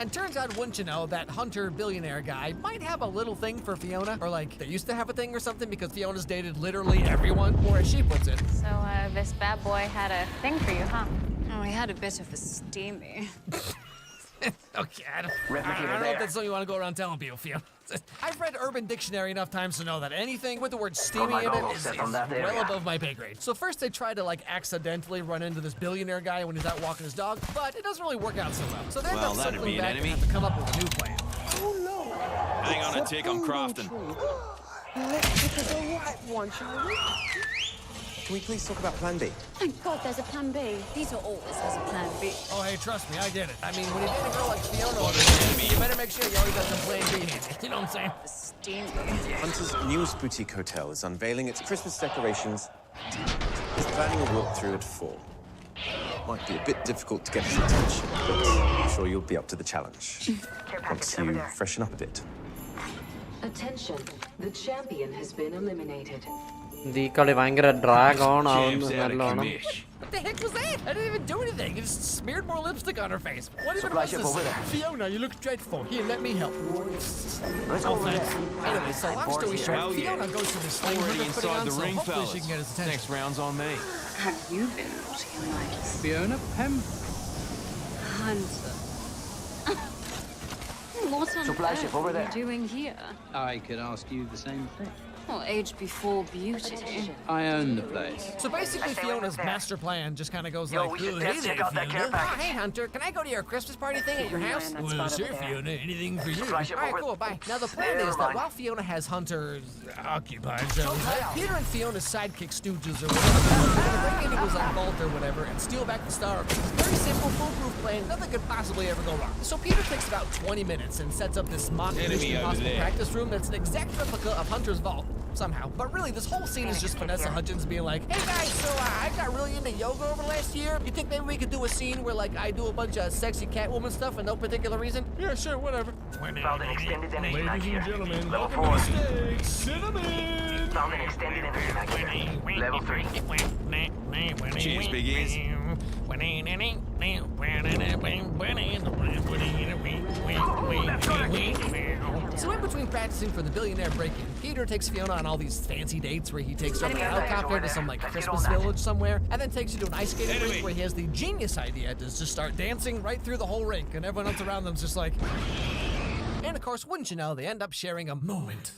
And turns out, wouldn't you know, that Hunter billionaire guy might have a little thing for Fiona, or like, they used to have a thing or something because Fiona's dated literally everyone, or as she puts it. So, this bad boy had a thing for you, huh? Oh, he had a bit of a steamy. Okay, I don't Replicator know there. if that's something you want to go around telling people, Fiona. I've read Urban Dictionary enough times to know that anything with the word steamy in it is well above my pay grade. So first they try to, like, accidentally run into this billionaire guy when he's out walking his dog, but it doesn't really work out so well. So they end Well, up that'd circling be an back and enemy. have to come up with a new plan. Hang on a tick, I'm crafting. Let's pick the right one, shall we? Can we please talk about Plan B? Thank God there's a plan B. Peter always has a plan B. Oh, hey, trust me, I get it. I mean, when you date a girl like Fiona or the you better make sure you always have some plan B handy. You know what I'm saying? Hunter's newest boutique hotel is unveiling its Christmas decorations tonight. He's planning a walkthrough at 4. Might be a bit difficult to get his attention, but I'm sure you'll be up to the challenge. Once you freshen up a bit. Attention, the champion has been eliminated. The കളി ഭയങ്കര drag on ആവുന്നു നല്ലോണം. What the heck was that? I didn't even do anything. It just smeared more lipstick on her face. What even was this? Fiona, you look dreadful. Here, let me help. Let's go over there. Anyway, so long story short, Fiona goes to the slave Already hunter putting inside on, the so ring, hopefully fellas. she can get his attention. Next round's on me. Have you been naughty or nice? Fiona Pembroke. Hunter. What on Supply ship earth over are there. you doing here? I could ask you the same thing. Well, age before beauty. I own the place. So basically, Fiona's master plan just kind of goes like, we should hey check there, out that care Fiona. package. Hey, Hunter, can I go to your Christmas party thing at your house? Well, sure, Fiona. Anything for you. All right, cool, bye. Now, the plan is that while Fiona has Hunter occupied, so Peter and Fiona's sidekick stooges or whatever, they're going to break into his vault or whatever and steal back the star. Very simple, foolproof plan. Nothing could possibly ever go wrong. So Peter takes about 20 minutes and sets up this mock Mission Impossible practice room that's an exact replica of Hunter's vault. Somehow. But really, this whole scene is just Vanessa Hudgens being like, hey guys, so I got really into yoga over the last year. You think maybe we could do a scene where, like, I do a bunch of sexy Catwoman stuff for no particular reason? Yeah, sure, whatever. Found an extended energy mag here. Gentlemen, Level welcome 4. to the stage. Cinnamon! Found an extended energy mag here. Level 3. Cheers, biggies. So in between practicing for the billionaire break-in, Peter takes Fiona on all these fancy dates where he takes her on a helicopter to some like Christmas village somewhere, and then takes her to an ice skating rink where he has the genius idea to just start dancing right through the whole rink, and everyone else around them's just like... And of course, wouldn't you know, they end up sharing a moment.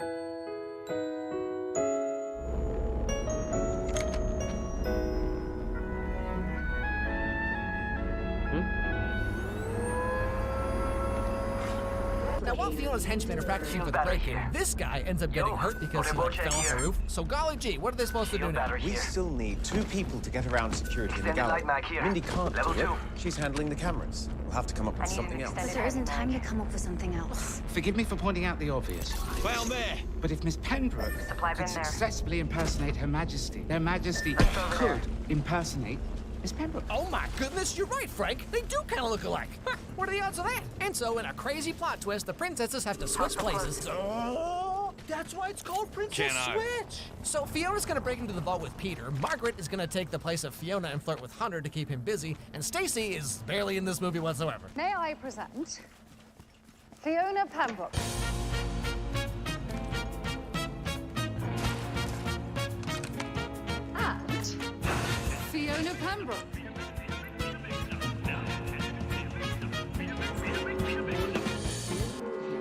Now, while Fiona's henchmen are practicing for the break-in, this guy ends up getting hurt because he like, fell off the roof. So golly gee, what are they supposed to do now? We still need 2 people to get around security in the gallery. Mindy can't do it. She's handling the cameras. We'll have to come up with something else. But there isn't time to come up with something else. Forgive me for pointing out the obvious. Found there. But if Miss Pembroke could successfully impersonate Her Majesty, Their Majesty could impersonate Miss Pembroke. Oh my goodness, you're right, Frank. They do kind of look alike. Huh, what are the odds of that? And so, in a crazy plot twist, the princesses have to switch places. Oh, that's why it's called Princess Switch. So Fiona's gonna break into the vault with Peter. Margaret is gonna take the place of Fiona and flirt with Hunter to keep him busy. And Stacy is barely in this movie whatsoever. May I present Fiona Pembroke. And Fiona Pembroke.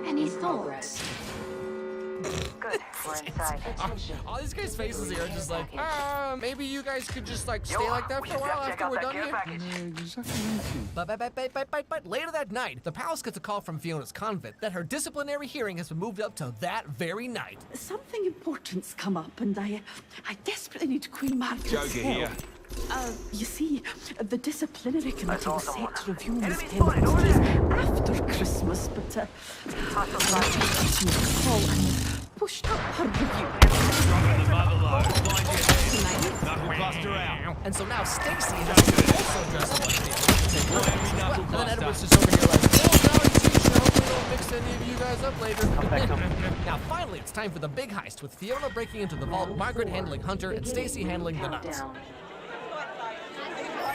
Any thoughts? Good, we're inside. All these guys' faces here are just like, maybe you guys could just like stay like that for a while after we're done here. But later that night, the palace gets a call from Fiona's convent that her disciplinary hearing has been moved up to that very night. Something important's come up, and I desperately need Queen Margaret's Joker here. help. You see, the disciplinary committee was set to review Miss Pembroke's after Christmas, but call and pushed up her review. And so now Stacy has to also dress up like Fiona. And then Edward's just over here like, oh, golly geez, I hope we don't mix any of you guys up later. Now finally, it's time for the big heist with Fiona breaking into the vault, Margaret handling Hunter, and Stacy handling the nuts.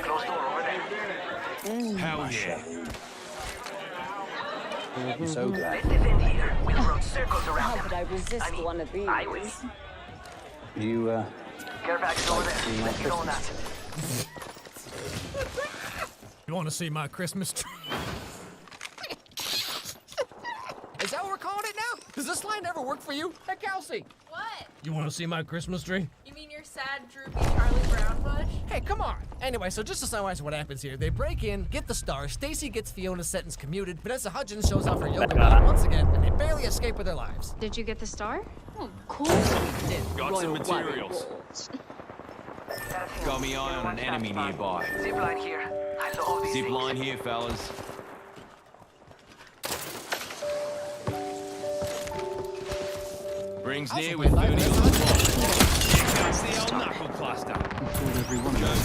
Close door over there. Hell yeah. I'm so glad. Let's defend here. We'll run circles around How them. could I resist one of these? I will. You, Care package over there. Let's get on that. You want to see my Christmas tree? Is that what we're calling it now? Does this line ever work for you? Hey, Kelsey. What? You want to see my Christmas tree? You mean your sad, droopy Charlie Brown bush? Hey, come on. Anyway, so just to summarize what happens here, they break in, get the star, Stacy gets Fiona's sentence commuted, Vanessa Hudgens shows off her yoga mat once again, and they barely escape with their lives. Did you get the star? Oh, of course we did. Got some materials. Got me eye on an enemy nearby. Zip line here. I love these Zip line here, fellas. Brings near with 30 on the clock. the old knuckle cluster. Every one of us.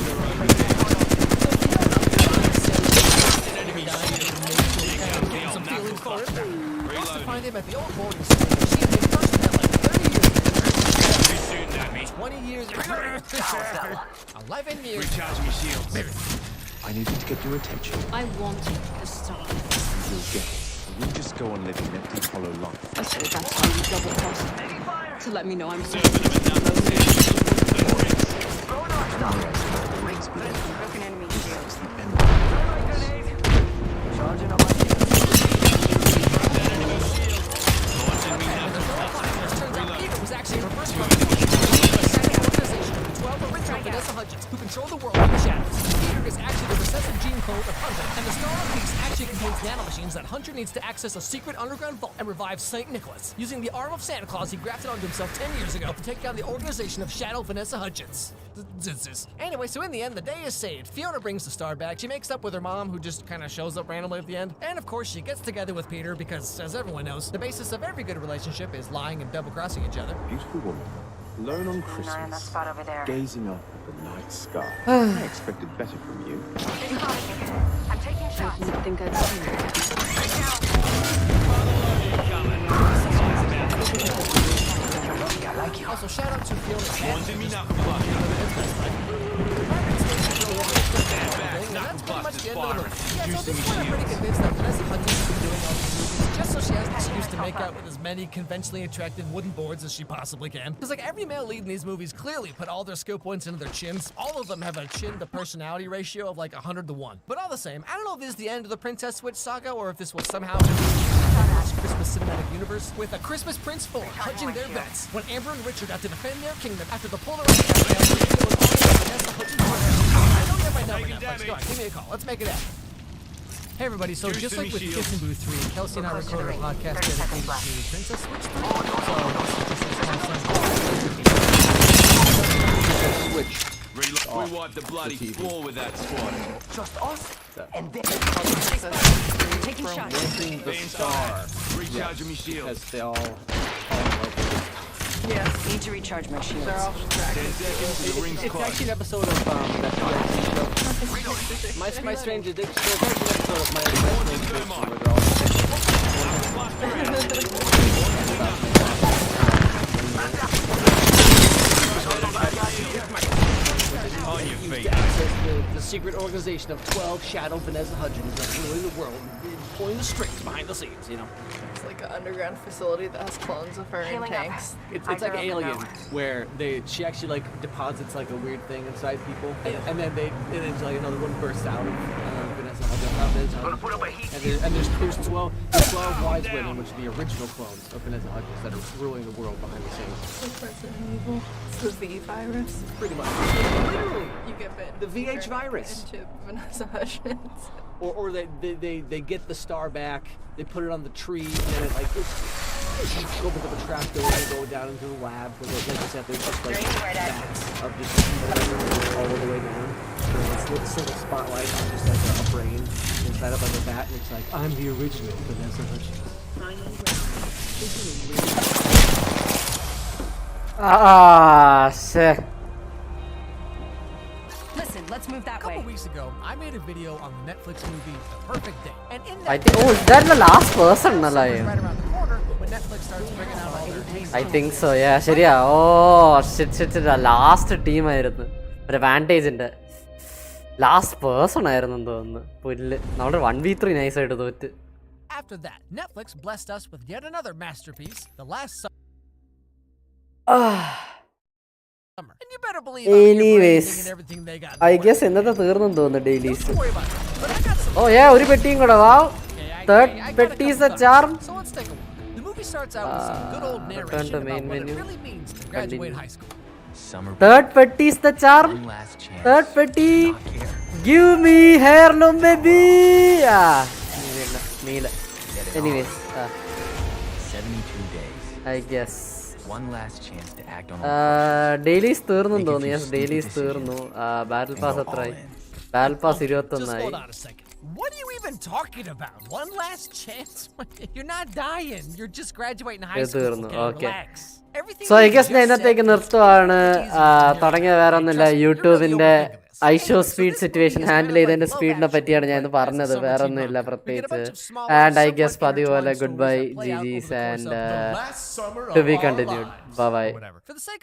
Some feelings for it. Wants to find him at the old boarding school. She had been first met like 30 years ago. 20 years. 11 years. Recharge my shields. I needed to get your attention. I wanted the star. You'll get it. You just go on living an empty, hollow life. I saw that's how you double crossed to let me know I'm so Broken enemy shields. Charging up my was actually a reverse organization of the 12 original Vanessa Hudgens who control the world in the shadows. Peter is actually the recessive gene code of Hunter, and the Star of Peace actually contains nanomachines that Hunter needs to access a secret underground vault and revive St. Nicholas, using the arm of Santa Claus he grafted onto himself 10 years ago to take down the organization of Shadow Vanessa Hudgens. Anyway, so in the end, the day is saved. Fiona brings the star back. She makes up with her mom, who just kind of shows up randomly at the end. And of course, she gets together with Peter because, as everyone knows, the basis of every good relationship is lying and double-crossing each other. Beautiful woman, alone on Christmas, that spot over there. gazing up at the night sky. I expected better from you. I'm taking shots. I think I'd seen it. Also, shout out to Fiona. Wanting me knuckle cluster. That's pretty much the end of the movie. Yeah, so at this point, I'm pretty convinced that Vanessa Hudgens has been doing all these movies just so she has an excuse to make out with as many conventionally attractive wooden boards as she possibly can. Because like every male lead in these movies clearly put all their skill points into their chins. All of them have a chin to personality ratio of like 100 to 1. But all the same, I don't know if this is the end of the Princess Switch saga or if this will somehow Christmas cinematic universe with a Christmas Prince 4 hedging their bets when Amber and Richard have to defend their kingdom after the polarized Vanessa Hudgens. I know you have my number, Netflix. Go on, give me a call. Let's make it happen. Hey everybody, so just like with Kissing Booth 3, Kelsey and I recorded a podcast dedicated to Princess Switch 3. Switch. We wiped the bloody floor with that squad. Just us? And then Taking shots. The star. Recharging me shields. As they all Yeah, need to recharge my shields. They're all distracted. 10 seconds to the ring's It's clock. actually an episode of that My Strange Addiction. It's actually an episode of My Strange Addiction where they're all On your feet. the secret organization of 12 Shadow Vanessa Hudgens that's ruling the world, pulling the strings behind the scenes, you know. It's like an underground facility that has clones of her in tanks. It's like Alien, where she actually like deposits like a weird thing inside people, and then like another one bursts out of Vanessa Hudgens. And there's 12 wise women, which are the original clones of Vanessa Hudgens that are ruling the world behind the scenes. Like Resident Evil. It's the V virus. Pretty much. Literally, You get bit. the VH virus. Into Vanessa Hudgens. Or they get the star back, they put it on the tree, and then it like opens up a trap door and they go down into the lab where they, like I said, there's just like bats of just all the way down. So it's a single spotlight on just like a brain inside of like a bat, and it's like, I'm the original Vanessa Hudgens. Shit. Listen, let's move that way. A couple weeks ago, I made a video on the Netflix movie The Perfect Day. And in that I think, is that the last person alive? right around the corner when Netflix starts bringing out all their taste. I think so, yeah, ശരിയാ. Oh, shit, last team ആയിരുന്നു. ഒരു വാൻറ്റേജിന്റെ last person ആയിരുന്നു തോന്നുന്നു. പുല്ല് നമ്മുടെ 1v3 nice ആയിട്ട് തോറ്റ്. After that, Netflix blessed us with yet another masterpiece, The Last Summer. And you better believe Anyways, everything they got. I guess ഇന്നത്തെ തീർന്നെന്ന് തോന്നുന്നു dailies. Don't worry about it. But I got some. Oh yeah, ഒരു പെട്ടിയും കൂടെ വാ. Third പെട്ടി is a charm. So let's take a look. The movie starts out with some good old narration about what it really means to graduate high school. Third petti is the charm. Third petti. Give me heirloom baby. Meal. Anyways, 72 days. I guess. One last chance to act on dailies തീർന്നു തോന്നുന്നു. Yes, dailies തീർന്നു. Battle pass അത്രയായി. Battle pass 21 ആയി. Hold on a second. What are you even talking about? One last chance? You're not dying. You're just graduating high school. Okay, relax. So I guess ഞാൻ ഇന്നത്തേക്ക് നിർത്തുവാണ്. തുടങ്ങിയ വേറെ ഒന്നുമില്ല, യൂട്യൂബിന്റെ ഐഷോ speed situation handle ചെയ്തതിന്റെ സ്പീഡിനെ പറ്റിയാണ് ഞാൻ പറഞ്ഞത്, വേറെ ഒന്നുമില്ല പ്രത്യേകിച്ച്. ആൻഡ് ഐ ഗെസ് പതിവ് പോലെ good bye GGs and to be continued. Bye by.